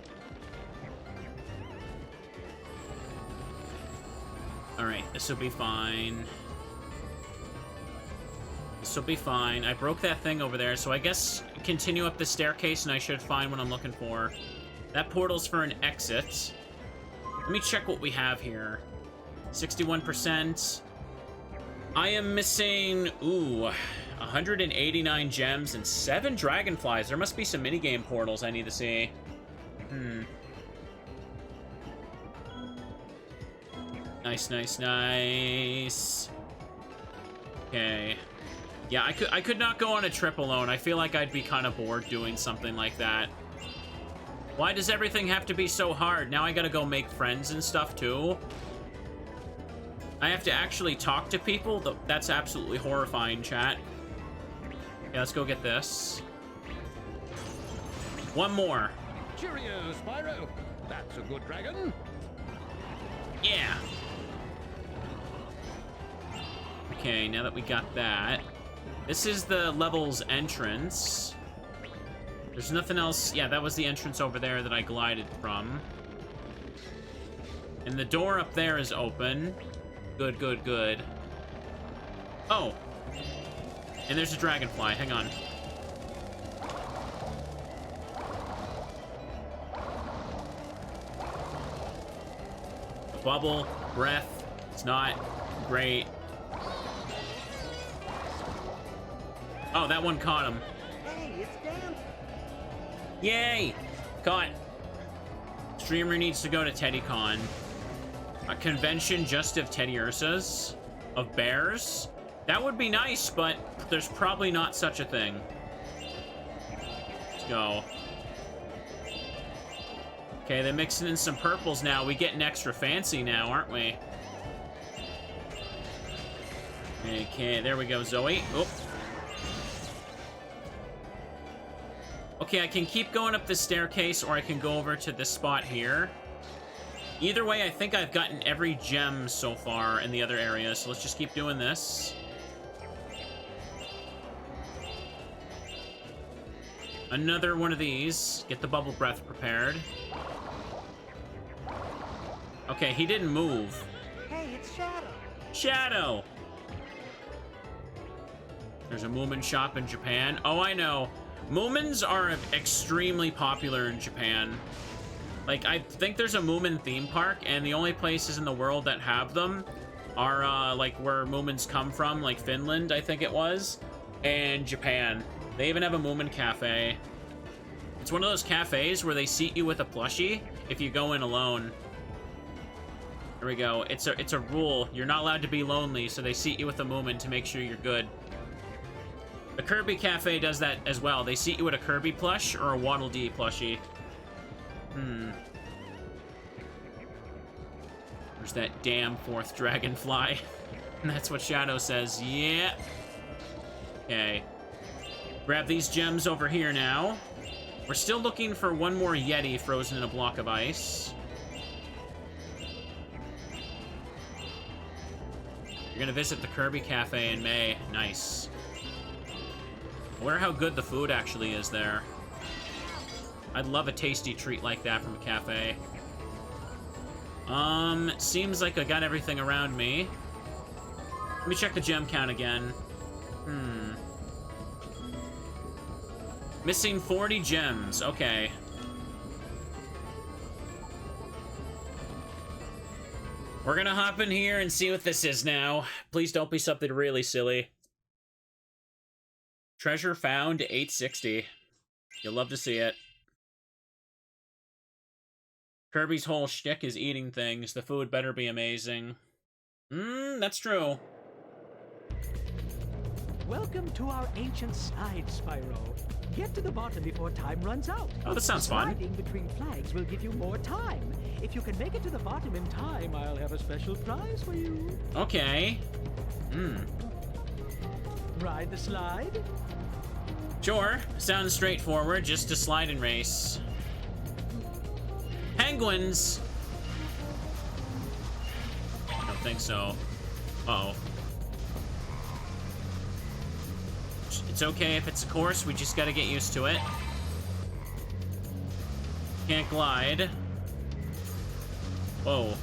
Alright, this will be fine. This will be fine. I broke that thing over there, so I guess continue up the staircase and I should find what I'm looking for. That portal's for an exit. Let me check what we have here. 61%. I am missing, ooh, 189 gems and 7 dragonflies. There must be some minigame portals I need to see. Nice, nice, nice. Okay. Yeah, I could not go on a trip alone. I feel like I'd be kind of bored doing something like that. Why does everything have to be so hard? Now I gotta go make friends and stuff, too? I have to actually talk to people? That's absolutely horrifying, chat. Okay, let's go get this. One more. Cheerio, Spyro. That's a good dragon. Yeah. Okay, now that we got that. This is the level's entrance. There's nothing else. Yeah, that was the entrance over there that I glided from. And the door up there is open. Good, good, good. Oh. And there's a dragonfly. Hang on. Bubble, breath. It's not. Great. Oh, that one caught him. Hey, it's down. Yay! Caught. Streamer needs to go to TeddyCon. A convention just of Teddy Ursas? Of bears? That would be nice, but there's probably not such a thing. Let's go. Okay, they're mixing in some purples now. We getting extra fancy now, aren't we? Okay, there we go, Zoe. Oh. Okay, I can keep going up the staircase, or I can go over to this spot here. Either way, I think I've gotten every gem so far in the other areas, so let's just keep doing this. Another one of these. Get the bubble breath prepared. Okay, he didn't move. Hey, it's Shadow. Shadow! There's a Moomin shop in Japan. Oh, I know. Moomins are extremely popular in Japan. Like, I think there's a Moomin theme park, and the only places in the world that have them are, like, where Moomins come from, like Finland, I think it was, and Japan. They even have a Moomin cafe. It's one of those cafes where they seat you with a plushie if you go in alone. There we go. It's a rule. You're not allowed to be lonely, so they seat you with a Moomin to make sure you're good. The Kirby Cafe does that as well. They seat you with a Kirby plush or a Waddle Dee plushie. There's that damn fourth Dragonfly. And that's what Shadow says. Yeah. Okay. Grab these gems over here now. We're still looking for one more Yeti frozen in a block of ice. You're gonna visit the Kirby Cafe in May. Nice. I wonder how good the food actually is there. I'd love a tasty treat like that from a cafe. Seems like I got everything around me. Let me check the gem count again. Missing 40 gems. Okay. We're gonna hop in here and see what this is now. Please don't be something really silly. Treasure found 860. You'll love to see it. Kirby's whole shtick is eating things. The food better be amazing. That's true. Welcome to our ancient slide, Spyro. Get to the bottom before time runs out. Oh, that sounds fun. Sliding between flags will give you more time. If you can make it to the bottom in time, I'll have a special prize for you. Okay. Ride the slide? Sure. Sounds straightforward. Just a slide and race. Penguins! I don't think so. Uh-oh. It's okay if it's a course, we just gotta get used to it. Can't glide. Whoa.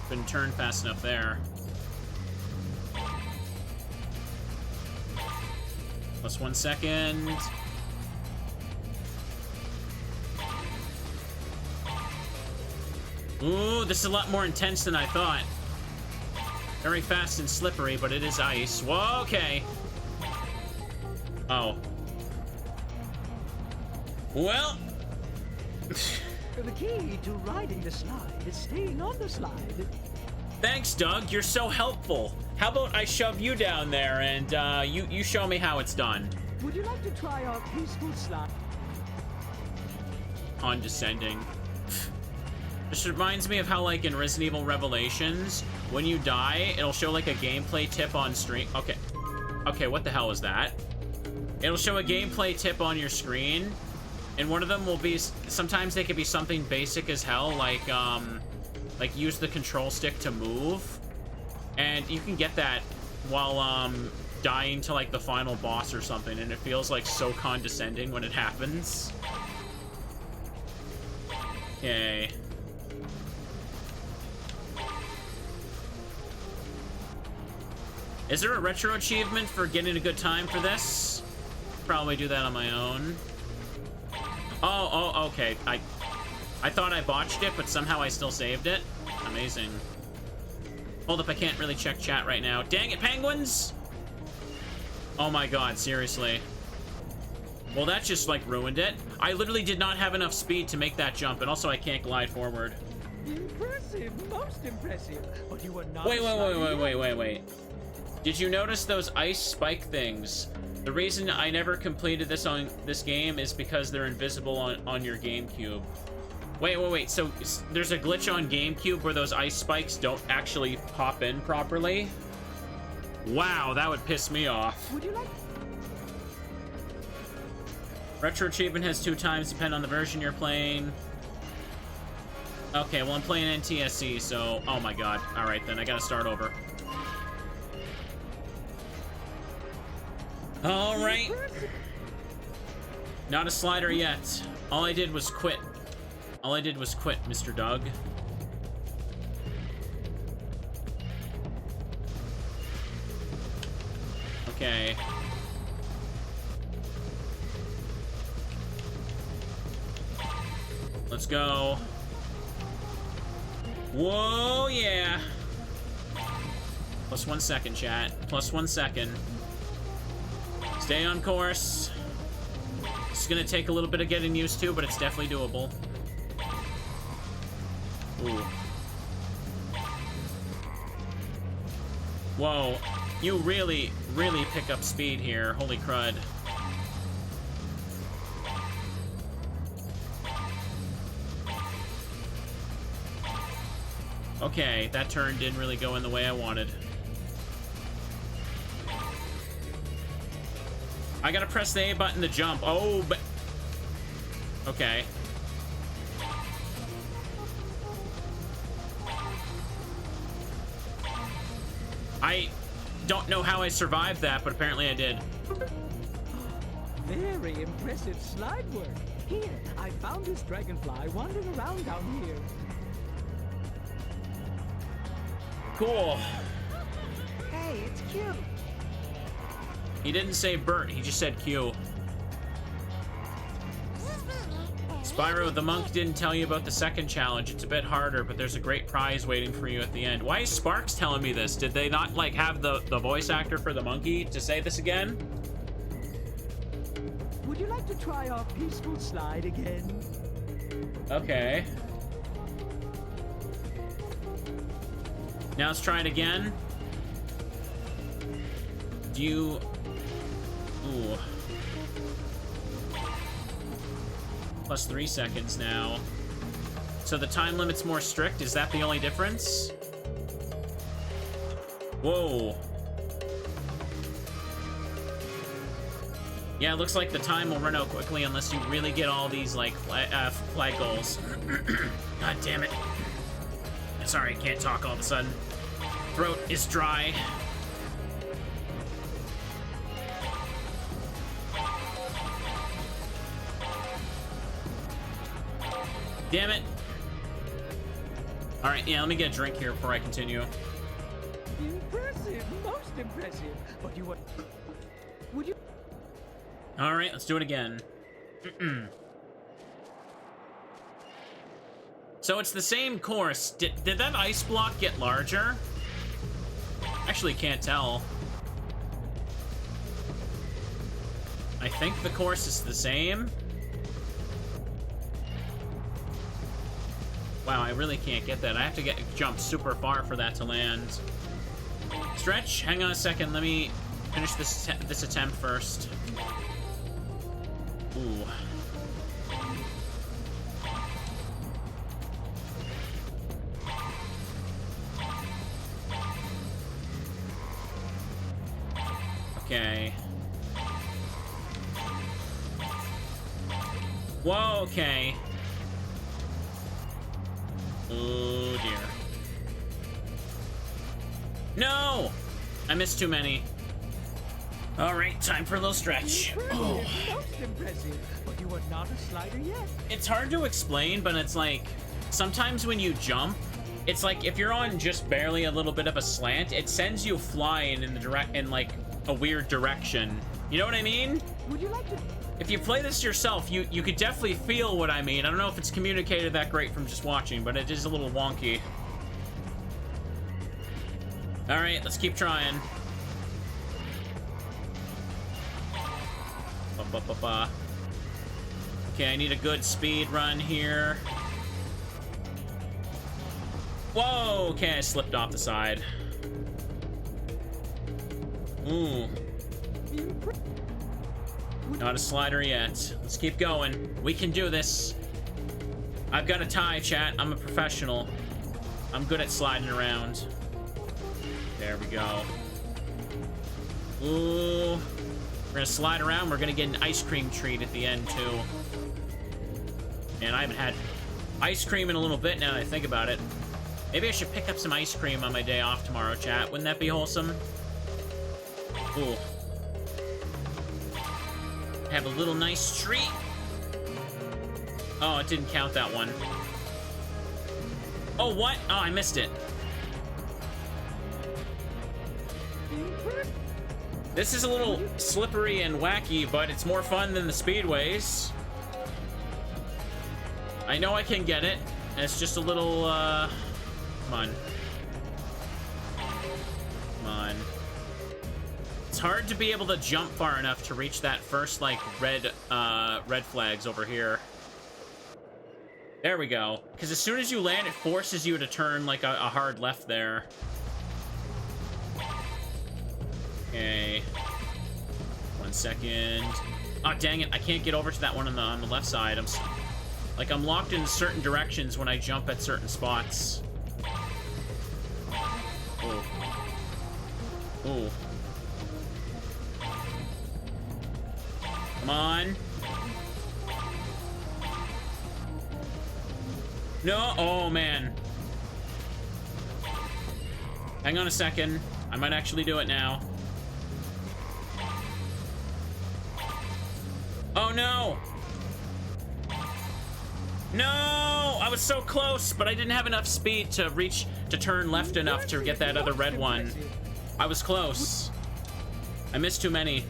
Couldn't turn fast enough there. Plus 1 second. Ooh, this is a lot more intense than I thought. Very fast and slippery, but it is ice. Whoa, okay. Oh. Well. The key to riding the slide is staying on the slide. Thanks, Doug. You're so helpful. How about I shove you down there and you show me how it's done? Would you like to try our peaceful slide? Condescending. This reminds me of how, like, in Resident Evil Revelations, when you die, it'll show, like, a gameplay tip on stream. Okay. Okay, what the hell was that? It'll show a gameplay tip on your screen, and one of them will be, sometimes they could be something basic as hell, like use the control stick to move. And you can get that while, dying to, like, the final boss or something, and it feels, like, so condescending when it happens. Okay. Is there a retro achievement for getting a good time for this? Probably do that on my own. Oh, okay. I thought I botched it, but somehow I still saved it. Amazing. Hold up, I can't really check chat right now. Dang it, penguins! Oh my god, seriously. Well, that just, like, ruined it. I literally did not have enough speed to make that jump, and also I can't glide forward. Impressive, most impressive. But you were not. Wait. Did you notice those ice spike things? The reason I never completed this on this game is because they're invisible on your GameCube. Wait. So there's a glitch on GameCube where those ice spikes don't actually pop in properly? Wow, that would piss me off. Would you like? Retro achievement has 2 times, depend on the version you're playing. Okay, well, I'm playing NTSC, so... Oh my god. Alright, then I gotta start over. Alright. Not a slider yet. All I did was quit. Mr. Doug. Okay. Let's go. Whoa, yeah. Plus 1 second, chat. Plus 1 second. Stay on course. It's gonna take a little bit of getting used to, but it's definitely doable. Ooh. Whoa. You really pick up speed here. Holy crud. Okay, that turn didn't really go in the way I wanted. I gotta press the A button to jump. Oh, but... Okay. I don't know how I survived that, but apparently I did. Very impressive slide work. Here, I found this dragonfly wandering around down here. Cool. Hey, it's cute. He didn't say Bert, he just said Q. Spyro, the monk didn't tell you about the second challenge. It's a bit harder, but there's a great prize waiting for you at the end. Why is Sparks telling me this? Did they not, like, have the voice actor for the monkey to say this again? Would you like to try our peaceful slide again? Okay. Now let's try it again. Do you... Ooh. Plus 3 seconds now. So the time limit's more strict? Is that the only difference? Whoa. Yeah, it looks like the time will run out quickly unless you really get all these, like, flag goals. God damn it. Sorry, can't talk all of a sudden. Throat is dry. Damn it. Alright, yeah, let me get a drink here before I continue. Impressive, most impressive. But you would you? Alright, let's do it again. So it's the same course. Did that ice block get larger? Actually can't tell. I think the course is the same. Wow, I really can't get that. I have to jump super far for that to land. Stretch, hang on a second. Let me finish this attempt first. Ooh. Okay. Whoa, okay. Oh, dear. No! I missed too many. Alright, time for a little stretch. Oh. Most impressive, but you are not a slider yet. It's hard to explain, but it's like, sometimes when you jump, it's like if you're on just barely a little bit of a slant, it sends you flying in like a weird direction. You know what I mean? Would you like to? If you play this yourself, you could definitely feel what I mean. I don't know if it's communicated that great from just watching, but it is a little wonky. Alright, let's keep trying. Okay, I need a good speed run here. Whoa! Okay, I slipped off the side. Ooh. Not a slider yet. Let's keep going. We can do this. I've got a tie, chat. I'm a professional. I'm good at sliding around. There we go. Ooh. We're gonna slide around. We're gonna get an ice cream treat at the end, too. And I haven't had ice cream in a little bit now that I think about it. Maybe I should pick up some ice cream on my day off tomorrow, chat. Wouldn't that be wholesome? Cool. Have a little nice treat. Oh, it didn't count that one. Oh, what? Oh, I missed it. This is a little slippery and wacky, but it's more fun than the Speedways. I know I can get it, and it's just a little, come on. Come on. It's hard to be able to jump far enough to reach that first, like, red flags over here. There we go. Because as soon as you land, it forces you to turn, like, a hard left there. Okay. 1 second. Oh, dang it. I can't get over to that one on the left side. I'm locked in certain directions when I jump at certain spots. Oh. Oh. Come on. No. Oh, man. Hang on a second. I might actually do it now. Oh, no. No! I was so close, but I didn't have enough speed to turn left enough to get that other red one. I was close. I missed too many.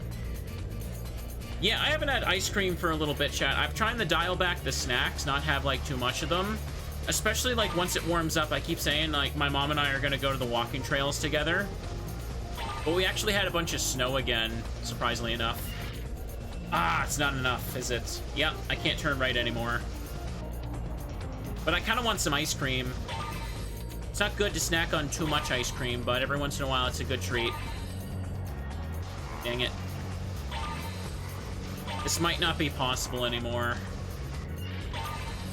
Yeah, I haven't had ice cream for a little bit, chat. I'm trying to dial back the snacks, not have, like, too much of them. Especially, like, once it warms up, I keep saying, like, my mom and I are gonna go to the walking trails together. But we actually had a bunch of snow again, surprisingly enough. Ah, it's not enough, is it? Yep, I can't turn right anymore. But I kind of want some ice cream. It's not good to snack on too much ice cream, but every once in a while it's a good treat. Dang it. This might not be possible anymore.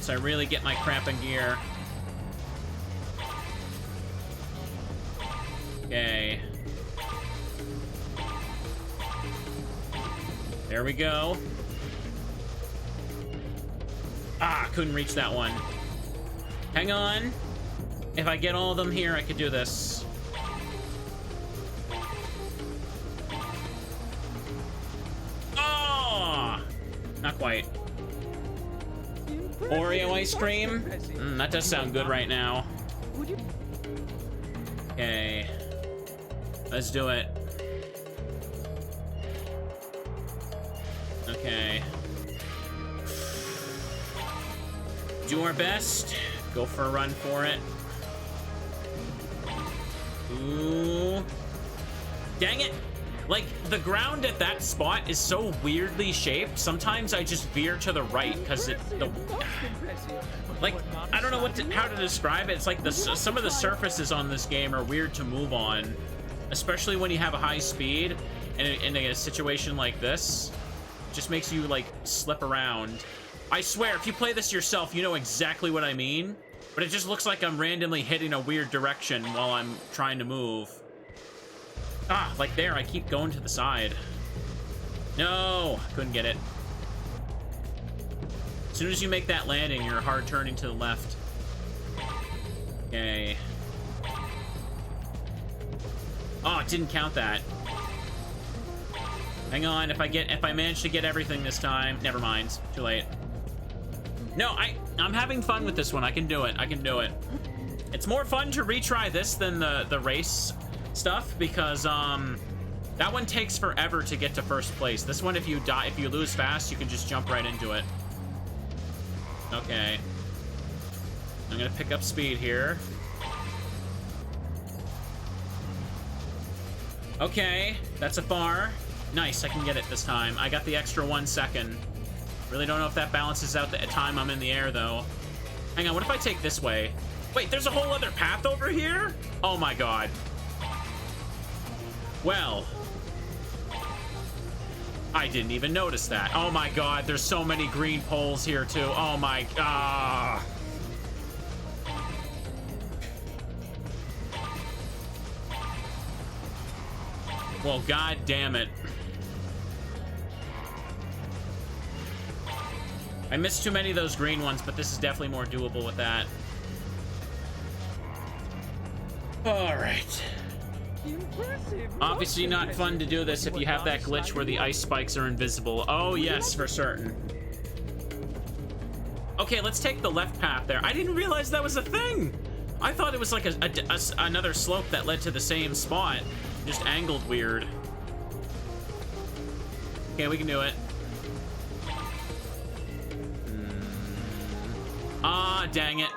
So I really get my crap in gear. Okay. There we go. Ah, couldn't reach that one. Hang on. If I get all of them here, I could do this. Oh! Not quite. Oreo ice cream? That does sound good right now. Okay. Let's do it. Okay. Do our best. Go for a run for it. Ooh. Dang it. Like, the ground at that spot is so weirdly shaped. Sometimes I just veer to the right because like, I don't know how to describe it. It's like some of the surfaces on this game are weird to move on, especially when you have a high speed and in a situation like this. It just makes you, like, slip around. I swear, if you play this yourself, you know exactly what I mean. But it just looks like I'm randomly hitting a weird direction while I'm trying to move. Ah, like there, I keep going to the side. No, couldn't get it. As soon as you make that landing, you're hard turning to the left. Okay. Oh, it didn't count that. Hang on, if I manage to get everything this time, never mind, too late. No, I'm having fun with this one. I can do it. I can do it. It's more fun to retry this than the race stuff because that one takes forever to get to first place. This one, if you lose fast, you can just jump right into it. Okay. I'm gonna pick up speed here. Okay, that's a bar. Nice, I can get it this time. I got the extra 1 second. Really don't know if that balances out the time I'm in the air, though. Hang on, what if I take this way? Wait, there's a whole other path over here? Oh my god. Well. I didn't even notice that. Oh my god, there's so many green poles here, too. Oh my god. Well, god damn it. I missed too many of those green ones, but this is definitely more doable with that. Alright. Obviously not fun to do this if you have that glitch where the ice spikes are invisible. Oh yes, for certain. Okay, let's take the left path there. I didn't realize that was a thing! I thought it was like another slope that led to the same spot. Just angled weird. Okay, we can do it. Ah, dang it.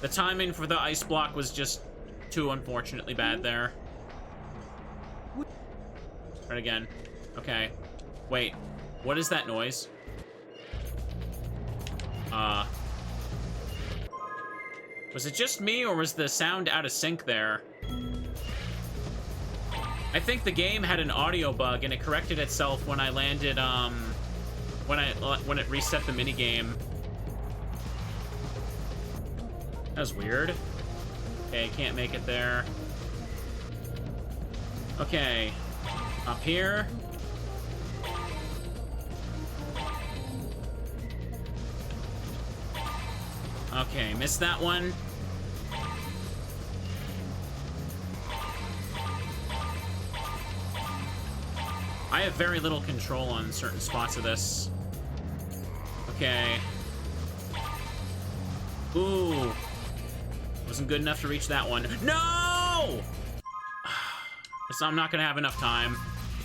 The timing for the ice block was just too unfortunately bad there. Right again. Okay. Wait. What is that noise? Was it just me, or was the sound out of sync there? I think the game had an audio bug, and it corrected itself when I landed, when it reset the minigame. That was weird. Okay, can't make it there. Okay. Up here. Okay, missed that one. I have very little control on certain spots of this. Okay. Ooh. Wasn't good enough to reach that one. No! So I'm not gonna have enough time.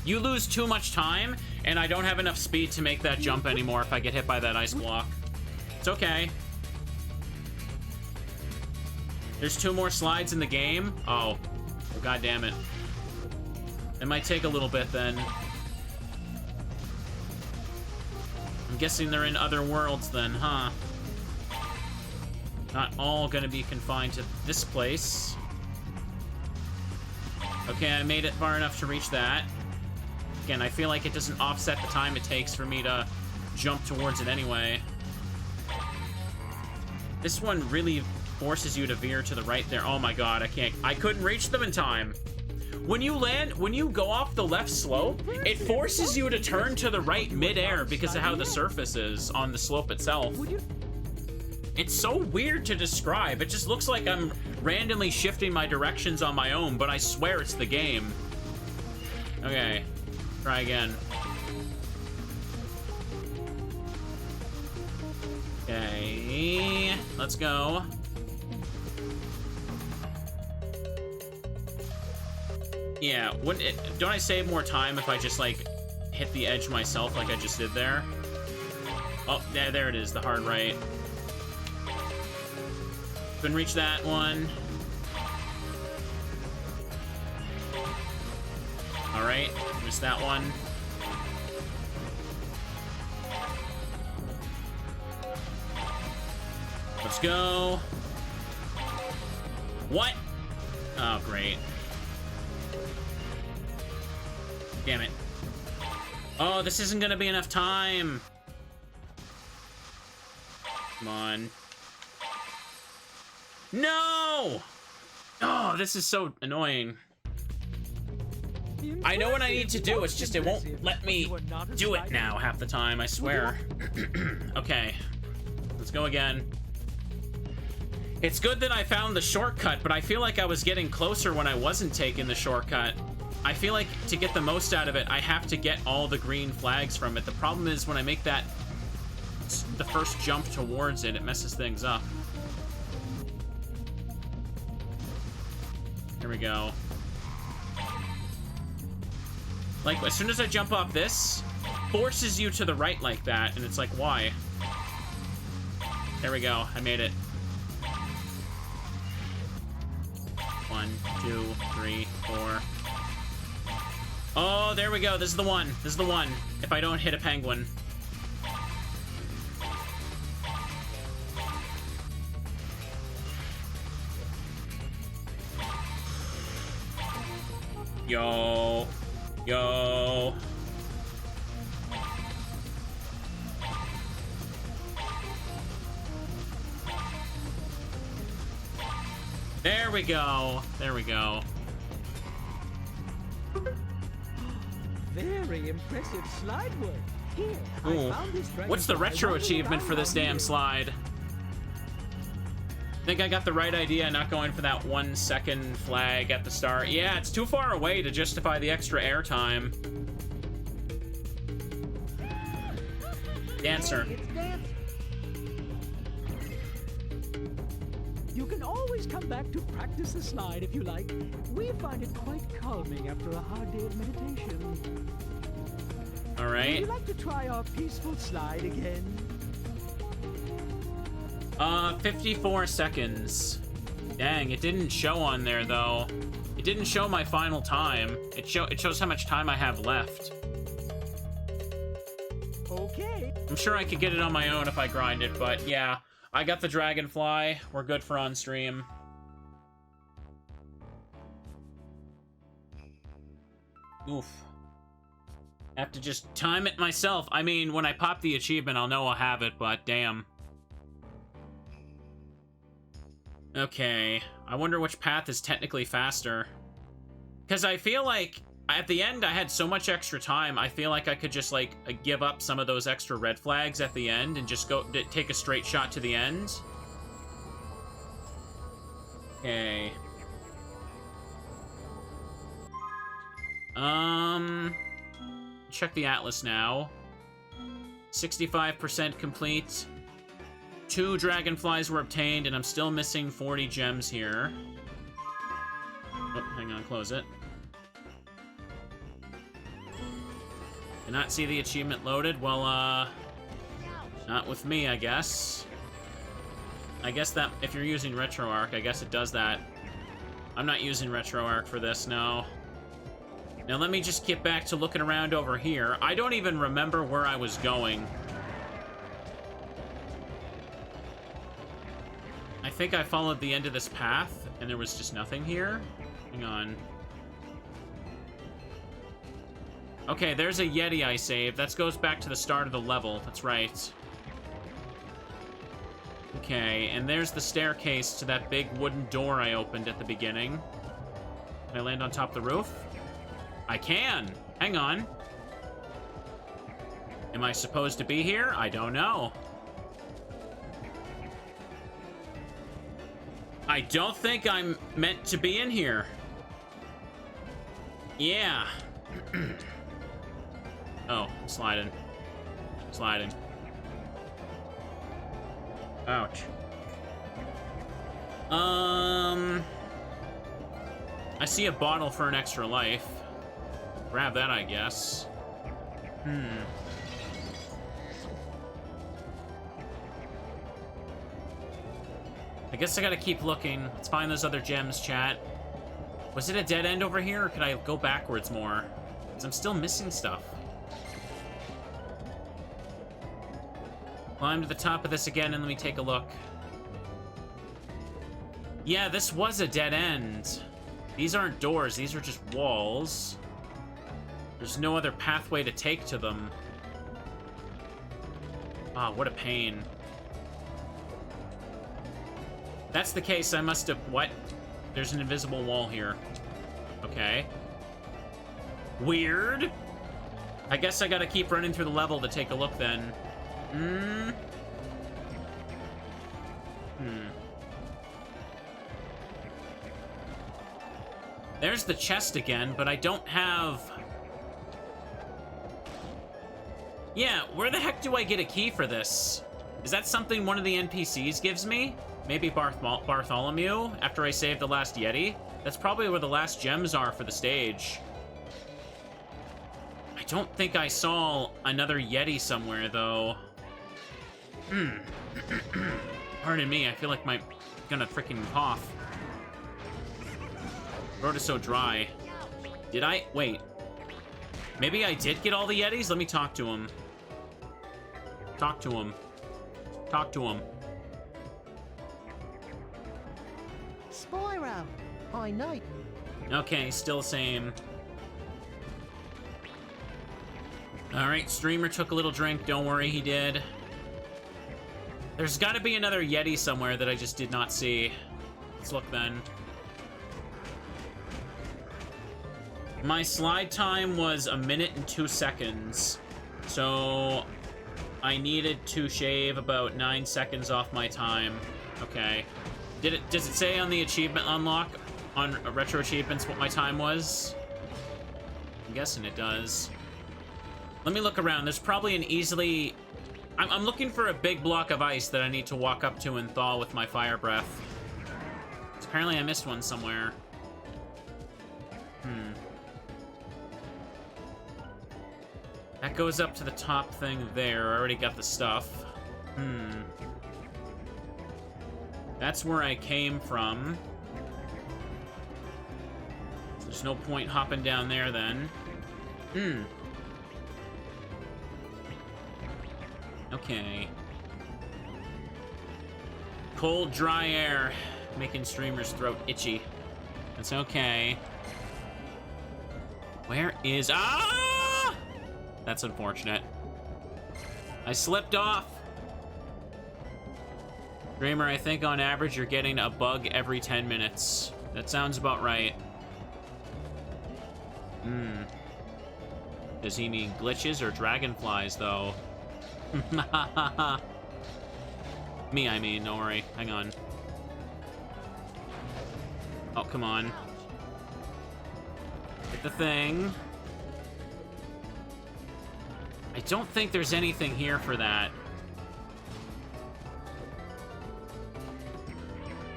You lose too much time, and I don't have enough speed to make that jump anymore if I get hit by that ice block. It's okay. There's 2 more slides in the game. Oh. Well, God damn it. It might take a little bit then. I'm guessing they're in other worlds then, huh? Not all gonna be confined to this place. Okay, I made it far enough to reach that. Again, I feel like it doesn't offset the time it takes for me to jump towards it anyway. This one really forces you to veer to the right there. Oh my god, I couldn't reach them in time. When you go off the left slope, it forces you to turn to the right midair because of how the surface is on the slope itself. It's so weird to describe. It just looks like I'm randomly shifting my directions on my own, but I swear it's the game. Okay, try again. Okay, let's go. Yeah, don't I save more time if I just, like, hit the edge myself like I just did there? Oh, yeah, there it is, the hard right. Couldn't reach that one. Alright, missed that one. Let's go. What? Oh, great. Damn it. Oh, this isn't gonna be enough time. Come on. No! Oh, this is so annoying. I know what I need to do, it's just it won't let me do it now half the time, I swear. Okay. Let's go again. It's good that I found the shortcut, but I feel like I was getting closer when I wasn't taking the shortcut. I feel like to get the most out of it, I have to get all the green flags from it. The problem is when I make the first jump towards it, it messes things up. Here we go. Like, as soon as I jump off this, forces you to the right like that, and it's like, why? There we go, I made it. Come 1, 2, 3, 4. Oh, there we go. This is the one. This is the one. If I don't hit a penguin. Yo. Yo. There we go. There we go. Very impressive slide work. Here, Ooh. I found this What's the dragonfly retro running achievement around for this on damn you. slide? I think I got the right idea, not going for that 1 second flag at the start. Yeah, it's too far away to justify the extra airtime. Dancer. Hey, it's dance. You can always come back to practice the slide if you like. We find it quite calming after a hard day of meditation. All Would right. you like to try our peaceful slide again? 54 seconds. Dang, it didn't show on there though. It didn't show my final time. It shows how much time I have left. Okay. I'm sure I could get it on my own if I grind it, but yeah. I got the Dragonfly. We're good for on stream. Oof. Have to just time it myself. I mean, when I pop the achievement, I'll know I'll have it, but damn. Okay. I wonder which path is technically faster. Because I feel like at the end, I had so much extra time, I feel like I could just, like, give up some of those extra red flags at the end and just go take a straight shot to the end. Okay. Check the atlas now. 65% complete. 2 dragonflies were obtained, and I'm still missing 40 gems here. Oh, hang on, close it. Cannot see the achievement loaded. Well, not with me, I guess. I guess that if you're using RetroArch, I guess it does that. I'm not using RetroArch for this, no. Now let me just get back to looking around over here. I don't even remember where I was going. I think I followed the end of this path, and there was just nothing here. Hang on. Okay, there's a Yeti I saved. That goes back to the start of the level. That's right. Okay, and there's the staircase to that big wooden door I opened at the beginning. Can I land on top of the roof? I can! Hang on. Am I supposed to be here? I don't know. I don't think I'm meant to be in here. Yeah. Oh, sliding. Sliding. Ouch. I see a bottle for an extra life. Grab that, I guess. I guess I gotta keep looking. Let's find those other gems, chat. Was it a dead end over here, or could I go backwards more? Because I'm still missing stuff. Climb to the top of this again and let me take a look. Yeah, this was a dead end. These aren't doors, these are just walls. There's no other pathway to take to them. Ah, what a pain. That's the case, I must have... What? There's an invisible wall here. Okay. Weird. I guess I gotta keep running through the level to take a look then. There's the chest again, but I don't have... Yeah, where the heck do I get a key for this? Is that something one of the NPCs gives me? Maybe Bartholomew, after I save the last Yeti? That's probably where the last gems are for the stage. I don't think I saw another Yeti somewhere, though. Pardon me, I feel like I'm gonna freaking cough. Road is so dry. Did I? Wait. Maybe I did get all the Yetis? Let me talk to him. Talk to him. Talk to him. Spyro, I know. Okay, still the same. Alright, streamer took a little drink. Don't worry, he did. There's got to be another Yeti somewhere that I just did not see. Let's look then. My slide time was 1 minute and 2 seconds. So I needed to shave about 9 seconds off my time. Okay. Does it say on the achievement unlock on retro achievements what my time was? I'm guessing it does. Let me look around. There's probably an easily... I'm looking for a big block of ice that I need to walk up to and thaw with my fire breath. Apparently I missed one somewhere. That goes up to the top thing there. I already got the stuff. That's where I came from. There's no point hopping down there then. Okay. Cold, dry air. Making streamer's throat itchy. That's okay. Where is... Ah! That's unfortunate. I slipped off. Streamer, I think on average you're getting a bug every 10 minutes. That sounds about right. Does he mean glitches or dragonflies, though? Me, I mean. Don't worry. Hang on. Oh, come on. Hit the thing. I don't think there's anything here for that.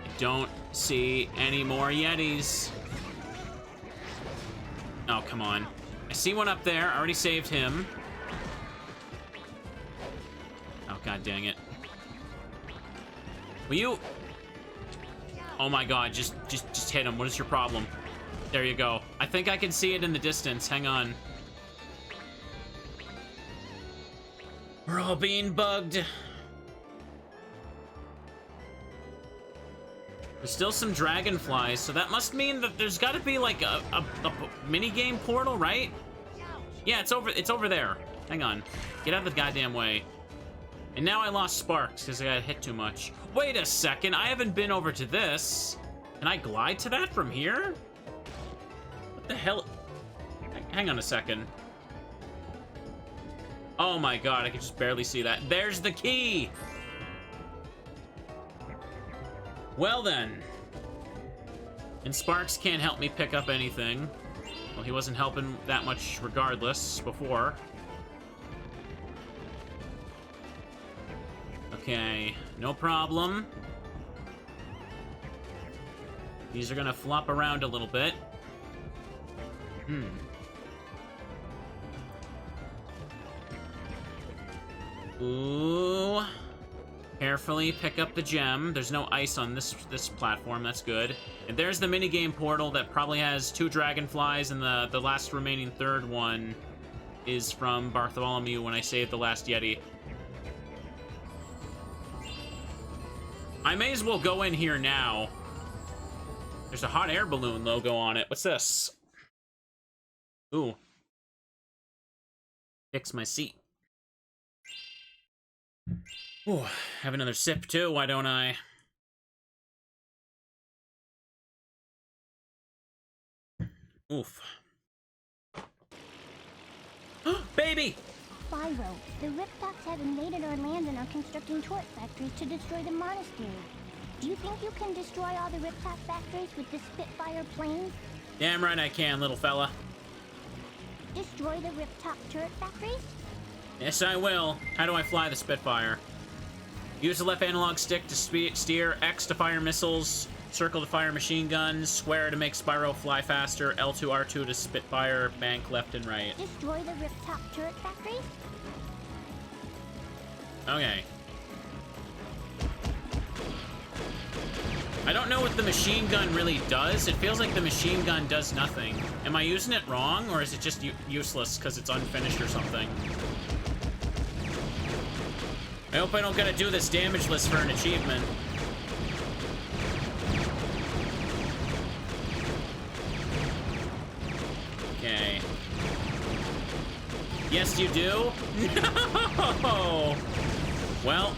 I don't see any more Yetis. Oh, come on. I see one up there. I already saved him. Oh, god dang it. Will you... Oh my god, just hit him. What is your problem? There you go. I think I can see it in the distance. Hang on. We're all being bugged. There's still some dragonflies, so that must mean that there's got to be like a mini-game portal, right? Yeah, it's over there. Hang on. Get out of the goddamn way. And now I lost sparks because I got hit too much. Wait a second, I haven't been over to this. Can I glide to that from here? What the hell? Hang on a second. Oh my god, I can just barely see that. There's the key! Well then. And Sparks can't help me pick up anything. Well, he wasn't helping that much regardless before. Okay, no problem. These are gonna flop around a little bit. Ooh. Carefully pick up the gem. There's no ice on this platform, that's good. And there's the minigame portal that probably has 2 dragonflies, and the last remaining third one is from Bartholomew when I saved the last Yeti. I may as well go in here now. There's a hot air balloon logo on it. What's this? Ooh. Fix my seat. Ooh, have another sip too, why don't I? Oof. Baby! Spyro, the Riptocs have invaded our land and are constructing turret factories to destroy the monastery. Do you think you can destroy all the Riptoc factories with the Spitfire planes? Damn right I can, little fella. Destroy the Riptoc turret factories? Yes, I will. How do I fly the Spitfire? Use the left analog stick to steer, X to fire missiles, circle to fire machine guns, square to make Spyro fly faster, L2, R2 to Spitfire, bank left and right. Destroy the Riptoc turret factories? Okay. I don't know what the machine gun really does. It feels like the machine gun does nothing. Am I using it wrong, or is it just useless because it's unfinished or something? I hope I don't gotta do this damage list for an achievement. Okay. Yes, you do? No! Well,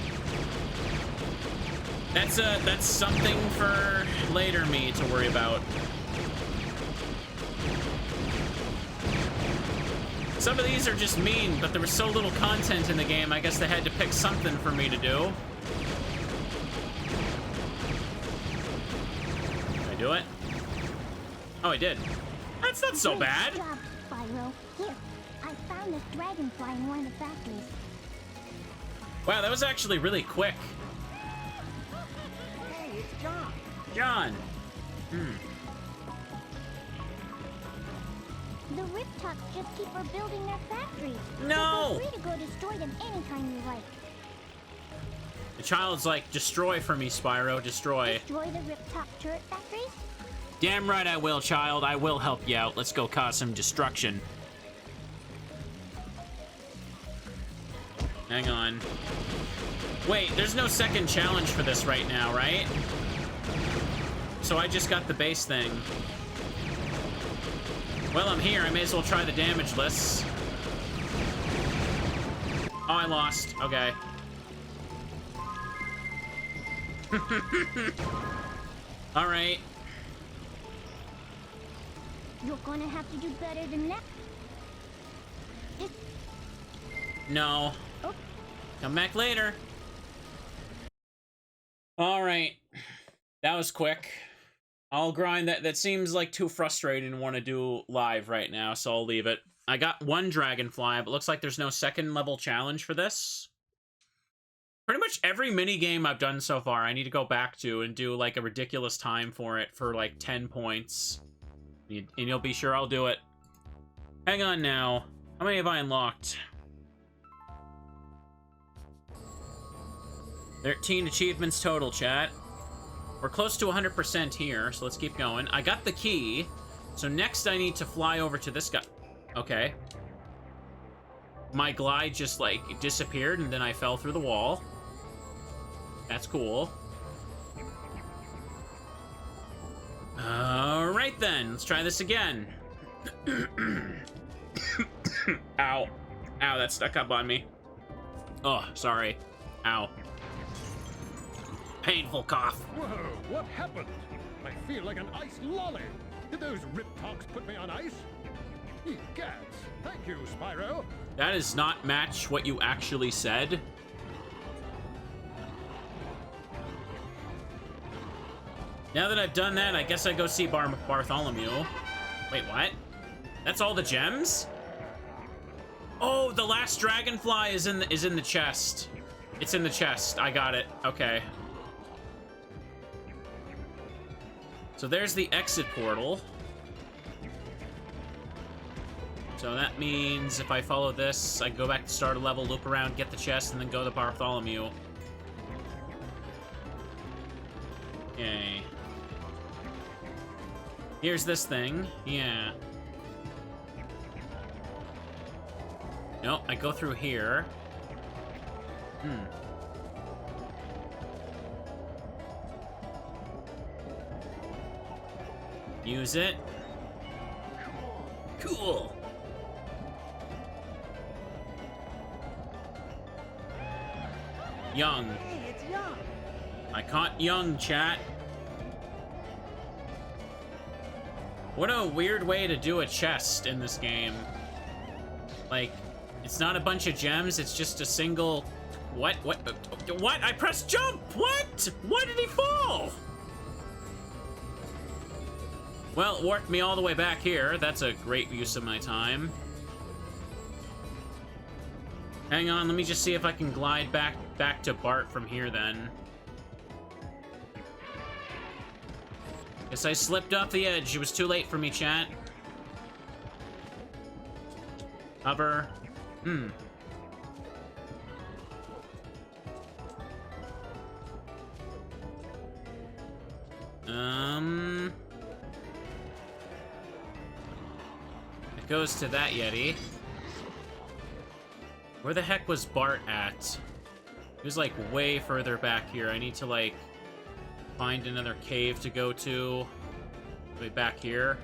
that's something for later me to worry about. Some of these are just mean, but there was so little content in the game, I guess they had to pick something for me to do. Did I do it? Oh, I did. That's not so bad. Good job, Spyro. Here, I found this dragonfly in one of the factories. Wow, that was actually really quick. Hey, it's John. John. The Riptops just keep rebuilding their factories. No! So feel free to go destroy them anytime you like. The child's like, destroy for me, Spyro, destroy. Destroy the Riptop turret factories? Damn right I will, child. I will help you out. Let's go cause some destruction. Hang on. Wait, there's no second challenge for this right now, right? So I just got the base thing. Well, I'm here. I may as well try the damage lists. Oh, I lost. Okay. All right. You're gonna have to do better than that. No. Oh. Come back later. All right. That was quick. I'll grind that. That seems like too frustrating to want to do live right now, so I'll leave it. I got one Dragonfly, but looks like there's no second level challenge for this. Pretty much every mini game I've done so far, I need to go back to and do like a ridiculous time for it for like 10 points. And you'll be sure I'll do it. Hang on now. How many have I unlocked? 13 achievements total, chat. We're close to 100% here, so let's keep going. I got the key, so next I need to fly over to this guy. Okay. My glide just, like, disappeared, and then I fell through the wall. That's cool. Alright then, let's try this again. Ow. Ow, that stuck up on me. Oh, sorry. Ow. Painful cough. Whoa, what happened? I feel like an ice lolly. Did those Riptops put me on ice? Egads. Thank you, Spyro. That does not match what you actually said. Now that I've done that, I guess I go see Bartholomew. Wait, what? That's all the gems? Oh, the last Dragonfly is in the chest. It's in the chest. I got it. Okay. So there's the exit portal. So that means if I follow this, I go back to start a level, loop around, get the chest, and then go to Bartholomew. Okay. Here's this thing. Yeah. Nope, I go through here. Use it. Cool. Young. Hey, it's Young. I caught Young, chat. What a weird way to do a chest in this game. Like, it's not a bunch of gems, it's just a single... What? What? I pressed jump! What? Why did he fall? Well, it worked me all the way back here. That's a great use of my time. Hang on, let me just see if I can glide back to Bart from here then. Guess I slipped off the edge. It was too late for me, chat. Hover. It goes to that Yeti. Where the heck was Bart at? He was, like, way further back here. I need to, like, find another cave to go to. Way back here.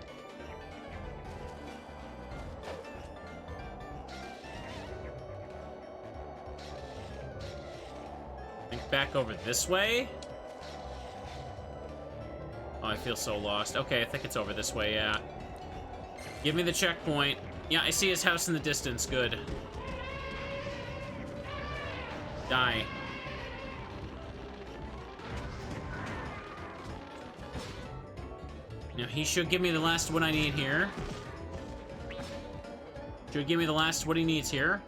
I think back over this way? Oh, I feel so lost. Okay, I think it's over this way, yeah. Give me the checkpoint. Yeah, I see his house in the distance. Good. Die. Now, he should give me the last one I need here. Should give me the last what he needs here.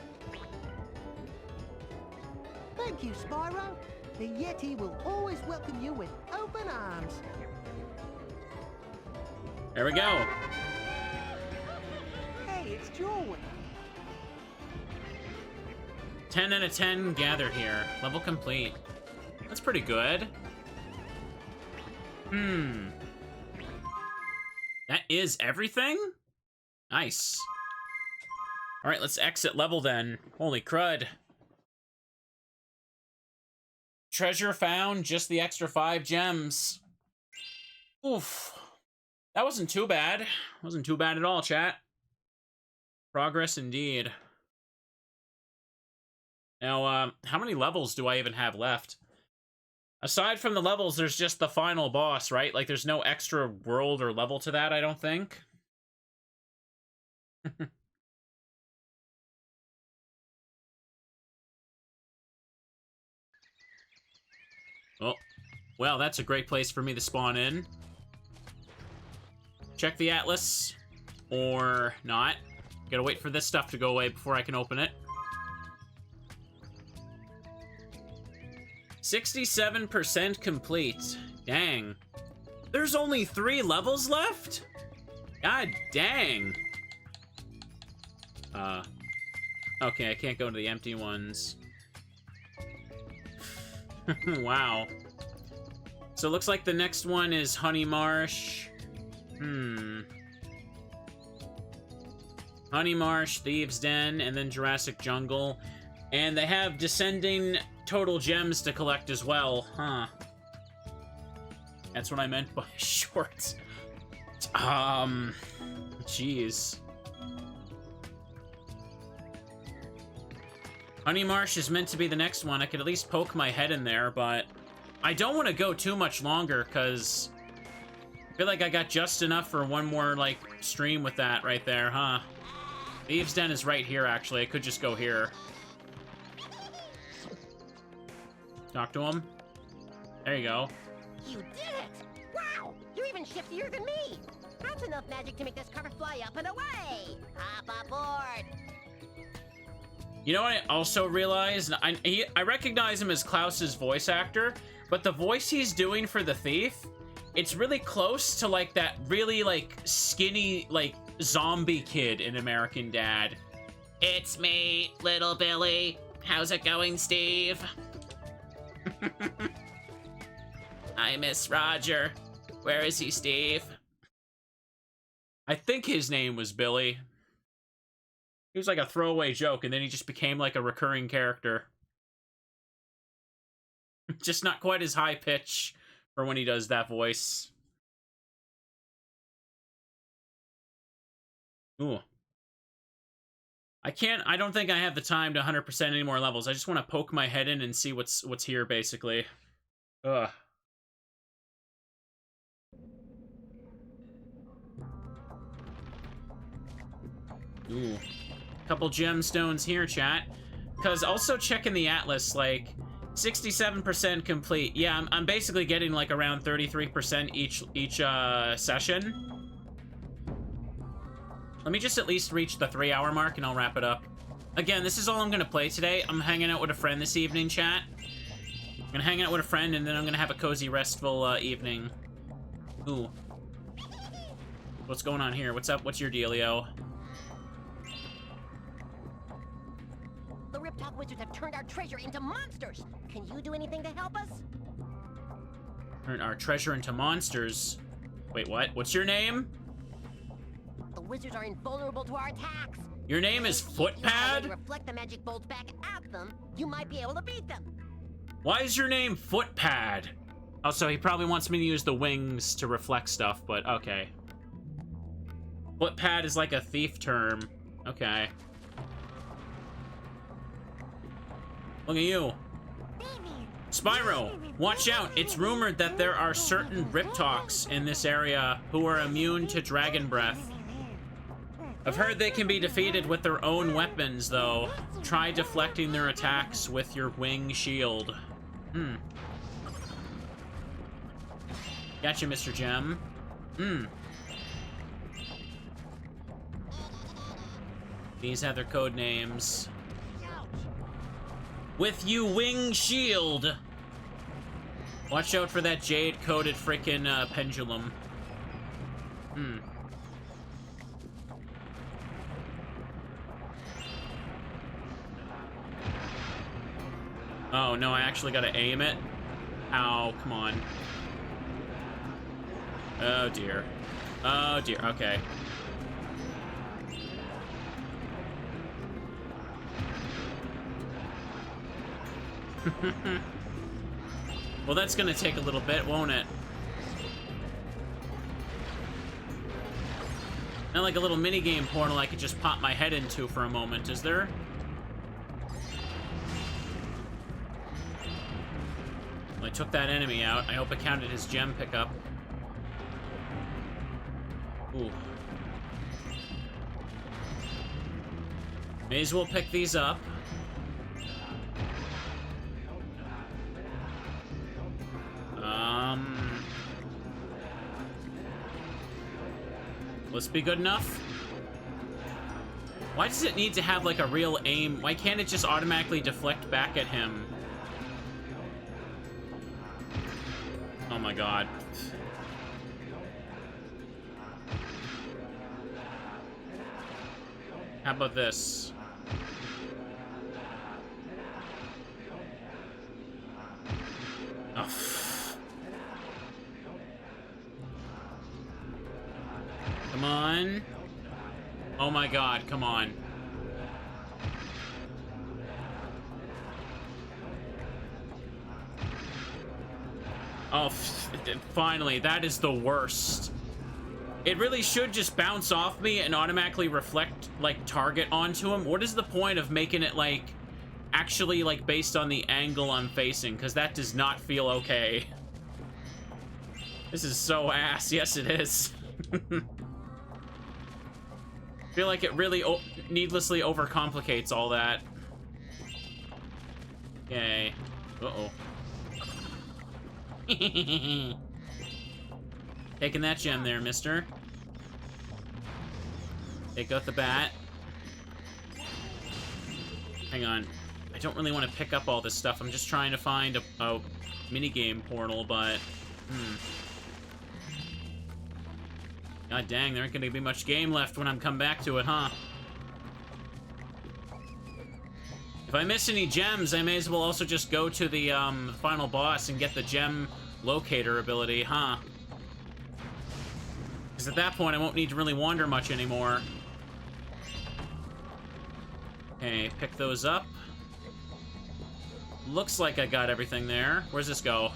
Thank you, Spyro. The Yeti will always welcome you with open arms. There we go. Hey, it's Joel. 10 out of 10 gathered here. Level complete. That's pretty good. That is everything? Nice. Alright, let's exit level then. Holy crud. Treasure found, just the extra 5 gems. Oof. That wasn't too bad. Wasn't too bad at all, chat. Progress indeed. Now, how many levels do I even have left? Aside from the levels, there's just the final boss, right? Like, there's no extra world or level to that, I don't think. Oh, well, that's a great place for me to spawn in. Check the atlas. Or not. Gotta wait for this stuff to go away before I can open it. 67% complete. Dang. There's only 3 levels left? God dang. Okay, I can't go to the empty ones. Wow. So it looks like the next one is Honey Marsh. Honey Marsh, Thieves' Den, and then Jurassic Jungle. And they have descending total gems to collect as well, huh? That's what I meant by short. Jeez. Honey Marsh is meant to be the next one. I could at least poke my head in there, but I don't want to go too much longer, because I feel like I got just enough for one more, like, stream with that right there, huh? Thieves' Den is right here, actually. I could just go here. Talk to him. There you go. You did it! Wow! You're even shiftier than me! That's enough magic to make this car fly up and away! Hop aboard! You know what I also realized? I recognize him as Klaus's voice actor, but the voice he's doing for the thief, it's really close to, like, that really, like, skinny, like, zombie kid in American Dad. It's me, little Billy. How's it going, Steve? I miss Roger. Where is he, Steve? I think his name was Billy. He was like a throwaway joke, and then he just became like a recurring character. Just not quite as high pitch for when he does that voice. Ooh. I don't think I have the time to 100% any more levels. I just want to poke my head in and see what's here, basically. Ugh. Ooh. Couple gemstones here, chat. Because also checking the atlas, like, 67% complete. Yeah, I'm basically getting, like, around 33% each session. Let me just at least reach the 3-hour mark and I'll wrap it up. Again, this is all I'm gonna play today. I'm hanging out with a friend this evening, chat. I'm gonna hang out with a friend and then I'm gonna have a cozy, restful evening. Ooh. What's going on here? What's up? What's your dealio? The Riptop wizards have turned our treasure into monsters. Can you do anything to help us? Turn our treasure into monsters. Wait, what? What's your name? The wizards are invulnerable to our attacks. Your name is If you find a way Footpad? to reflect the magic bolts back at them, you might be able to beat them. Why is your name Footpad? Also, he probably wants me to use the wings to reflect stuff, but okay. Footpad is like a thief term. Okay. Look at you. Spyro, watch out. It's rumored that there are certain Riptocs in this area who are immune to dragon breath. I've heard they can be defeated with their own weapons, though. Try deflecting their attacks with your wing shield. Gotcha, Mr. Gem. These have their code names. With you, wing shield! Watch out for that jade-coated frickin' pendulum. Oh, no, I actually gotta aim it? Ow, come on. Oh, dear. Oh, dear, okay. Well, that's gonna take a little bit, won't it? Not like a little minigame portal I could just pop my head into for a moment, is there? Well, I took that enemy out. I hope it counted his gem pickup. Ooh. May as well pick these up. Will this be good enough? Why does it need to have like a real aim? Why can't it just automatically deflect back at him? Oh my god. How about this? Oh. Come on. Oh my god, come on. Oh, finally, that is the worst. It really should just bounce off me and automatically reflect, like, target onto him. What is the point of making it, like, actually, like, based on the angle I'm facing? Because that does not feel okay. This is so ass. Yes, it is. I feel like it really needlessly overcomplicates all that. Okay. Uh-oh. Taking that gem there, mister. Take out the bat. Hang on. I don't really want to pick up all this stuff. I'm just trying to find a minigame portal, but... God dang, there ain't gonna be much game left when I'm come back to it, huh? If I miss any gems, I may as well also just go to the final boss and get the gem locator ability, huh? Because at that point, I won't need to really wander much anymore. Okay, pick those up. Looks like I got everything there. Where's this go?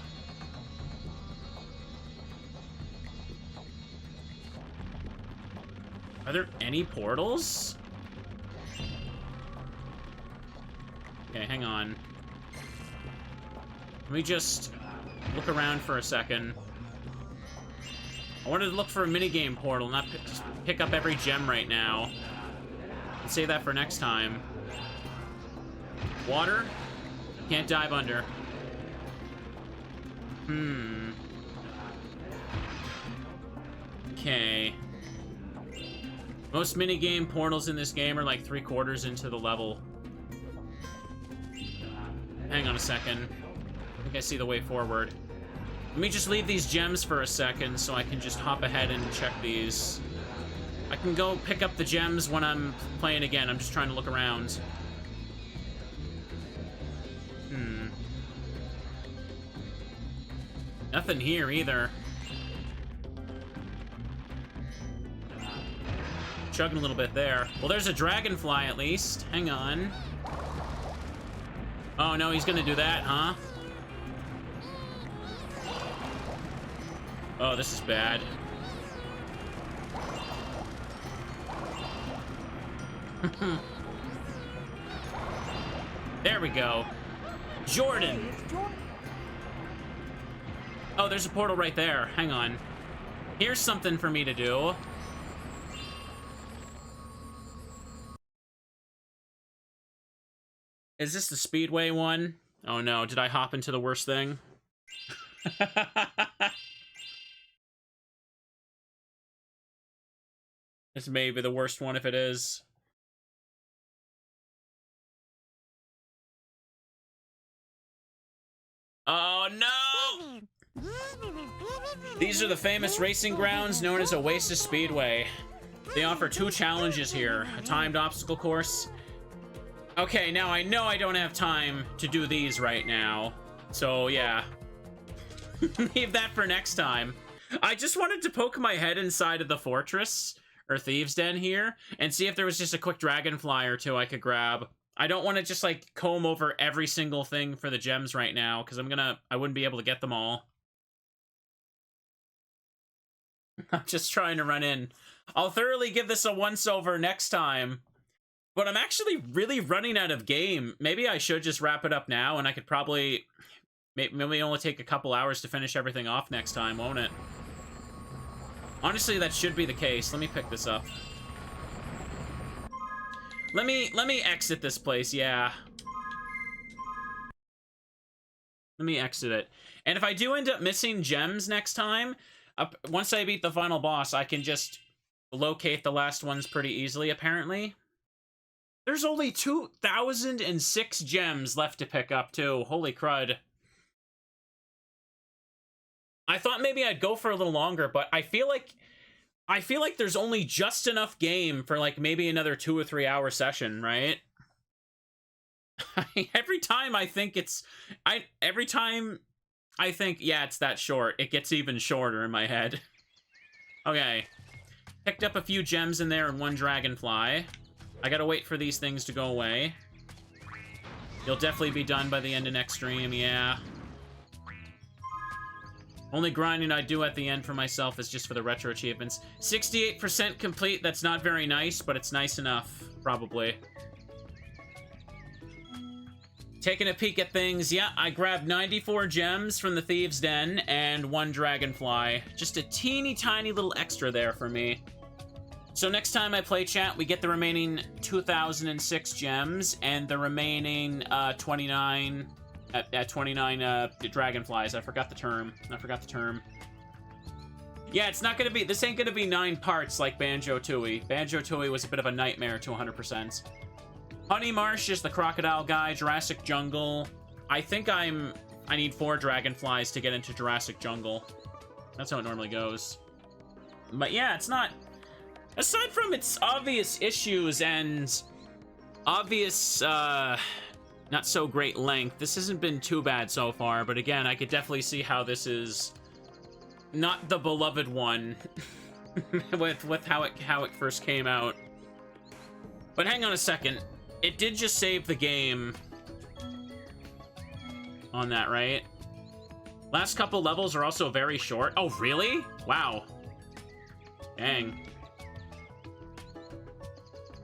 Are there any portals? Okay, hang on. Let me just look around for a second. I wanted to look for a minigame portal, not just pick up every gem right now. Let's save that for next time. Water? Can't dive under. Okay. Most minigame portals in this game are like 3/4 into the level. Hang on a second. I think I see the way forward. Let me just leave these gems for a second so I can just hop ahead and check these. I can go pick up the gems when I'm playing again. I'm just trying to look around. Nothing here either. Chugging a little bit there. Well, there's a dragonfly at least. Hang on. Oh no, he's gonna do that, huh? Oh, this is bad. There we go. Jordan! Oh, there's a portal right there. Hang on. Here's something for me to do. Is this the Speedway one? Oh no, did I hop into the worst thing? This may be the worst one if it is. Oh no! These are the famous racing grounds known as Oasis Speedway. They offer 2 challenges here, a timed obstacle course. Okay, now I know I don't have time to do these right now, so yeah. Leave that for next time. I just wanted to poke my head inside of the fortress, or Thieves' Den here, and see if there was just a quick dragonfly or 2 I could grab. I don't want to just, like, comb over every single thing for the gems right now, because I wouldn't be able to get them all. I'm just trying to run in. I'll thoroughly give this a once-over next time. But I'm actually really running out of game. Maybe I should just wrap it up now, and I could probably... Maybe only take a couple hours to finish everything off next time, won't it? Honestly, that should be the case. Let me pick this up. Let me exit this place, yeah. Let me exit it. And if I do end up missing gems next time, once I beat the final boss, I can just locate the last ones pretty easily, apparently. There's only 2,006 gems left to pick up, too. Holy crud. I thought maybe I'd go for a little longer, but I feel like there's only just enough game for, like, maybe another 2 or 3 hour session, right? Every time I think, yeah, it's that short, it gets even shorter in my head. Okay. Picked up a few gems in there and 1 dragonfly. I gotta wait for these things to go away. You'll definitely be done by the end of next stream, yeah. Only grinding I do at the end for myself is just for the retro achievements. 68% complete, that's not very nice, but it's nice enough, probably. Taking a peek at things, yeah, I grabbed 94 gems from the Thieves' Den and 1 dragonfly. Just a teeny tiny little extra there for me. So next time I play chat, we get the remaining 2,006 gems and the remaining 29 dragonflies. I forgot the term. Yeah, it's not gonna be, this ain't gonna be 9 parts like Banjo-Tooie. Banjo-Tooie was a bit of a nightmare to 100%. Honey Marsh is the crocodile guy, Jurassic Jungle. I think I need 4 dragonflies to get into Jurassic Jungle. That's how it normally goes. But yeah, it's not... Aside from its obvious issues and obvious, not so great length, this hasn't been too bad so far, but again, I could definitely see how this is not the beloved one with how it first came out. But hang on a second. It did just save the game on that, right? Last couple levels are also very short. Oh, really? Wow. Dang.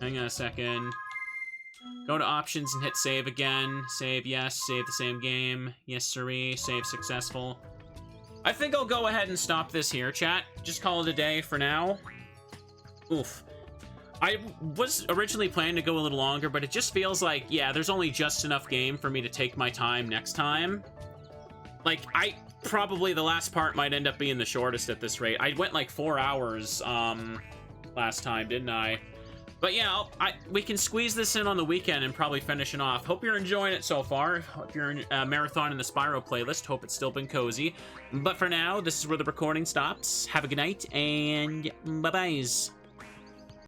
Hang on a second. Go to options and hit save again. Save, yes. Save the same game. Yes, sirree. Save successful. I think I'll go ahead and stop this here, chat. Just call it a day for now. Oof. I was originally planning to go a little longer, but it just feels like, yeah, there's only just enough game for me to take my time next time. Like, probably the last part might end up being the shortest at this rate. I went like 4 hours, last time, didn't I? But yeah, we can squeeze this in on the weekend and probably finish it off. Hope you're enjoying it so far. Hope you're in marathon in the Spyro playlist. Hope it's still been cozy. But for now, this is where the recording stops. Have a good night, and bye-byes.